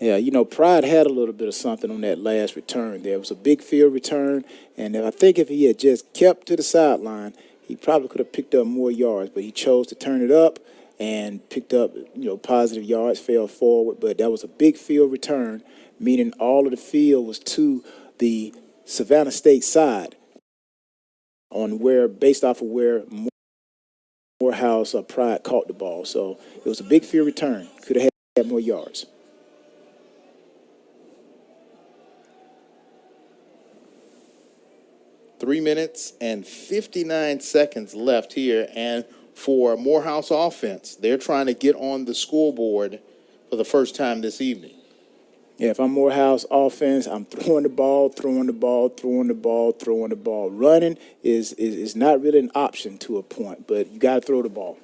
Yeah, Pride had a little bit of something on that last return. There was a big field return, and I think if he had just kept to the sideline, he probably could have picked up more yards, but he chose to turn it up and picked up, positive yards, fell forward. But that was a big field return, meaning all of the field was to the Savannah State side based off of where Morehouse or Pride caught the ball. So it was a big field return. Could have had more yards. Three minutes and 59 seconds left here, and for Morehouse offense, they're trying to get on the scoreboard for the first time this evening. Yeah, if I'm Morehouse offense, I'm throwing the ball. Running is not really an option to a point, but you got to throw the ball.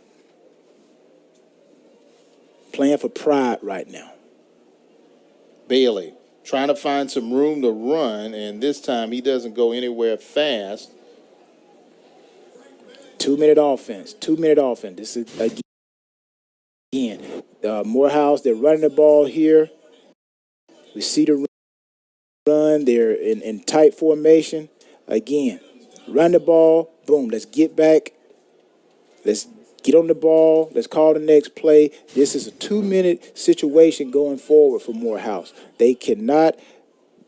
Playing for Pride right now. Bailey trying to find some room to run, and this time he doesn't go anywhere fast. 2-minute offense. 2-minute offense. This is, again, Morehouse, they're running the ball here. We see the run. They're in tight formation. Again, run the ball. Boom. Let's get back. Let's get on the ball. Let's call the next play. This is a 2-minute situation going forward for Morehouse. They cannot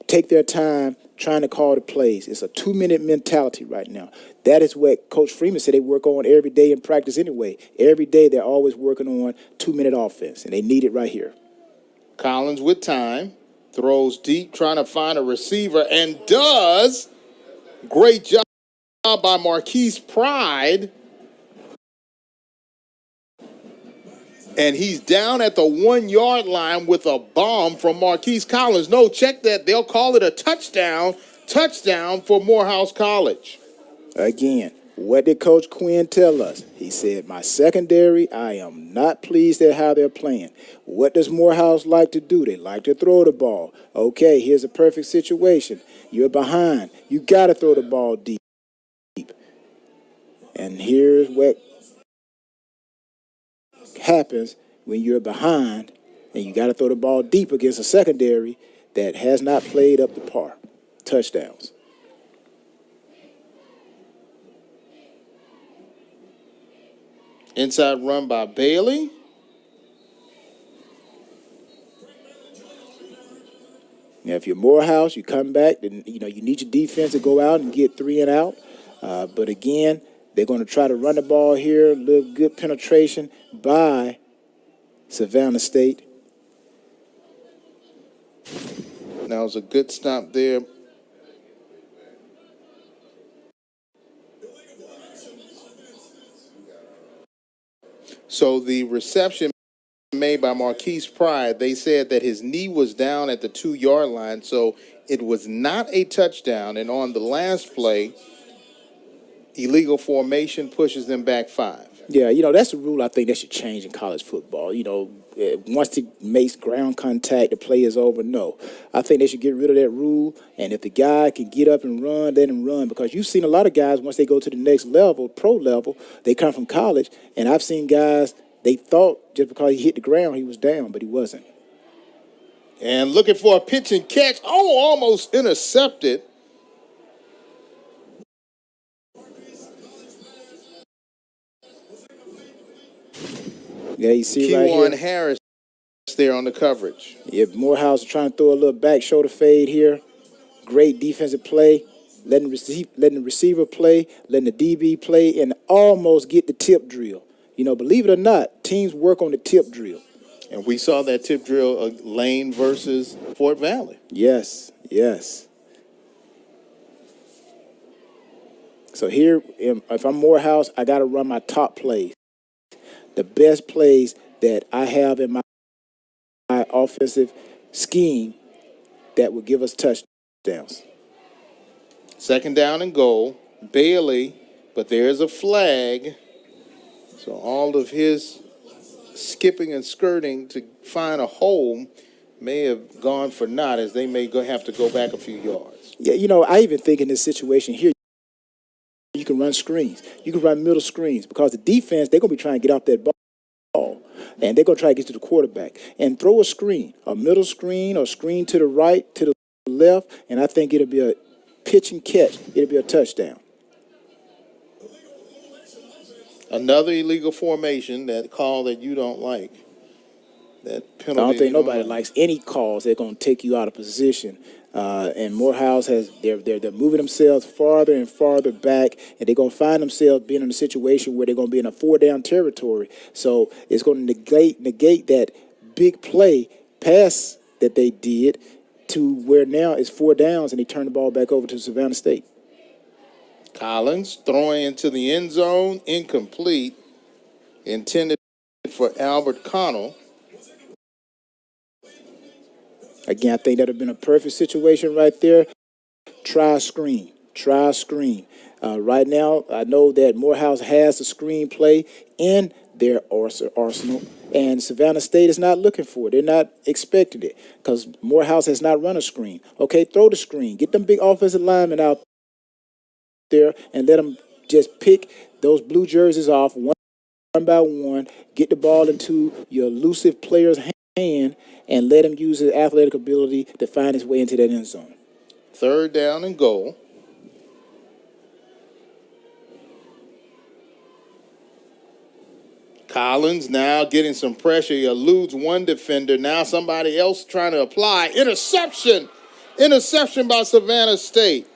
take their time trying to call the plays. It's a 2-minute mentality right now. That is what Coach Freeman said they work on every day in practice anyway. Every day they're always working on 2-minute offense, and they need it right here. Collins with time, throws deep, trying to find a receiver, and does. Great job by Marquise Pride. And he's down at the 1-yard line with a bomb from Marquise Collins. No, check that. They'll call it a touchdown. Touchdown for Morehouse College. Again, what did Coach Quinn tell us? He said, my secondary, I am not pleased at how they're playing. What does Morehouse like to do? They like to throw the ball. Okay, here's a perfect situation. You're behind. You got to throw the ball deep. And here's what happens when you're behind and you got to throw the ball deep against a secondary that has not played up to par. Touchdowns. Inside run by Bailey. Now, if you're Morehouse, you come back, then you need your defense to go out and get 3 and out. But again, they're going to try to run the ball here. A little good penetration by Savannah State. That was a good stop there. So the reception made by Marquise Pride, they said that his knee was down at the 2-yard line, so it was not a touchdown. And on the last play, illegal formation pushes them back 5. Yeah, that's a rule I think that should change in college football. Once he makes ground contact, the play is over. No, I think they should get rid of that rule. And if the guy can get up and run, let him run. Because you've seen a lot of guys, once they go to the next level, pro level, they come from college. And I've seen guys, they thought just because he hit the ground, he was down, but he wasn't. And looking for a pitch and catch. Oh, almost intercepted. Yeah, you see right here. Kewan Harris there on the coverage. Yeah, Morehouse is trying to throw a little back shoulder fade here. Great defensive play. Letting the receiver play, letting the DB play, and almost get the tip drill. Believe it or not, teams work on the tip drill. And we saw that tip drill, Lane versus Fort Valley. Yes. So here, if I'm Morehouse, I got to run my top plays. The best plays that I have in my offensive scheme that will give us touchdowns. 2nd down and goal. Bailey, but there's a flag. So all of his skipping and skirting to find a hole may have gone for naught, as they may have to go back a few yards. Yeah, I even think in this situation here, you can run screens. You can run middle screens because the defense, they're going to be trying to get off that ball. And they're going to try to get to the quarterback. And throw a screen, a middle screen or screen to the right, to the left, and I think it'll be a pitch and catch. It'll be a touchdown. Another illegal formation, that call that you don't like. That penalty. I don't think nobody likes any calls that are going to take you out of position. And Morehouse they're moving themselves farther and farther back, and they're going to find themselves being in a situation where they're going to be in a 4-down territory. So it's going to negate that big play pass that they did to where now it's 4 downs, and they turn the ball back over to Savannah State. Collins throwing into the end zone, incomplete, intended for Albert Connell. Again, I think that would have been a perfect situation right there. Try a screen. Right now, I know that Morehouse has a screen play in their arsenal. And Savannah State is not looking for it. They're not expecting it because Morehouse has not run a screen. Okay, throw the screen. Get them big offensive linemen out there and let them just pick those blue jerseys off one by one, get the ball into your elusive player's hand, and let him use his athletic ability to find his way into that end zone. 3rd down and goal. Collins now getting some pressure. He eludes one defender. Now somebody else trying to apply. Interception. Interception by Savannah State.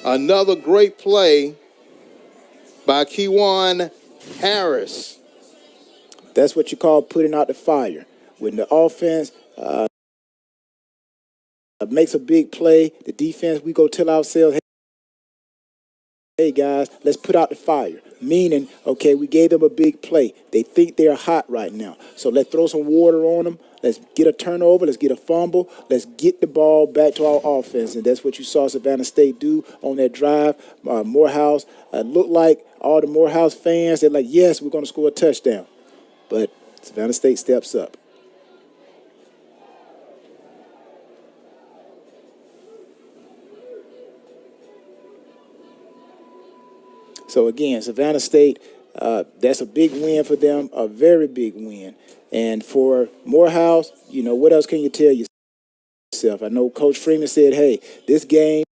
Another great play by Kewan Harris. That's what you call putting out the fire. When the offense makes a big play, the defense, we go tell ourselves, hey guys, let's put out the fire. Meaning, okay, we gave them a big play. They think they're hot right now. So let's throw some water on them. Let's get a turnover. Let's get a fumble. Let's get the ball back to our offense. And that's what you saw Savannah State do on that drive. Morehouse looked like all the Morehouse fans, they're like, yes, we're going to score a touchdown. But Savannah State steps up. So, again, Savannah State, that's a big win for them, a very big win. And for Morehouse, you know, what else can you tell yourself? I know Coach Freeman said, hey, this game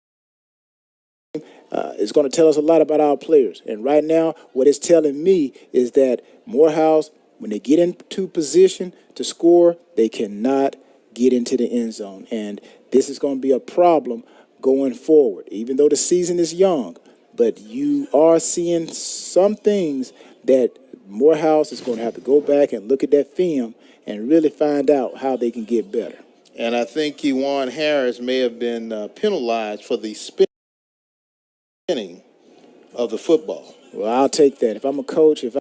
is going to tell us a lot about our players. And right now, what it's telling me is that Morehouse, when they get into position to score, they cannot get into the end zone. And this is going to be a problem going forward, even though the season is young. But you are seeing some things that Morehouse is going to have to go back and look at that film and really find out how they can get better. And I think Kewan Harris may have been penalized for the spinning of the football. Well, I'll take that. If I'm a coach, if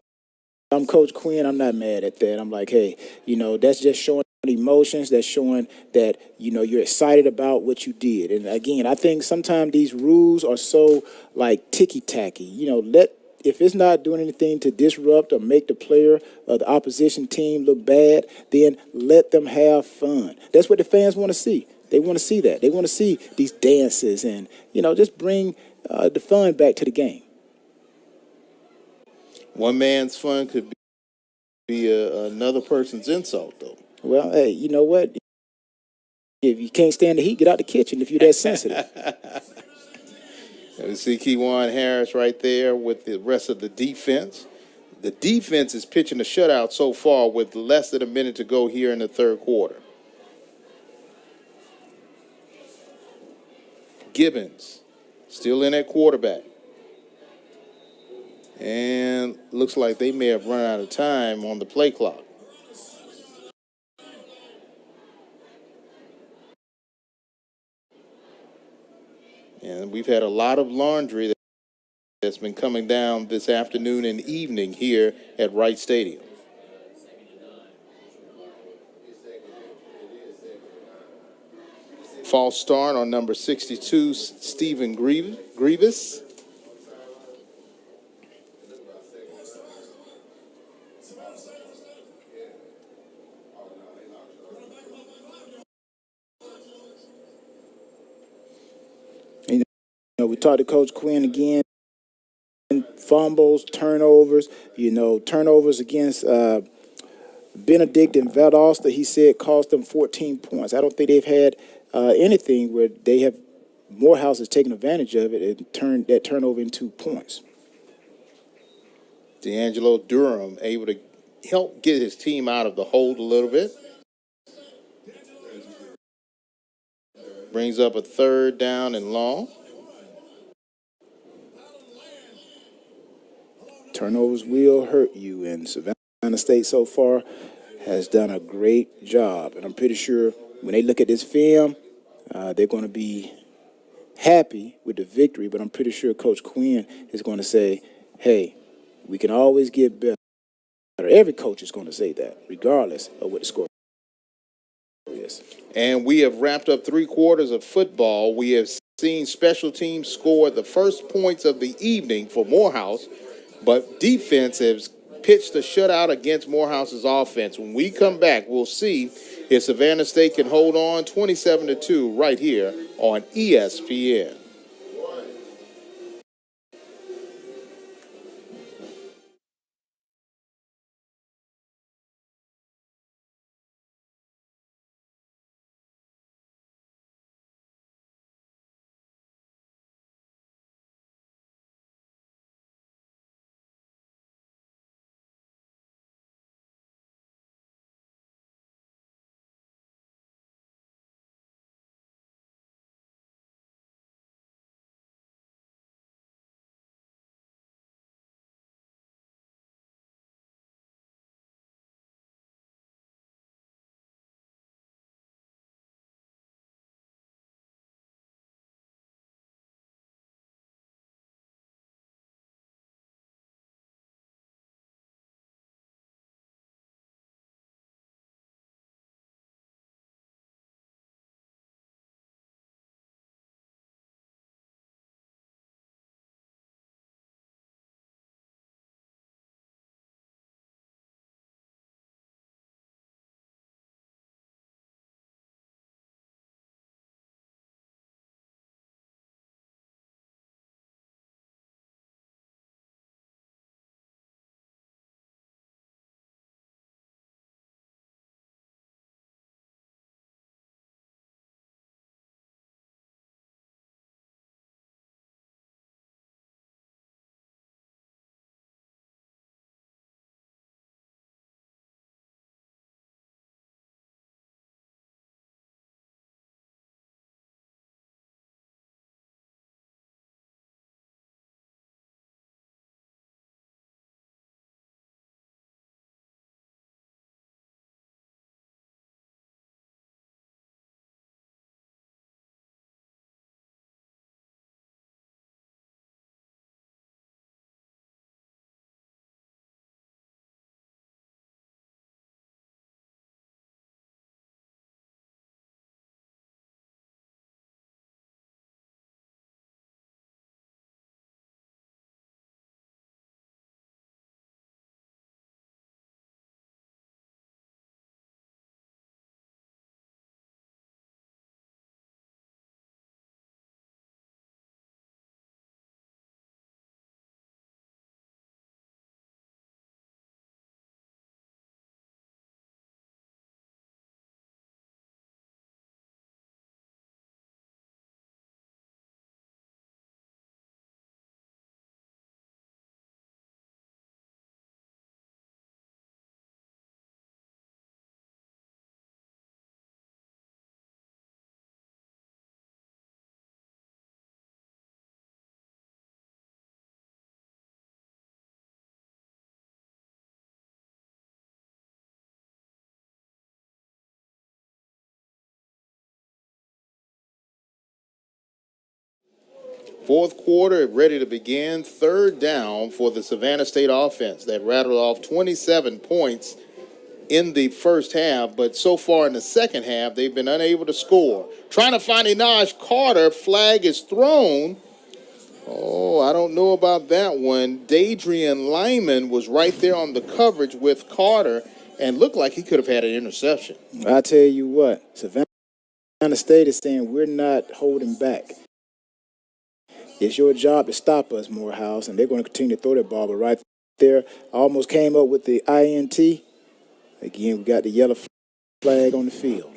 I'm Coach Quinn, I'm not mad at that. I'm like, hey, you know, that's just showing emotions. That's showing that, you know, you're excited about what you did. And again, I think sometimes these rules are so like ticky-tacky. You know, if it's not doing anything to disrupt or make the player or the opposition team look bad, then let them have fun. That's what the fans want to see. They want to see that. They want to see these dances and, you know, just bring the fun back to the game. One man's fun could be another person's insult, though. Well, hey, you know what? If you can't stand the heat, get out the kitchen if you're that sensitive. We see Kewan Harris right there with the rest of the defense. The defense is pitching a shutout so far with less than a minute to go here in the 3rd quarter. Gibbons still in at quarterback. And looks like they may have run out of time on the play clock. And we've had a lot of laundry that's been coming down this afternoon and evening here at Wright Stadium. False start on number 62, Stephen Grievous. We talked to Coach Quinn again. Fumbles, turnovers, turnovers against Benedict and Valdosta, he said, cost them 14 points. I don't think they've had anything where Morehouse has taken advantage of it and turned that turnover into points. D'Angelo Durham able to help get his team out of the hold a little bit. Brings up a 3rd down and long. Turnovers will hurt you, and Savannah State so far has done a great job. And I'm pretty sure when they look at this film, they're going to be happy with the victory, but I'm pretty sure Coach Quinn is going to say, hey, we can always get better. Every coach is going to say that, regardless of what the score is. And we have wrapped up 3 quarters of football. We have seen special teams score the first points of the evening for Morehouse. but defense has pitched a shutout against Morehouse's offense. When we come back, we'll see if Savannah State can hold on 27-2 right here on ESPN. Fourth quarter ready to begin. Third down for the Savannah State offense that rattled off 27 points in the first half, but so far in the second half, they've been unable to score. Trying to find Inaj Carter. Flag is thrown. Oh, I don't know about that one. Dadrian Lyman was right there on the coverage with Carter and looked like he could have had an interception. I tell you what, Savannah State is saying we're not holding back. It's your job to stop us, Morehouse, and they're going to continue to throw that ball. But right there, almost came up with the INT. Again, we got the yellow flag on the field.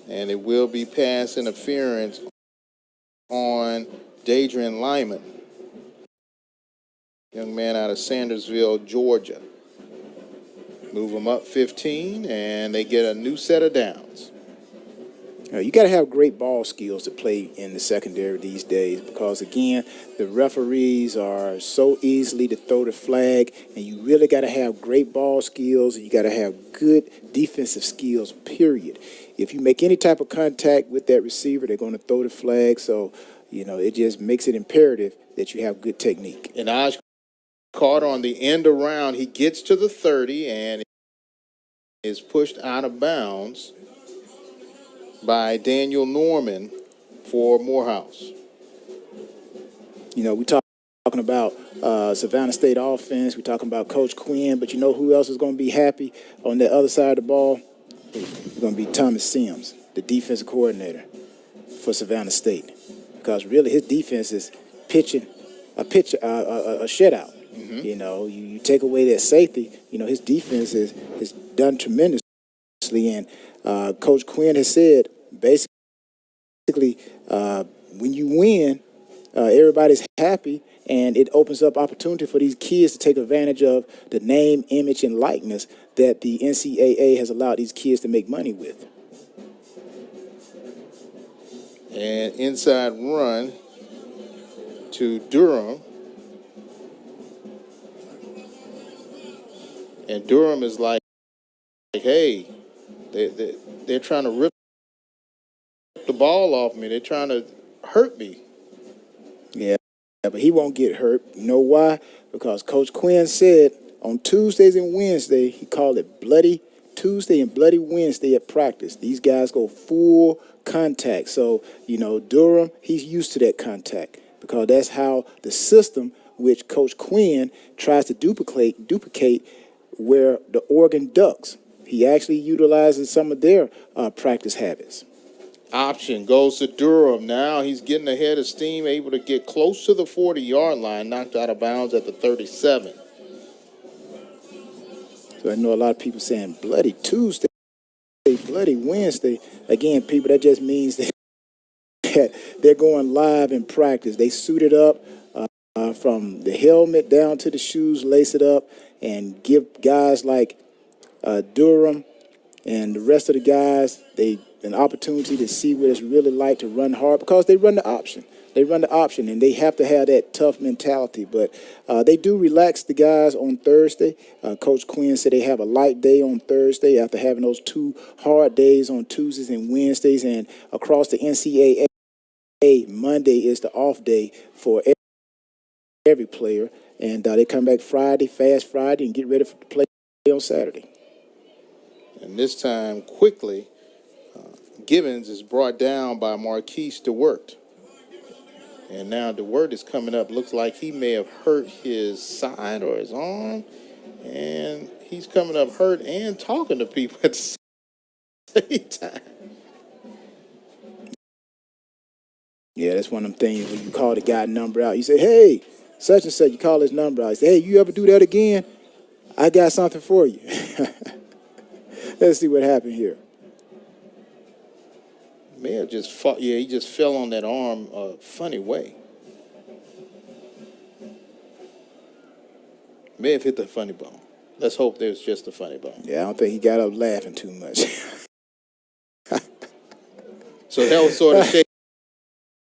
And it will be pass interference on Dadrian Lyman, young man out of Sandersville, Georgia. Move them up 15, and they get a new set of downs. You got to have great ball skills to play in the secondary these days because, again, the referees are so easily to throw the flag, and you really got to have great ball skills, and you got to have good defensive skills, period. If you make any type of contact with that receiver, they're going to throw the flag. So, it just makes it imperative that you have good technique. And Aj Carter on the end around, he gets to the 30 and is pushed out of bounds. by Daniel Norman for Morehouse. You know, we talking about Savannah State offense. We're talking about Coach Quinn, but you know who else is going to be happy on the other side of the ball? It's going to be Thomas Sims, the defensive coordinator for Savannah State, because really his defense is pitching a shutout. Mm-hmm. You know, you take away that safety. You know, his defense is done tremendously, and Coach Quinn has said basically when you win, everybody's happy, and it opens up opportunity for these kids to take advantage of the name, image, and likeness that the NCAA has allowed these kids to make money with. And inside run to Durham. And Durham is like, hey, they're trying to rip the ball off me. They're trying to hurt me. Yeah, but he won't get hurt. You know why? Because Coach Quinn said on Tuesdays and Wednesday, he called it Bloody Tuesday and Bloody Wednesday at practice. These guys go full contact. So, you know, Durham, he's used to that contact because that's how the system, which Coach Quinn tries to duplicate where the Oregon Ducks. He actually utilizes some of their practice habits. Option goes to Durham. Now he's getting ahead of steam, able to get close to the 40-yard line, knocked out of bounds at the 37. So I know a lot of people saying Bloody Tuesday, Bloody Wednesday. Again, people, that just means that they're going live in practice. They suited up from the helmet down to the shoes, lace it up, and give guys like Durham and the rest of the guys an opportunity to see what it's really like to run hard because they run the option. They run the option, and they have to have that tough mentality. But they do relax the guys on Thursday. Coach Quinn said they have a light day on Thursday after having those 2 hard days on Tuesdays and Wednesdays. And across the NCAA, Monday is the off day for every player. And they come back Friday, fast Friday, and get ready to play on Saturday. And this time, quickly, Gibbons is brought down by Marquise DeWert. And now DeWert is coming up. Looks like he may have hurt his side or his arm. And he's coming up hurt and talking to people at the same time. Yeah, that's one of them things when you call the guy number out. You say, hey, such and such, you call his number out. You say, hey, you ever do that again? I got something for you. Let's see what happened here. May have just fought. Yeah, he just fell on that arm a funny way. May have hit the funny bone. Let's hope there's just a funny bone. Yeah, I don't think he got up laughing too much. So that was sort of shaking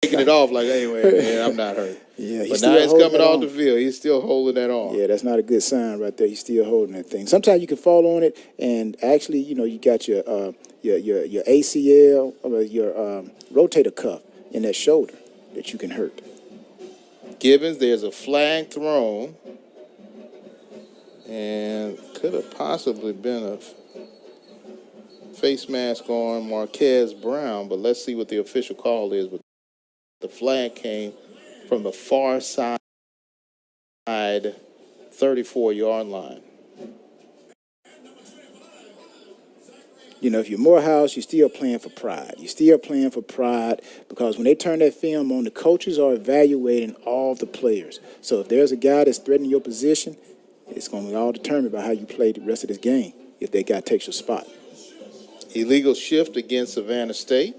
it off like, anyway, man, I'm not hurt. Yeah, but now he's coming off the field. He's still holding that arm. Yeah, that's not a good sign right there. He's still holding that thing. Sometimes you can fall on it, and actually, you know, you got your ACL, or your rotator cuff in that shoulder that you can hurt. Gibbons, there's a flag thrown, and could have possibly been a face mask on Marquez Brown, but let's see what the official call is. But the flag came from the far side 34-yard line. You know, if you're Morehouse, you're still playing for pride. You're still playing for pride because when they turn that film on, the coaches are evaluating all the players. So if there's a guy that's threatening your position, it's going to be all determined by how you play the rest of this game if that guy takes your spot. Illegal shift against Savannah State.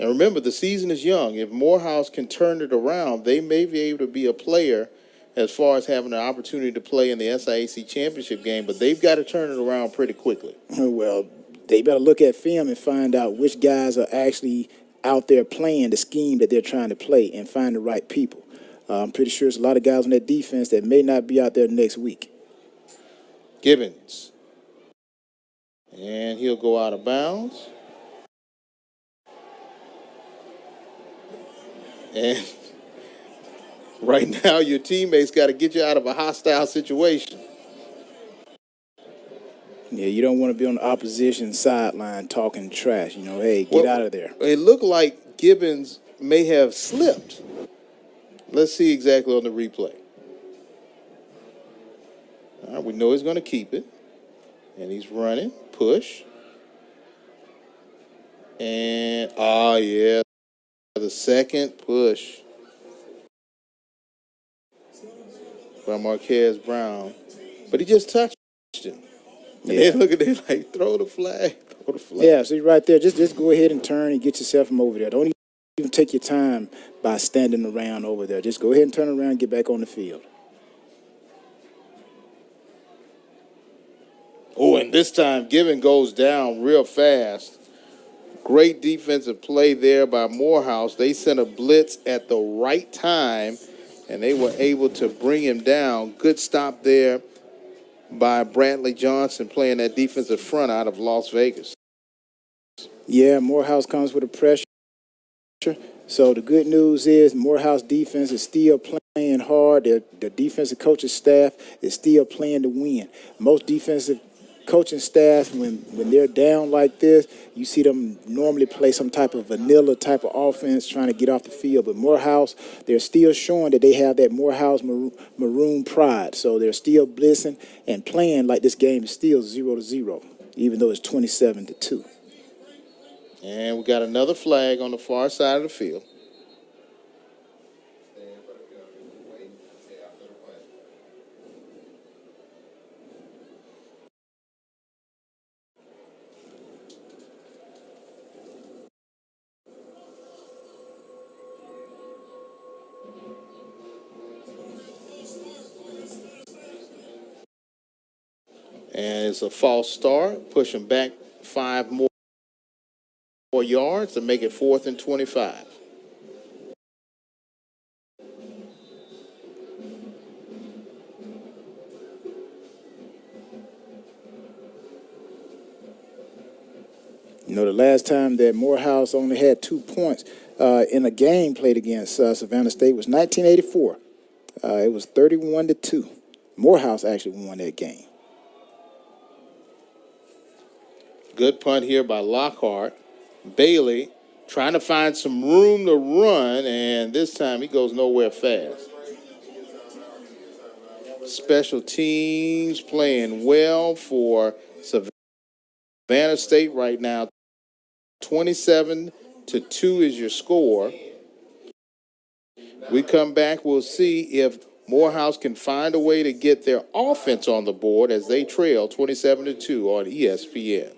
And remember, the season is young. If Morehouse can turn it around, they may be able to be a player as far as having an opportunity to play in the SIAC championship game, but they've got to turn it around pretty quickly. Well, they better look at film and find out which guys are actually out there playing the scheme that they're trying to play and find the right people. I'm pretty sure there's a lot of guys on that defense that may not be out there next week. Gibbons. And he'll go out of bounds. And right now, your teammates got to get you out of a hostile situation. Yeah, you don't want to be on the opposition sideline talking trash. Hey, get out of there. It looked like Gibbons may have slipped. Let's see exactly on the replay. All right, we know he's going to keep it. And he's running. Push. And, yeah, the second push by Marquez Brown. But he just touched him. And then look at it, like, throw the flag. Throw the flag. Yeah, see right there. Just go ahead and turn and get yourself from over there. Don't even take your time by standing around over there. Just go ahead and turn around and get back on the field. Oh, and this time Gibbon goes down real fast. Great defensive play there by Morehouse. They sent a blitz at the right time, and they were able to bring him down. Good stop there by Bradley Johnson playing that defensive front out of Las Vegas. Yeah, Morehouse comes with a pressure. So the good news is Morehouse defense is still playing hard. The defensive coaching staff is still playing to win. Most defensive coaching staffs, when they're down like this, you see them normally play some type of vanilla type of offense trying to get off the field. But Morehouse, they're still showing that they have that Morehouse maroon pride. So they're still blitzing and playing like this game is still 0-0, even though it's 27-2. And we got another flag on the far side of the field. And it's a false start, pushing back 5 more yards to make it 4th and 25. The last time that Morehouse only had 2 points in a game played against Savannah State was 1984. It was 31-2. Morehouse actually won that game. Good punt here by Lockhart. Bailey trying to find some room to run, and this time he goes nowhere fast. Special teams playing well for Savannah State right now. 27-2 is your score. We come back, we'll see if Morehouse can find a way to get their offense on the board as they trail 27-2 on ESPN.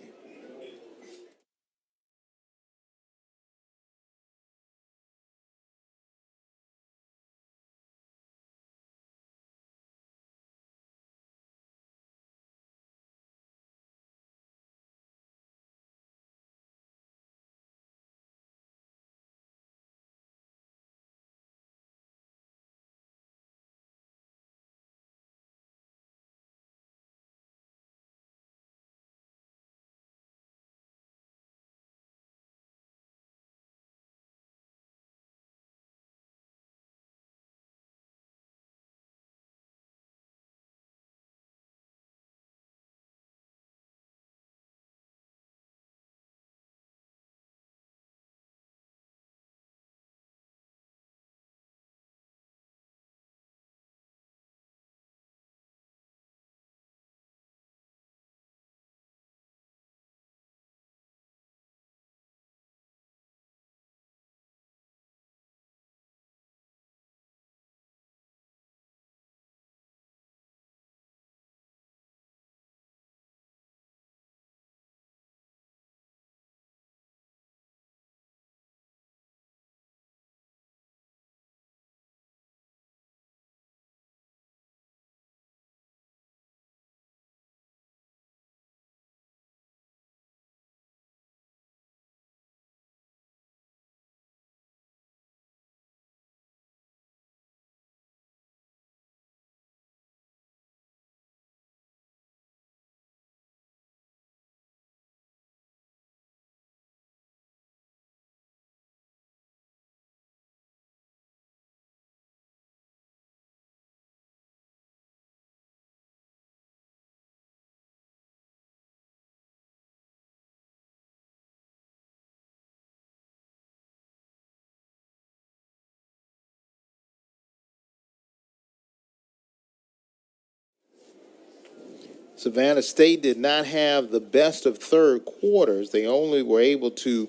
Savannah State did not have the best of third quarters. They only were able to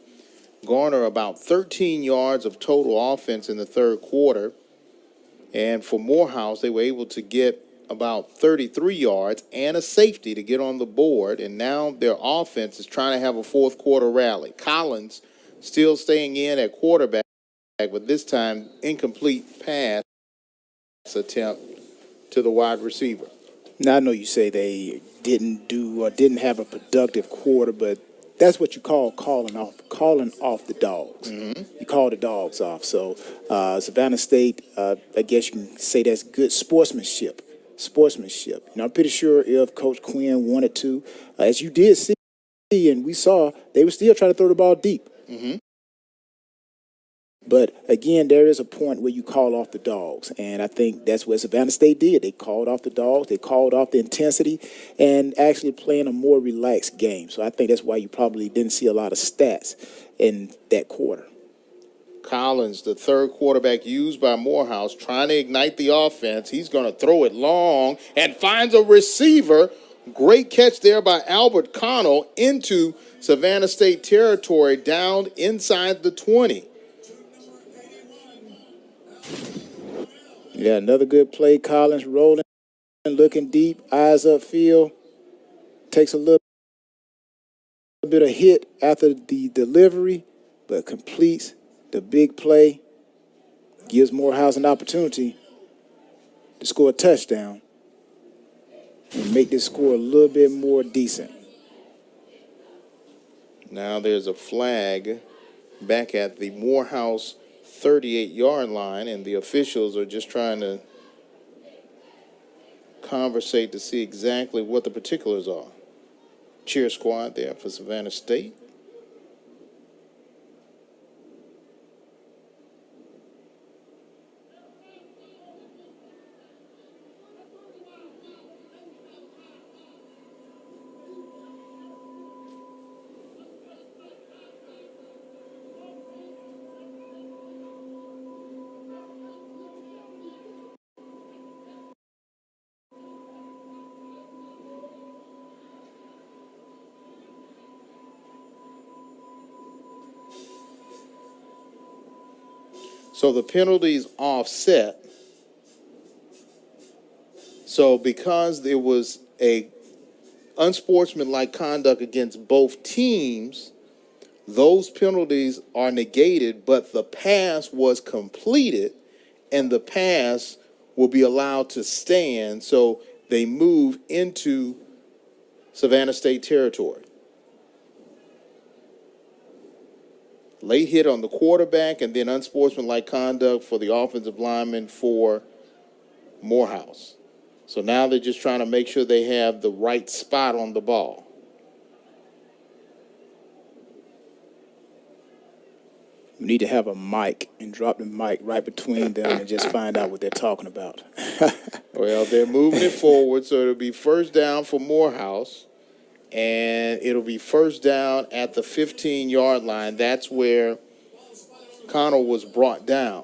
garner about 13 yards of total offense in the third quarter. And for Morehouse, they were able to get about 33 yards and a safety to get on the board. And now their offense is trying to have a fourth quarter rally. Collins still staying in at quarterback, but this time incomplete pass attempt to the wide receiver. Now, I know you say they didn't have a productive quarter, but that's what you call calling off the dogs. Mm-hmm. You call the dogs off. So Savannah State, I guess you can say that's good sportsmanship. I'm pretty sure if Coach Quinn wanted to, as you did see and we saw, they were still trying to throw the ball deep. Mm-hmm. But again, there is a point where you call off the dogs, and I think that's what Savannah State did. They called off the dogs, they called off the intensity, and actually playing a more relaxed game. So I think that's why you probably didn't see a lot of stats in that quarter. Collins, the third quarterback used by Morehouse, trying to ignite the offense. He's going to throw it long and finds a receiver. Great catch there by Albert Connell into Savannah State territory down inside the 20. Yeah, another good play. Collins rolling, looking deep, eyes upfield. Takes a little bit of hit after the delivery, but completes the big play. Gives Morehouse an opportunity to score a touchdown and make this score a little bit more decent. Now there's a flag back at the Morehouse 38-yard line, and the officials are just trying to conversate to see exactly what the particulars are. Cheer squad there for Savannah State. So the penalty's offset. So because there was a unsportsmanlike conduct against both teams, those penalties are negated, but the pass was completed and the pass will be allowed to stand. So they move into Savannah State territory. Late hit on the quarterback and then unsportsmanlike conduct for the offensive lineman for Morehouse. So now they're just trying to make sure they have the right spot on the ball. We need to have a mic and drop the mic right between them and just find out what they're talking about. Well, they're moving it forward, so it'll be first down for Morehouse. And it'll be first down at the 15-yard line. That's where Connell was brought down.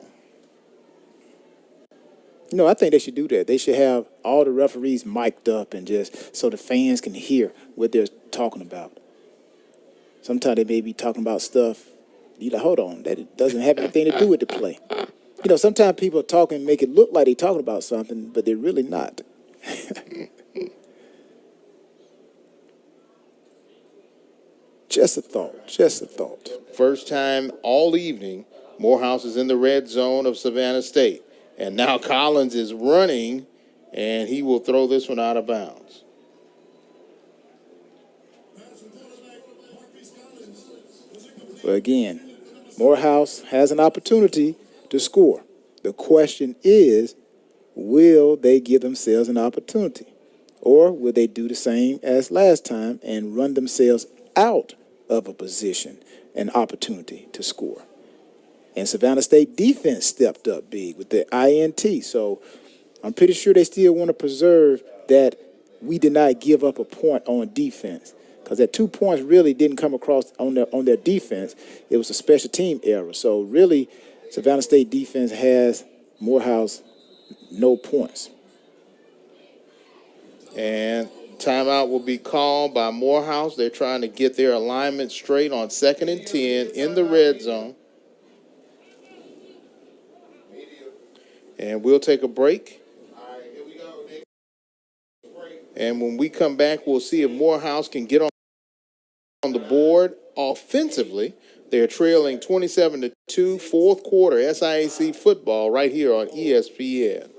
You know, I think they should do that. They should have all the referees mic'd up and just so the fans can hear what they're talking about. Sometimes they may be talking about stuff. You're like, hold on, that doesn't have anything to do with the play. You know, sometimes people are talking and make it look like they're talking about something, but they're really not. Just a thought. First time all evening, Morehouse is in the red zone of Savannah State. And now Collins is running, and he will throw this one out of bounds. But again, Morehouse has an opportunity to score. The question is, will they give themselves an opportunity? Or will they do the same as last time and run themselves out of a position, an opportunity to score? And Savannah State defense stepped up big with the INT. So I'm pretty sure they still want to preserve that we did not give up a point on defense. Because that 2 points really didn't come across on their defense. It was a special team error. So really, Savannah State defense has Morehouse no points. And Timeout will be called by Morehouse. They're trying to get their alignment straight on 2nd and 10 in the red zone. And we'll take a break. And when we come back, we'll see if Morehouse can get on the board offensively. They're trailing 27-2, fourth quarter SIAC football right here on ESPN.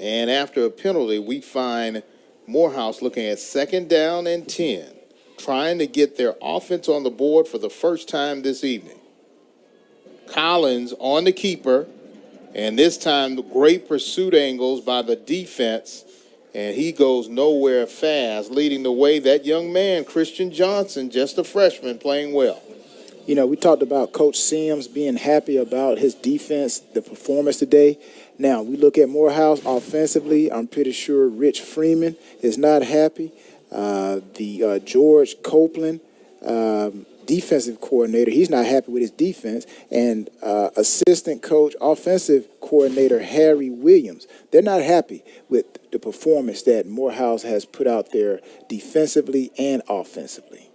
And after a penalty, we find Morehouse looking at 2nd down and 10, trying to get their offense on the board for the first time this evening. Collins on the keeper, and this time the great pursuit angles by the defense, and he goes nowhere fast, leading the way. That young man, Christian Johnson, just a freshman, playing well. You know, we talked about Coach Sims being happy about his defense, the performance today. Now, we look at Morehouse offensively. I'm pretty sure Rich Freeman is not happy. The George Copeland, defensive coordinator, he's not happy with his defense. And assistant coach, offensive coordinator Harry Williams, they're not happy with the performance that Morehouse has put out there defensively and offensively.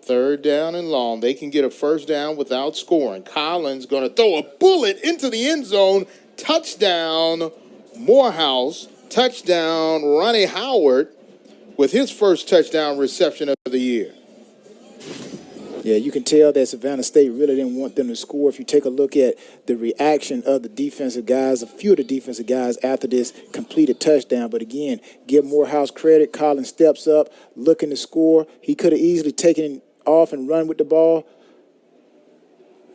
3rd down and long. They can get a first down without scoring. Collins going to throw a bullet into the end zone. Touchdown, Morehouse. Touchdown, Ronnie Howard, with his first touchdown reception of the year. Yeah, you can tell that Savannah State really didn't want them to score. If you take a look at the reaction of the defensive guys, a few of the defensive guys after this completed touchdown. But again, give Morehouse credit. Collins steps up, looking to score. He could have easily taken off and run with the ball.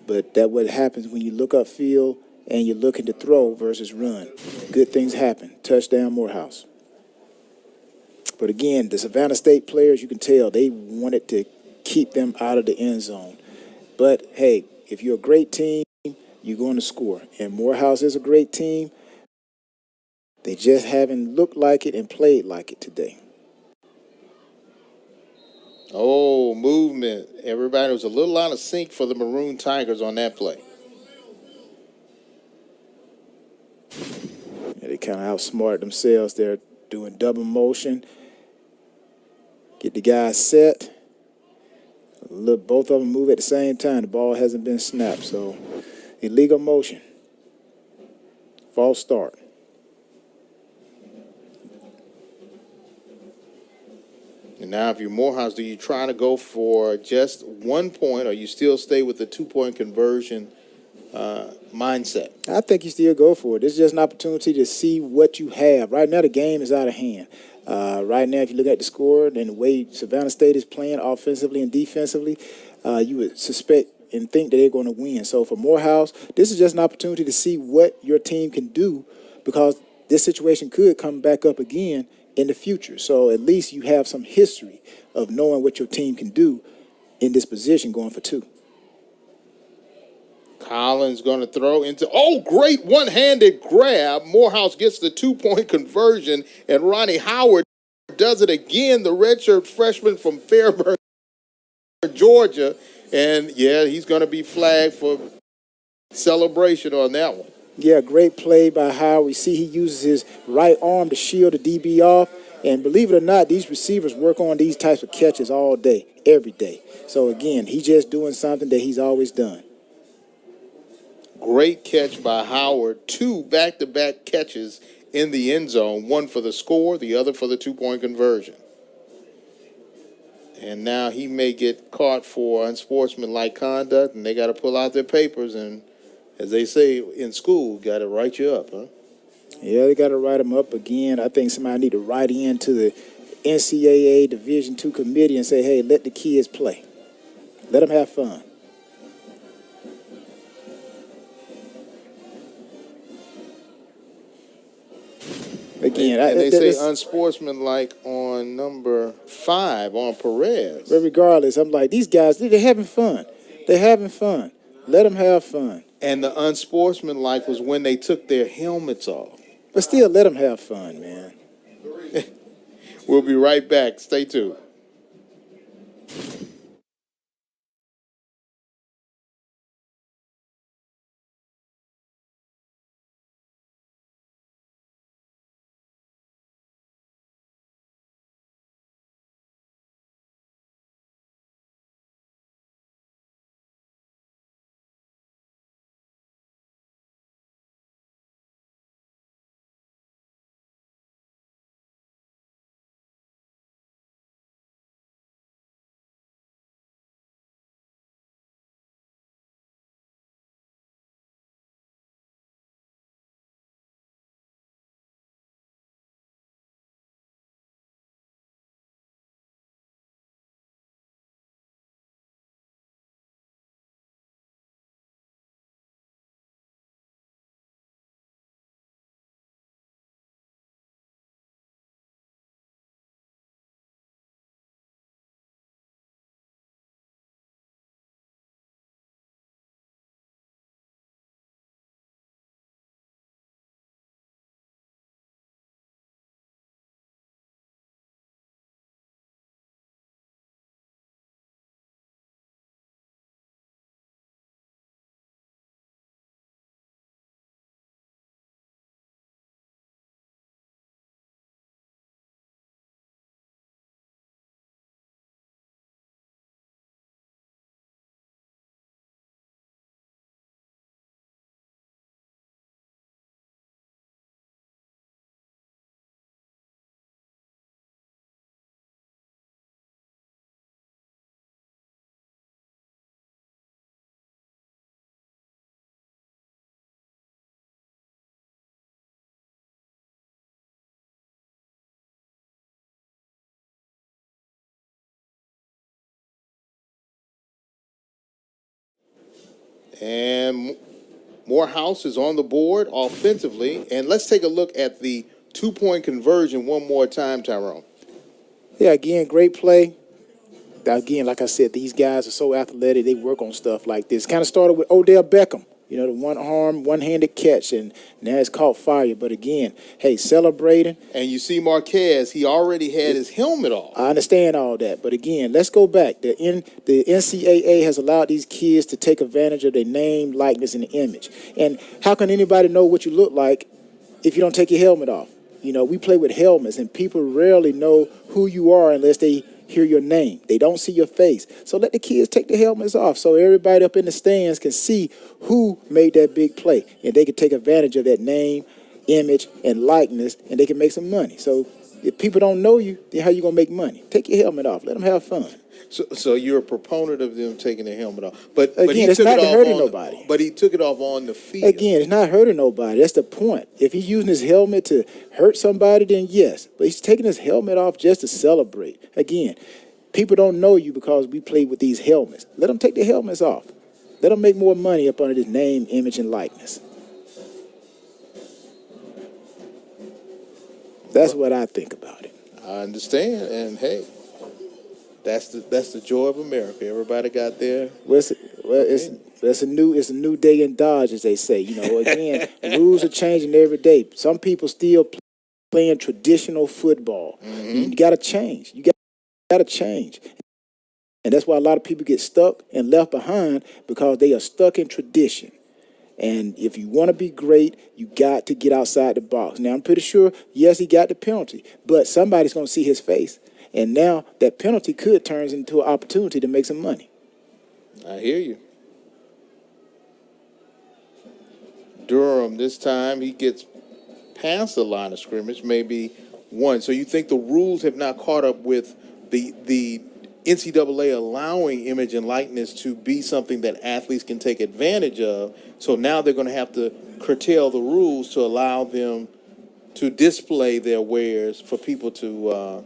But that's what happens when you look upfield and you're looking to throw versus run. Good things happen. Touchdown, Morehouse. But again, the Savannah State players, you can tell they wanted to keep them out of the end zone. But, hey, if you're a great team, you're going to score. And Morehouse is a great team. They just haven't looked like it and played like it today. Oh, movement. Everybody was a little out of sync for the Maroon Tigers on that play. Yeah, they kind of outsmarted themselves. They're doing double motion. Get the guys set. Look, both of them move at the same time. The ball hasn't been snapped, so illegal motion. False start. And now if you're Morehouse, do you try to go for just 1 point or you still stay with the 2-point conversion mindset. I think you still go for it. This is just an opportunity to see what you have. Right now, the game is out of hand. Right now, if you look at the score and the way Savannah State is playing offensively and defensively, you would suspect and think that they're going to win. So for Morehouse, this is just an opportunity to see what your team can do, because this situation could come back up again in the future. So at least you have some history of knowing what your team can do in this position going for two. Collins going to throw into, great one-handed grab. Morehouse gets the 2-point conversion, and Ronnie Howard does it again, the redshirt freshman from Fairburn, Georgia. And, yeah, he's going to be flagged for celebration on that one. Yeah, great play by Howard. We see he uses his right arm to shield the DB off. And believe it or not, these receivers work on these types of catches all day, every day. So, again, he's just doing something that he's always done. Great catch by Howard. 2 back-to-back catches in the end zone. One for the score, the other for the 2-point conversion. And now he may get caught for unsportsmanlike conduct, and they got to pull out their papers and, as they say in school, got to write you up, huh? Yeah, they got to write him up again. I think somebody need to write into the NCAA Division II committee and say, hey, let the kids play. Let them have fun. Again, and they say unsportsmanlike on number 5 on Perez. But regardless, I'm like, these guys, they're having fun. They're having fun. Let them have fun. And the unsportsmanlike was when they took their helmets off. But still, let them have fun, man. We'll be right back. Stay tuned. And Morehouse is on the board offensively. And let's take a look at the 2-point conversion one more time, Tyrone. Yeah, again, great play. Again, like I said, these guys are so athletic. They work on stuff like this. Kind of started with Odell Beckham, you know, the one-arm, one-handed catch, and now it's caught fire. But again, hey, celebrating. And you see Marquez, he already had his helmet off. I understand all that. But again, let's go back. The NCAA has allowed these kids to take advantage of their name, likeness, and image. And how can anybody know what you look like if you don't take your helmet off? You know, we play with helmets, and people rarely know who you are unless they hear your name. They don't see your face. So let the kids take the helmets off so everybody up in the stands can see who made that big play, and they can take advantage of that name, image, and likeness, and they can make some money. So If people don't know you, then how you going to make money? Take your helmet off. Let them have fun. So you're a proponent of them taking their helmet off, but Again, he it's took not it off hurting on nobody. But he took it off on the field. Again, it's not hurting nobody. That's the point. If he's using his helmet to hurt somebody, then yes. But he's taking his helmet off just to celebrate. Again, people don't know you because we play with these helmets. Let them take their helmets off. Let them make more money up under this name, image, and likeness. That's what I think about it. I understand, and hey, that's the joy of America. Everybody got there. It's a new day in Dodge, as they say. You know, again, rules are changing every day. Some people still playing traditional football. You got to change. You got to change. And that's why a lot of people get stuck and left behind because they are stuck in tradition. And if you want to be great, you got to get outside the box. Now, I'm pretty sure, yes, he got the penalty, but somebody's going to see his face. And now that penalty could turn into an opportunity to make some money. I hear you. Durham, this time, he gets past the line of scrimmage, maybe one. So you think the rules have not caught up with the NCAA allowing image and likeness to be something that athletes can take advantage of. So now they're going to have to curtail the rules to allow them to display their wares for people to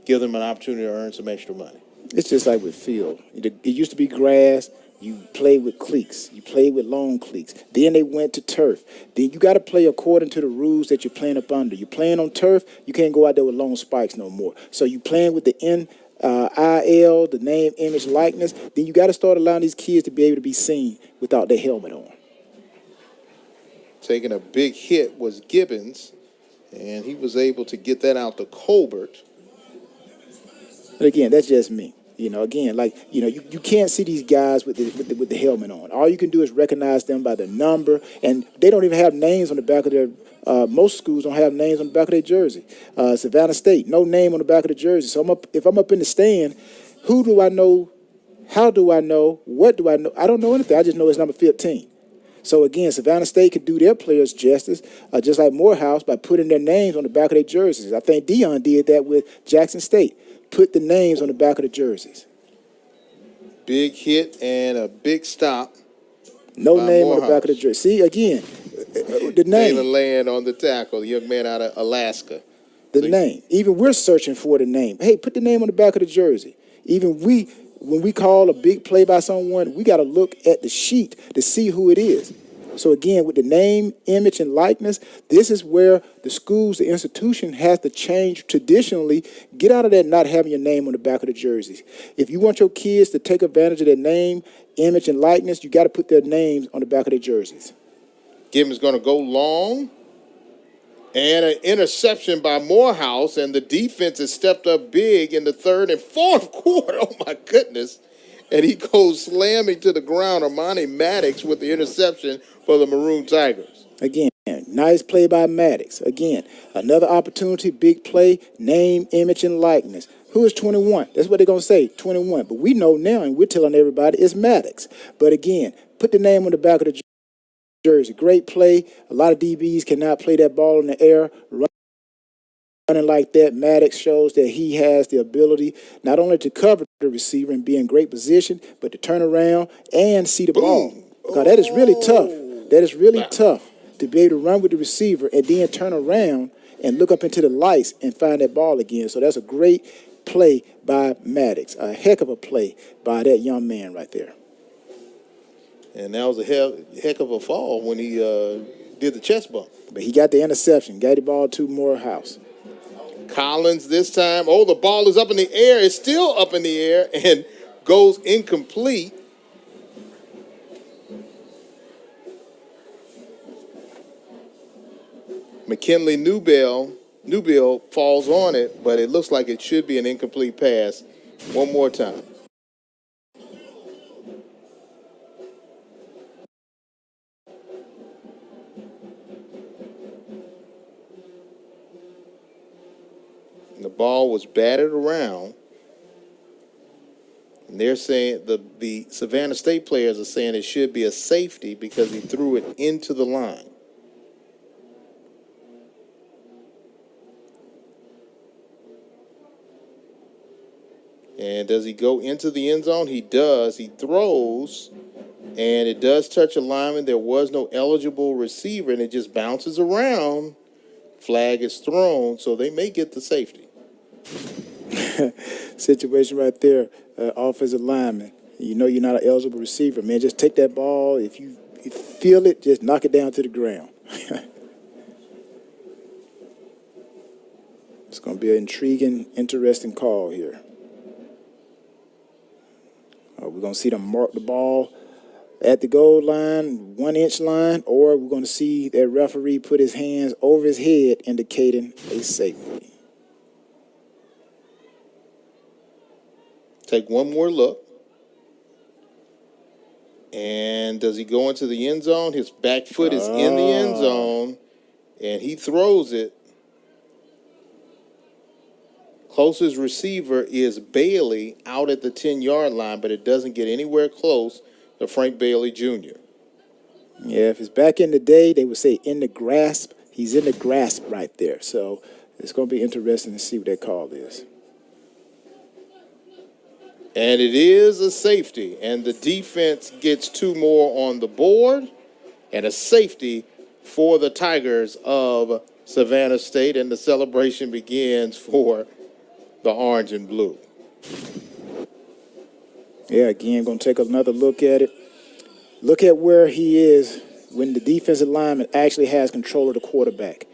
give them an opportunity to earn some extra money. It's just like with field. It used to be grass. You play with cleats. You play with long cleats. Then they went to turf. Then you got to play according to the rules that you're playing up under. You're playing on turf. You can't go out there with long spikes no more. So you playing with the NIL, the name, image, likeness. Then you got to start allowing these kids to be able to be seen without their helmet on. Taking a big hit was Gibbons, and he was able to get that out to Colbert. But again, that's just me. You know, again, like, you know, you can't see these guys with the helmet on. All you can do is recognize them by the number, and they don't even have names on the back of their most schools don't have names on the back of their jersey. Savannah State, no name on the back of the jersey. So if I'm up in the stand, who do I know? How do I know? What do I know? I don't know anything. I just know it's number 15. So, again, Savannah State could do their players justice, just like Morehouse, by putting their names on the back of their jerseys. I think Dion did that with Jackson State. Put the names on the back of the jerseys. Big hit and a big stop. No name Morehouse. on the back of the jersey. See, again, the name. Taylor Land on the tackle, the young man out of Alaska. The name. Even we're searching for the name. Hey, put the name on the back of the jersey. Even when we call a big play by someone, we got to look at the sheet to see who it is. So again, with the name, image, and likeness, this is where the schools, the institution has to change traditionally. Get out of that not having your name on the back of the jerseys. If you want your kids to take advantage of their name, image, and likeness, you got to put their names on the back of their jerseys. Gibbons going to go long. And an interception by Morehouse, and the defense has stepped up big in the third and fourth quarter. Oh, my goodness. And he goes slamming to the ground. Armani Maddox with the interception for the Maroon Tigers. Again, nice play by Maddox. Again, another opportunity, big play, name, image, and likeness. Who is 21? That's what they're going to say, 21. But we know now, and we're telling everybody, it's Maddox. But again, put the name on the back of the jersey. Great play. A lot of DBs cannot play that ball in the air. Running like that, Maddox shows that he has the ability not only to cover the receiver and be in great position, but to turn around and see the ball. Because that is really tough. That is really tough to be able to run with the receiver and then turn around and look up into the lights and find that ball again. So that's a great play by Maddox. A heck of a play by that young man right there. And that was a heck of a fall when he did the chest bump. But he got the interception, got the ball to Morehouse. Collins this time. Oh, the ball is up in the air. It's still up in the air and goes incomplete. McKinley Newbill falls on it, but it looks like it should be an incomplete pass. One more time. The ball was batted around. And they're saying the Savannah State players are saying it should be a safety because he threw it into the line. And does he go into the end zone? He does. He throws, and it does touch a lineman. There was no eligible receiver, and it just bounces around. Flag is thrown, so they may get the safety. Situation right there, offensive lineman. You know you're not an eligible receiver, man. Just take that ball. If you feel it, just knock it down to the ground. It's going to be an intriguing, interesting call here. We're going to see them mark the ball at the goal line, 1 inch line, or we're going to see that referee put his hands over his head, indicating a safety. Take one more look. And does he go into the end zone? His back foot is in the end zone, and he throws it. Closest receiver is Bailey out at the 10-yard line, but it doesn't get anywhere close to Frank Bailey Jr. Yeah, if it's back in the day, they would say in the grasp. He's in the grasp right there. So it's going to be interesting to see what that call is. And it is a safety, and the defense gets 2 more on the board, and a safety for the Tigers of Savannah State, and the celebration begins for the orange and blue. Yeah, again, going to take another look at it. Look at where he is when the defensive lineman actually has control of the quarterback.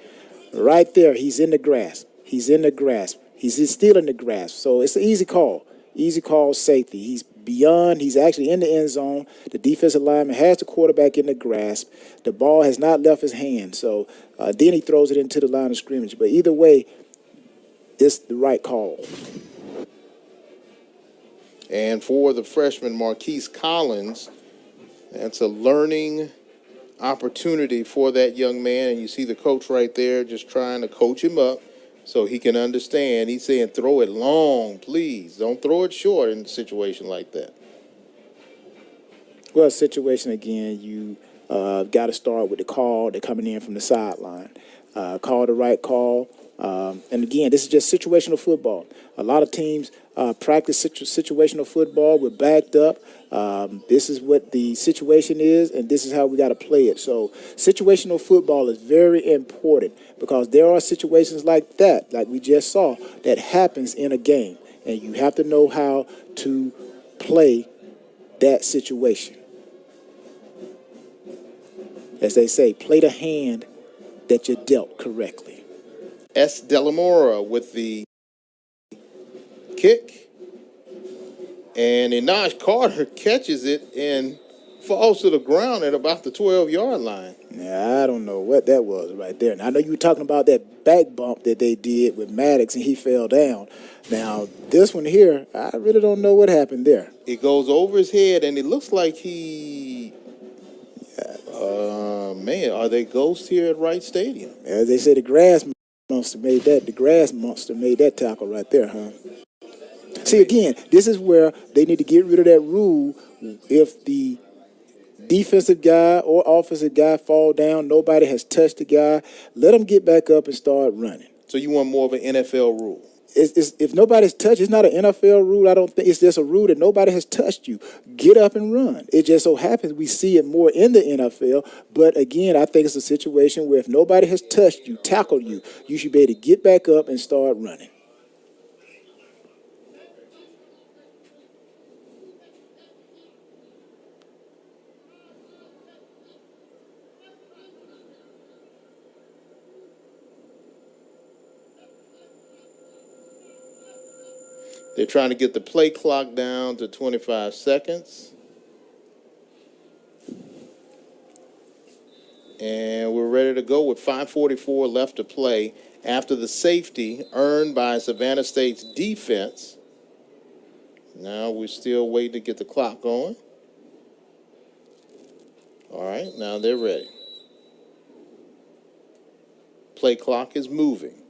Right there, he's in the grasp. He's in the grasp. He's still in the grasp. So it's an easy call. Easy call, safety. He's beyond. He's actually in the end zone. The defensive lineman has the quarterback in the grasp. The ball has not left his hand. So then he throws it into the line of scrimmage. But either way, it's the right call. And for the freshman, Marquise Collins, that's a learning opportunity for that young man. And you see the coach right there just trying to coach him up so he can understand. He's saying, throw it long, please. Don't throw it short in a situation like that. Well, situation, again, you got to start with the call. They're coming in from the sideline. Call the right call. And again, this is just situational football. A lot of teams practice situational football. We're backed up. This is what the situation is, and this is how we got to play it. So situational football is very important because there are situations like that, like we just saw, that happens in a game. And you have to know how to play that situation. As they say, play the hand that you're dealt correctly. S. Delamora with the kick. And Inaj Carter catches it and falls to the ground at about the 12-yard line. Now, I don't know what that was right there. Now, I know you were talking about that back bump that they did with Maddox, and he fell down. Now, this one here, I really don't know what happened there. It goes over his head, and it looks like he... man, are they ghosts here at Wright Stadium? As they say, the grass monster made that. The grass monster made that tackle right there, huh? See, again, this is where they need to get rid of that rule. If the defensive guy or offensive guy fall down, nobody has touched the guy, let them get back up and start running. So you want more of an NFL rule? If nobody's touched, it's not an NFL rule. I don't think it's just a rule that nobody has touched you. Get up and run. It just so happens we see it more in the NFL. But again, I think it's a situation where if nobody has touched you, tackled you, you should be able to get back up and start running. They're trying to get the play clock down to 25 seconds. And we're ready to go with 5:44 left to play after the safety earned by Savannah State's defense. Now we're still waiting to get the clock going. All right, now they're ready. Play clock is moving.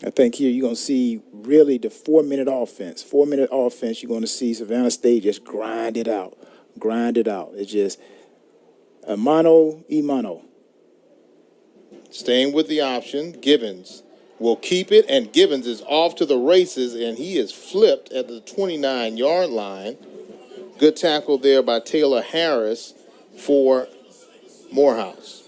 I think here you're going to see really the 4-minute offense. 4-minute offense, you're going to see Savannah State just grind it out. Grind it out. It's just a mano y mano. Staying with the option, Gibbons will keep it, and Gibbons is off to the races, and he is flipped at the 29-yard line. Good tackle there by Taylor Harris for Morehouse.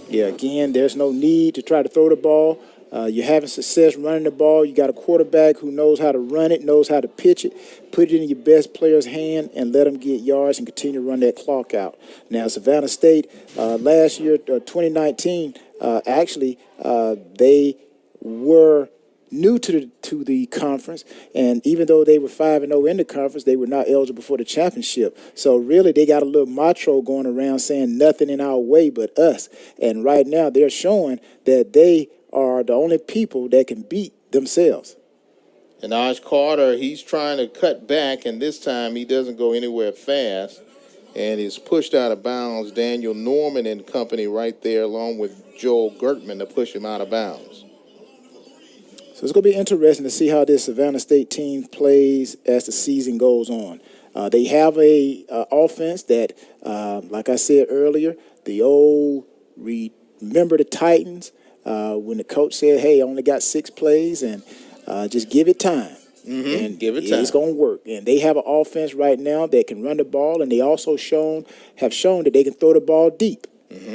Yeah, again, there's no need to try to throw the ball. You're having success running the ball. You got a quarterback who knows how to run it, knows how to pitch it, put it in your best player's hand, and let them get yards and continue to run that clock out. Now, Savannah State, last year, 2019, they were new to the conference, and even though they were 5-0 in the conference, they were not eligible for the championship. So really, they got a little motto going around saying nothing in our way but us. And right now, they're showing that they are the only people that can beat themselves. And Carter, he's trying to cut back, and this time he doesn't go anywhere fast, and is pushed out of bounds. Daniel Norman and company right there, along with Joel Gertman, to push him out of bounds. So it's going to be interesting to see how this Savannah State team plays as the season goes on. They have a offense that, like I said earlier, the old remember the Titans when the coach said, "Hey, I only got 6 plays and just give it time." And give it time. It's going to work. And they have an offense right now that can run the ball, and they also have shown that they can throw the ball deep.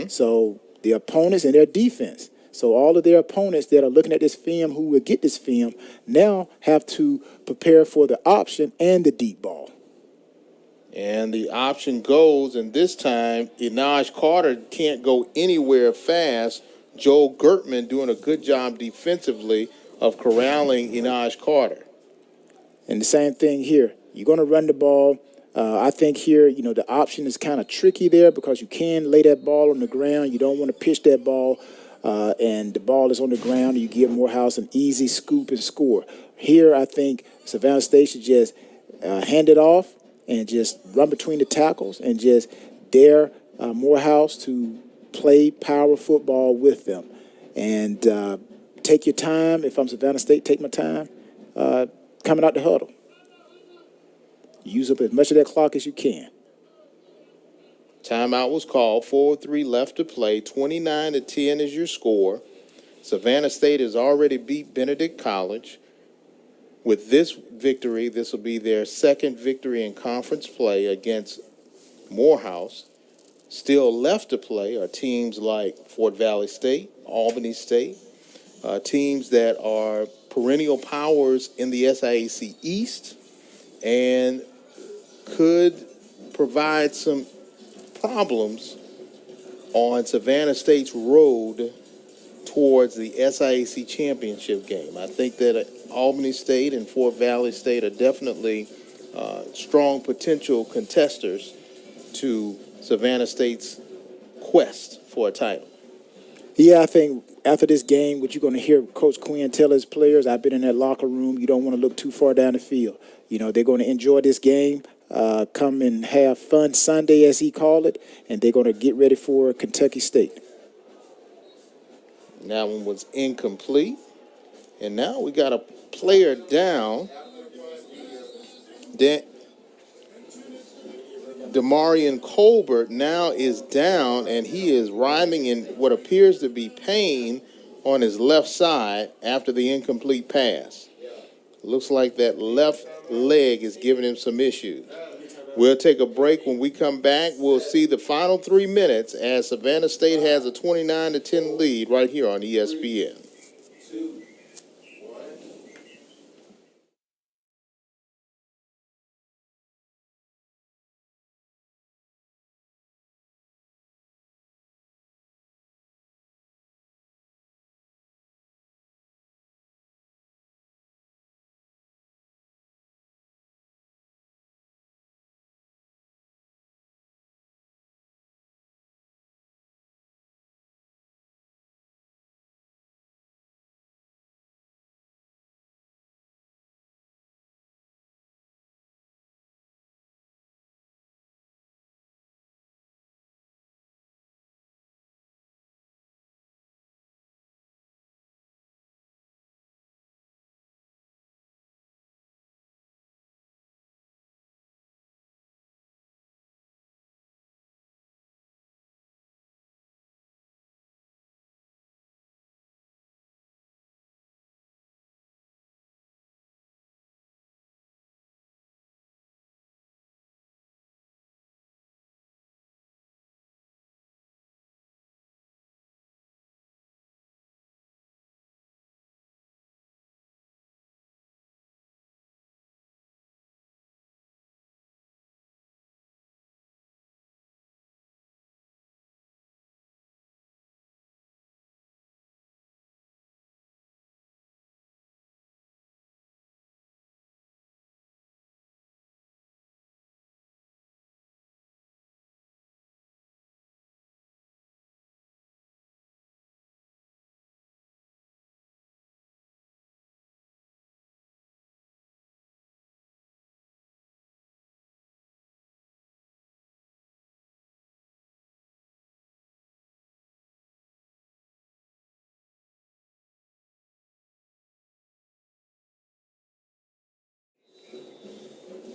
So the opponents and their defense. So all of their opponents that are looking at this film, who will get this film, now have to prepare for the option and the deep ball. And the option goes, and this time, Carter can't go anywhere fast. Joel Gertman doing a good job defensively of corralling Carter. And the same thing here. You're going to run the ball. I think here, the option is kind of tricky there because you can lay that ball on the ground. You don't want to pitch that ball. And the ball is on the ground, and you give Morehouse an easy scoop and score. Here, I think Savannah State should just hand it off and just run between the tackles and just dare Morehouse to play power football with them. And take your time. If I'm Savannah State, take my time coming out the huddle. Use up as much of that clock as you can. Timeout was called. 4:03 left to play. 29-10 is your score. Savannah State has already beat Benedict College. With this victory, this will be their second victory in conference play against Morehouse. Still left to play are teams like Fort Valley State, Albany State, teams that are perennial powers in the SIAC East and could provide some problems on Savannah State's road towards the SIAC championship game. I think that Albany State and Fort Valley State are definitely strong potential contesters to Savannah State's quest for a title. Yeah, I think after this game, what you're going to hear Coach Quinn tell his players, I've been in that locker room, you don't want to look too far down the field. They're going to enjoy this game. Come and have fun Sunday, as he called it, and they're going to get ready for Kentucky State. That one was incomplete, and now we got a player down. Demarion Colbert now is down, and he is writhing in what appears to be pain on his left side after the incomplete pass. Looks like that left leg is giving him some issues. We'll take a break. When we come back, we'll see the final 3 minutes as Savannah State has a 29-10 lead right here on ESPN.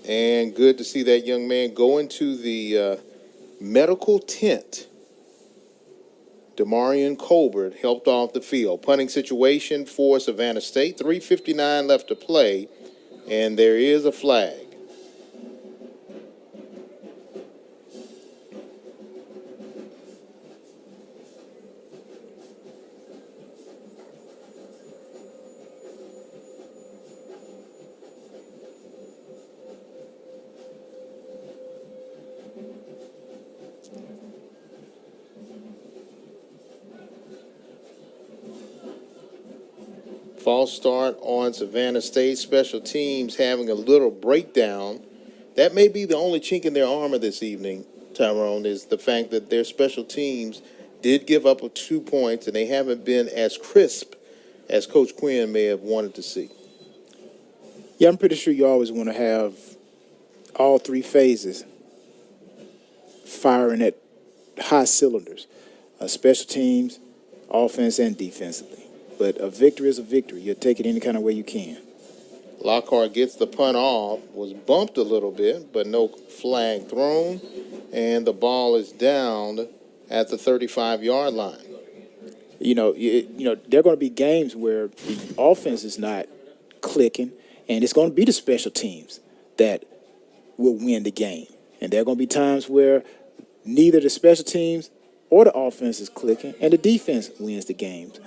And good to see that young man go into the medical tent. Demarion Colbert helped off the field. Punting situation for Savannah State. 3:59 left to play, and there is a flag. False start on Savannah State. Special teams having a little breakdown. That may be the only chink in their armor this evening, Tyrone, is the fact that their special teams did give up 2 points, and they haven't been as crisp as Coach Quinn may have wanted to see. Yeah, I'm pretty sure you always want to have all three phases firing at high cylinders, special teams, offense, and defensively. But a victory is a victory. You'll take it any kind of way you can. Lockhart gets the punt off, was bumped a little bit, but no flag thrown, and the ball is down at the 35-yard line. You know, there are going to be games where the offense is not clicking, and it's going to be the special teams that will win the game. And there are going to be times where neither the special teams or the offense is clicking, and the defense wins the games.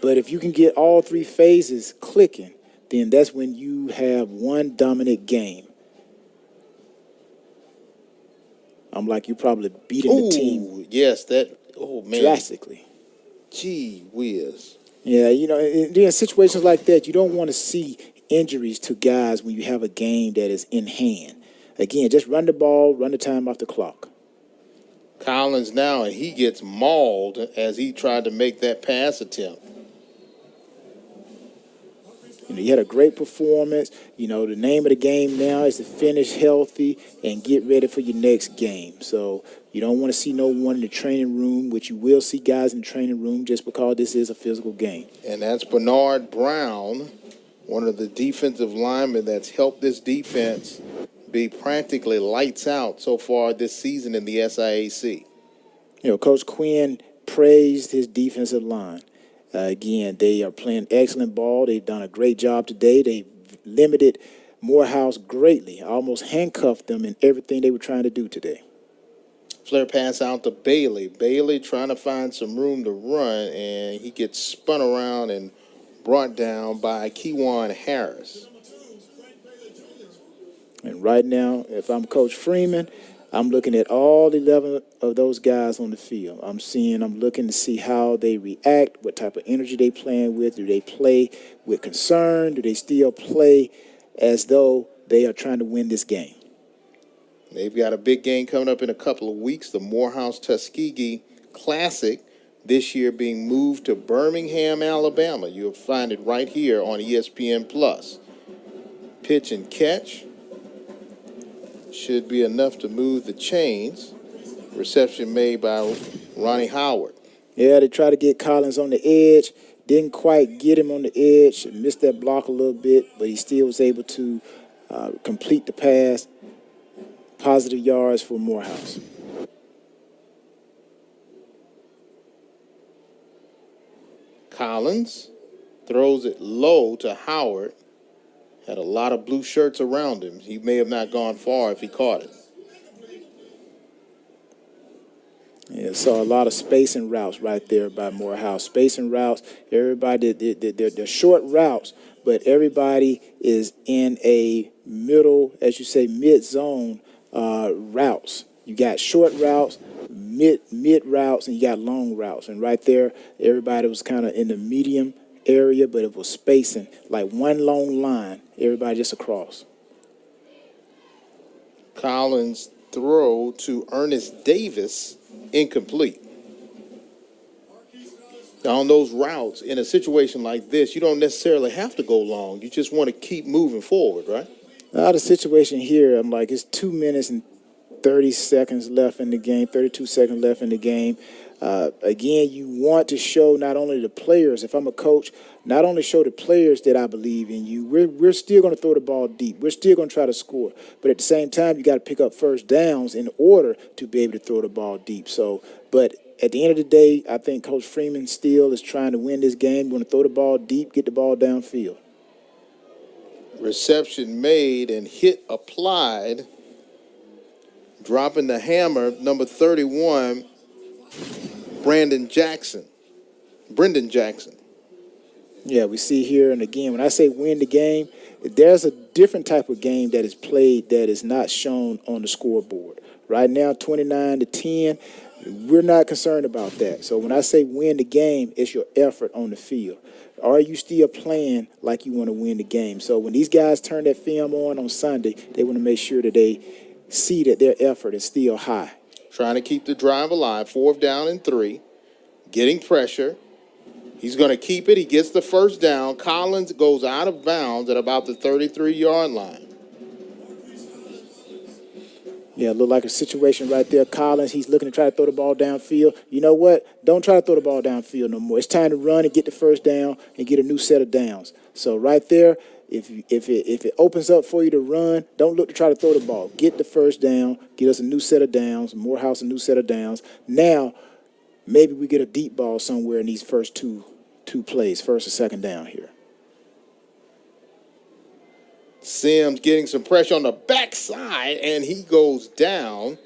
But if you can get all three phases clicking, then that's when you have one dominant game. I'm like, you're probably beating the team. Yes, man. Drastically. Gee whiz. Yeah, in situations like that, you don't want to see injuries to guys when you have a game that is in hand. Again, just run the ball, run the time off the clock. Collins now, and he gets mauled as he tried to make that pass attempt. You had a great performance. The name of the game now is to finish healthy and get ready for your next game. So you don't want to see no one in the training room, which you will see guys in the training room just because this is a physical game. And that's Bernard Brown, one of the defensive linemen that's helped this defense be practically lights out so far this season in the SIAC. Coach Quinn praised his defensive line. Again, they are playing excellent ball. They've done a great job today. They limited Morehouse greatly, almost handcuffed them in everything they were trying to do today. Flare pass out to Bailey. Bailey trying to find some room to run, and he gets spun around and brought down by Kejuan Harris. And right now, if I'm Coach Freeman, I'm looking at all 11 of those guys on the field. I'm looking to see how they react, what type of energy they playing with. Do they play with concern? Do they still play as though they are trying to win this game? They've got a big game coming up in a couple of weeks, the Morehouse-Tuskegee Classic, this year being moved to Birmingham, Alabama. You'll find it right here on ESPN+. Pitch and catch. Should be enough to move the chains. Reception made by Ronnie Howard. Yeah, they tried to get Collins on the edge. Didn't quite get him on the edge. Missed that block a little bit, but he still was able to complete the pass. Positive yards for Morehouse. Collins throws it low to Howard. Had a lot of blue shirts around him. He may have not gone far if he caught it. Yeah, saw a lot of space and routes right there by Morehouse. Space and routes. Everybody, they're short routes, but everybody is in a middle, as you say, mid-zone routes. You got short routes, mid routes, and you got long routes. And right there, everybody was kind of in the medium area, but it was spacing like one long line, everybody just across. Collins throw to Ernest Davis, incomplete. On those routes, in a situation like this, you don't necessarily have to go long. You just want to keep moving forward, right? Now, the situation here, I'm like, it's 2 minutes and 30 seconds left in the game, 32 seconds left in the game. Again, you want to show not only the players, if I'm a coach, not only show the players that I believe in you. We're still going to throw the ball deep. We're still going to try to score. But at the same time, you got to pick up first downs in order to be able to throw the ball deep. So, but at the end of the day, I think Coach Freeman still is trying to win this game. We're going to throw the ball deep, get the ball downfield. Reception made and hit applied. Dropping the hammer, number 31, Brendan Jackson. Yeah, we see here, and again, when I say win the game, there's a different type of game that is played that is not shown on the scoreboard. Right now, 29-10, we're not concerned about that. So when I say win the game, it's your effort on the field. Are you still playing like you want to win the game? So when these guys turn that film on Sunday, they want to make sure that they see that their effort is still high. Trying to keep the drive alive. 4th down and 3. Getting pressure. He's going to keep it. He gets the first down. Collins goes out of bounds at about the 33-yard line. Yeah, look like a situation right there. Collins, he's looking to try to throw the ball downfield. You know what? Don't try to throw the ball downfield no more. It's time to run and get the first down and get a new set of downs. So right there, if it opens up for you to run, don't look to try to throw the ball. Get the first down. Get us a new set of downs. Morehouse a new set of downs. Now, maybe we get a deep ball somewhere in these first two plays, first or second down here. Sims getting some pressure on the backside, and he goes down.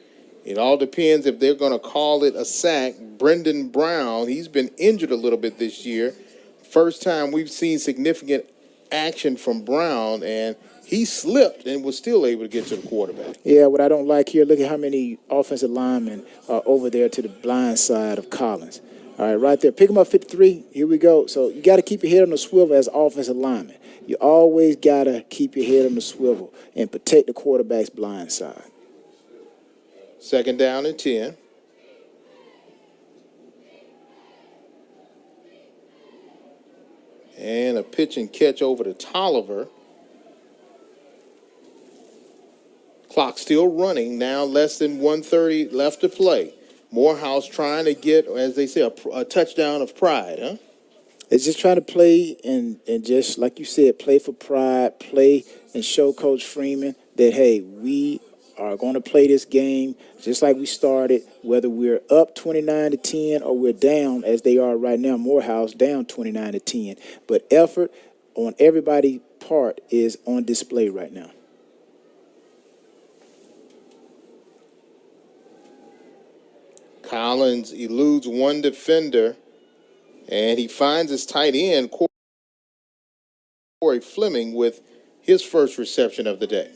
It all depends if they're going to call it a sack. Brendan Brown, he's been injured a little bit this year. First time we've seen significant action from Brown, and he slipped and was still able to get to the quarterback. Yeah, what I don't like here, look at how many offensive linemen are over there to the blind side of Collins. All right, right there. Pick him up 53. Here we go. So you got to keep your head on the swivel as offensive lineman. You always got to keep your head on the swivel and protect the quarterback's blind side. 2nd down and 10. And a pitch and catch over to Tolliver. Clock still running. Now less than 1:30 left to play. Morehouse trying to get, as they say, a touchdown of pride, huh? It's just trying to play and just, like you said, play for pride, play and show Coach Freeman that, hey, we are going to play this game just like we started, whether we're up 29-10 or we're down, as they are right now, Morehouse down 29-10. But effort on everybody's part is on display right now. Collins eludes one defender, and he finds his tight end, Corey Fleming, with his first reception of the day.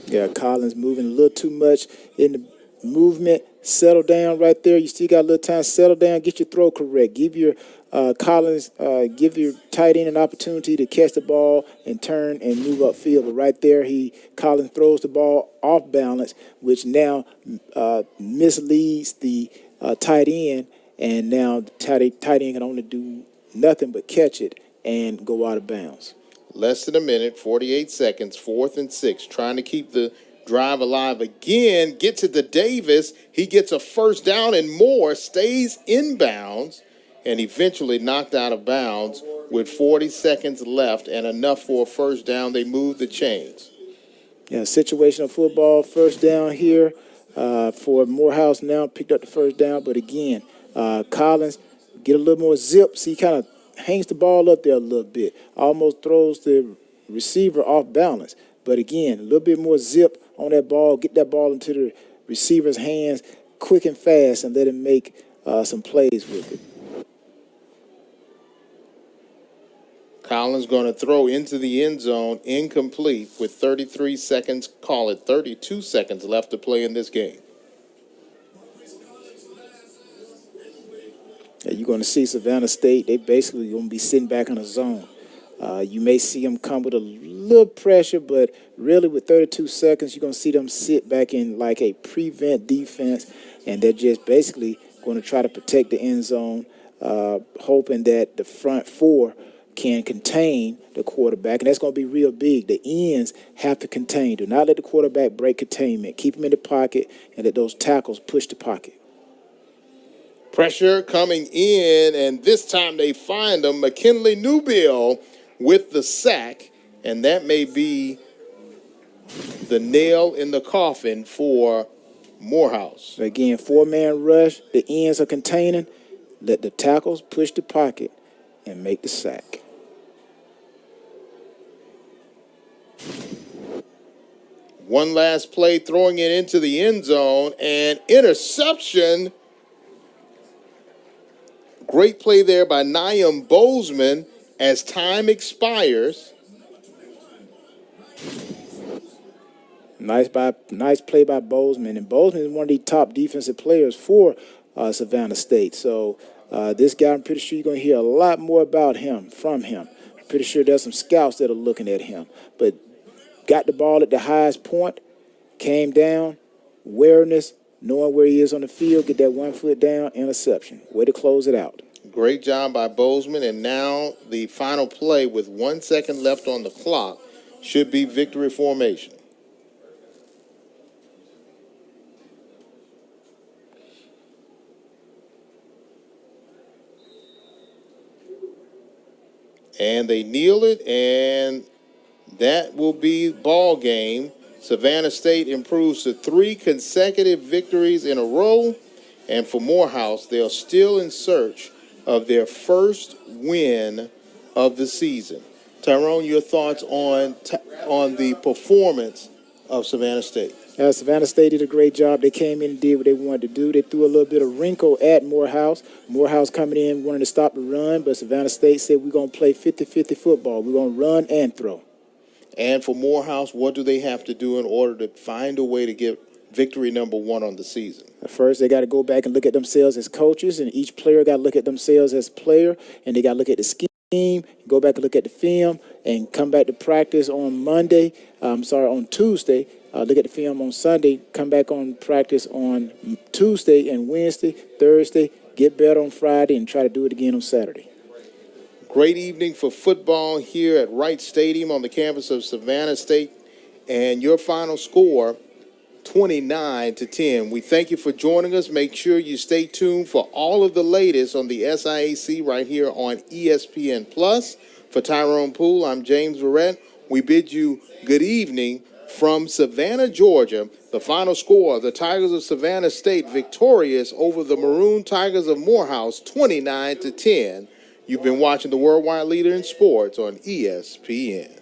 Yeah, Collins moving a little too much in the movement. Settle down right there. You still got a little time. Settle down. Get your throw correct. Give your give your tight end an opportunity to catch the ball and turn and move upfield. But right there, Collins throws the ball off balance, which now misleads the tight end. And now the tight end can only do nothing but catch it and go out of bounds. Less than a minute, 48 seconds, 4th and 6, trying to keep the drive alive again. Gets it to Davis. He gets a first down, and Moore stays inbounds and eventually knocked out of bounds with 40 seconds left and enough for a first down. They move the chains. Yeah, situational football, first down here for Morehouse now. Picked up the first down, but again, Collins get a little more zip. See, he kind of hangs the ball up there a little bit, almost throws the receiver off balance. But again, a little bit more zip on that ball, get that ball into the receiver's hands quick and fast and let him make some plays with it. Collins going to throw into the end zone, incomplete with 33 seconds, call it 32 seconds left to play in this game. You're going to see Savannah State, they basically going to be sitting back in a zone. You may see them come with a little pressure, but really with 32 seconds, you're going to see them sit back in like a prevent defense, and they're just basically going to try to protect the end zone, hoping that the front four can contain the quarterback, and that's going to be real big. The ends have to contain. Do not let the quarterback break containment. Keep him in the pocket and let those tackles push the pocket. Pressure coming in, and this time they find him. McKinley Newbill with the sack, and that may be the nail in the coffin for Morehouse. Again, 4-man rush. The ends are containing. Let the tackles push the pocket and make the sack. One last play, throwing it into the end zone, and interception. Great play there by Niam Bozeman as time expires. Nice play by Bozeman, and Bozeman is one of the top defensive players for Savannah State. So this guy, I'm pretty sure you're going to hear a lot more about him from him. I'm pretty sure there's some scouts that are looking at him. But got the ball at the highest point, came down, awareness, knowing where he is on the field, get that 1 foot down, interception. Way to close it out. Great job by Bozeman, and now the final play with 1 second left on the clock should be victory formation. And they kneel it, and that will be ball game. Savannah State improves to 3 consecutive victories in a row. And for Morehouse, they are still in search of their first win of the season. Tyrone, your thoughts on the performance of Savannah State? Savannah State did a great job. They came in and did what they wanted to do. They threw a little bit of wrinkle at Morehouse. Morehouse coming in wanting to stop the run, but Savannah State said we're going to play 50-50 football. We're going to run and throw. And for Morehouse, what do they have to do in order to find a way to get victory number 1 on the season? First, they got to go back and look at themselves as coaches, and each player got to look at themselves as a player, and they got to look at the scheme, go back and look at the film, and come back to practice on on Tuesday. Look at the film on Sunday, come back on practice on Tuesday and Wednesday, Thursday, get better on Friday, and try to do it again on Saturday. Great evening for football here at Wright Stadium on the campus of Savannah State. And your final score, 29-10. We thank you for joining us. Make sure you stay tuned for all of the latest on the SIAC right here on ESPN+. For Tyrone Poole, I'm James Verrett. We bid you good evening from Savannah, Georgia. The final score, the Tigers of Savannah State victorious over the Maroon Tigers of Morehouse, 29-10. You've been watching the worldwide leader in sports on ESPN.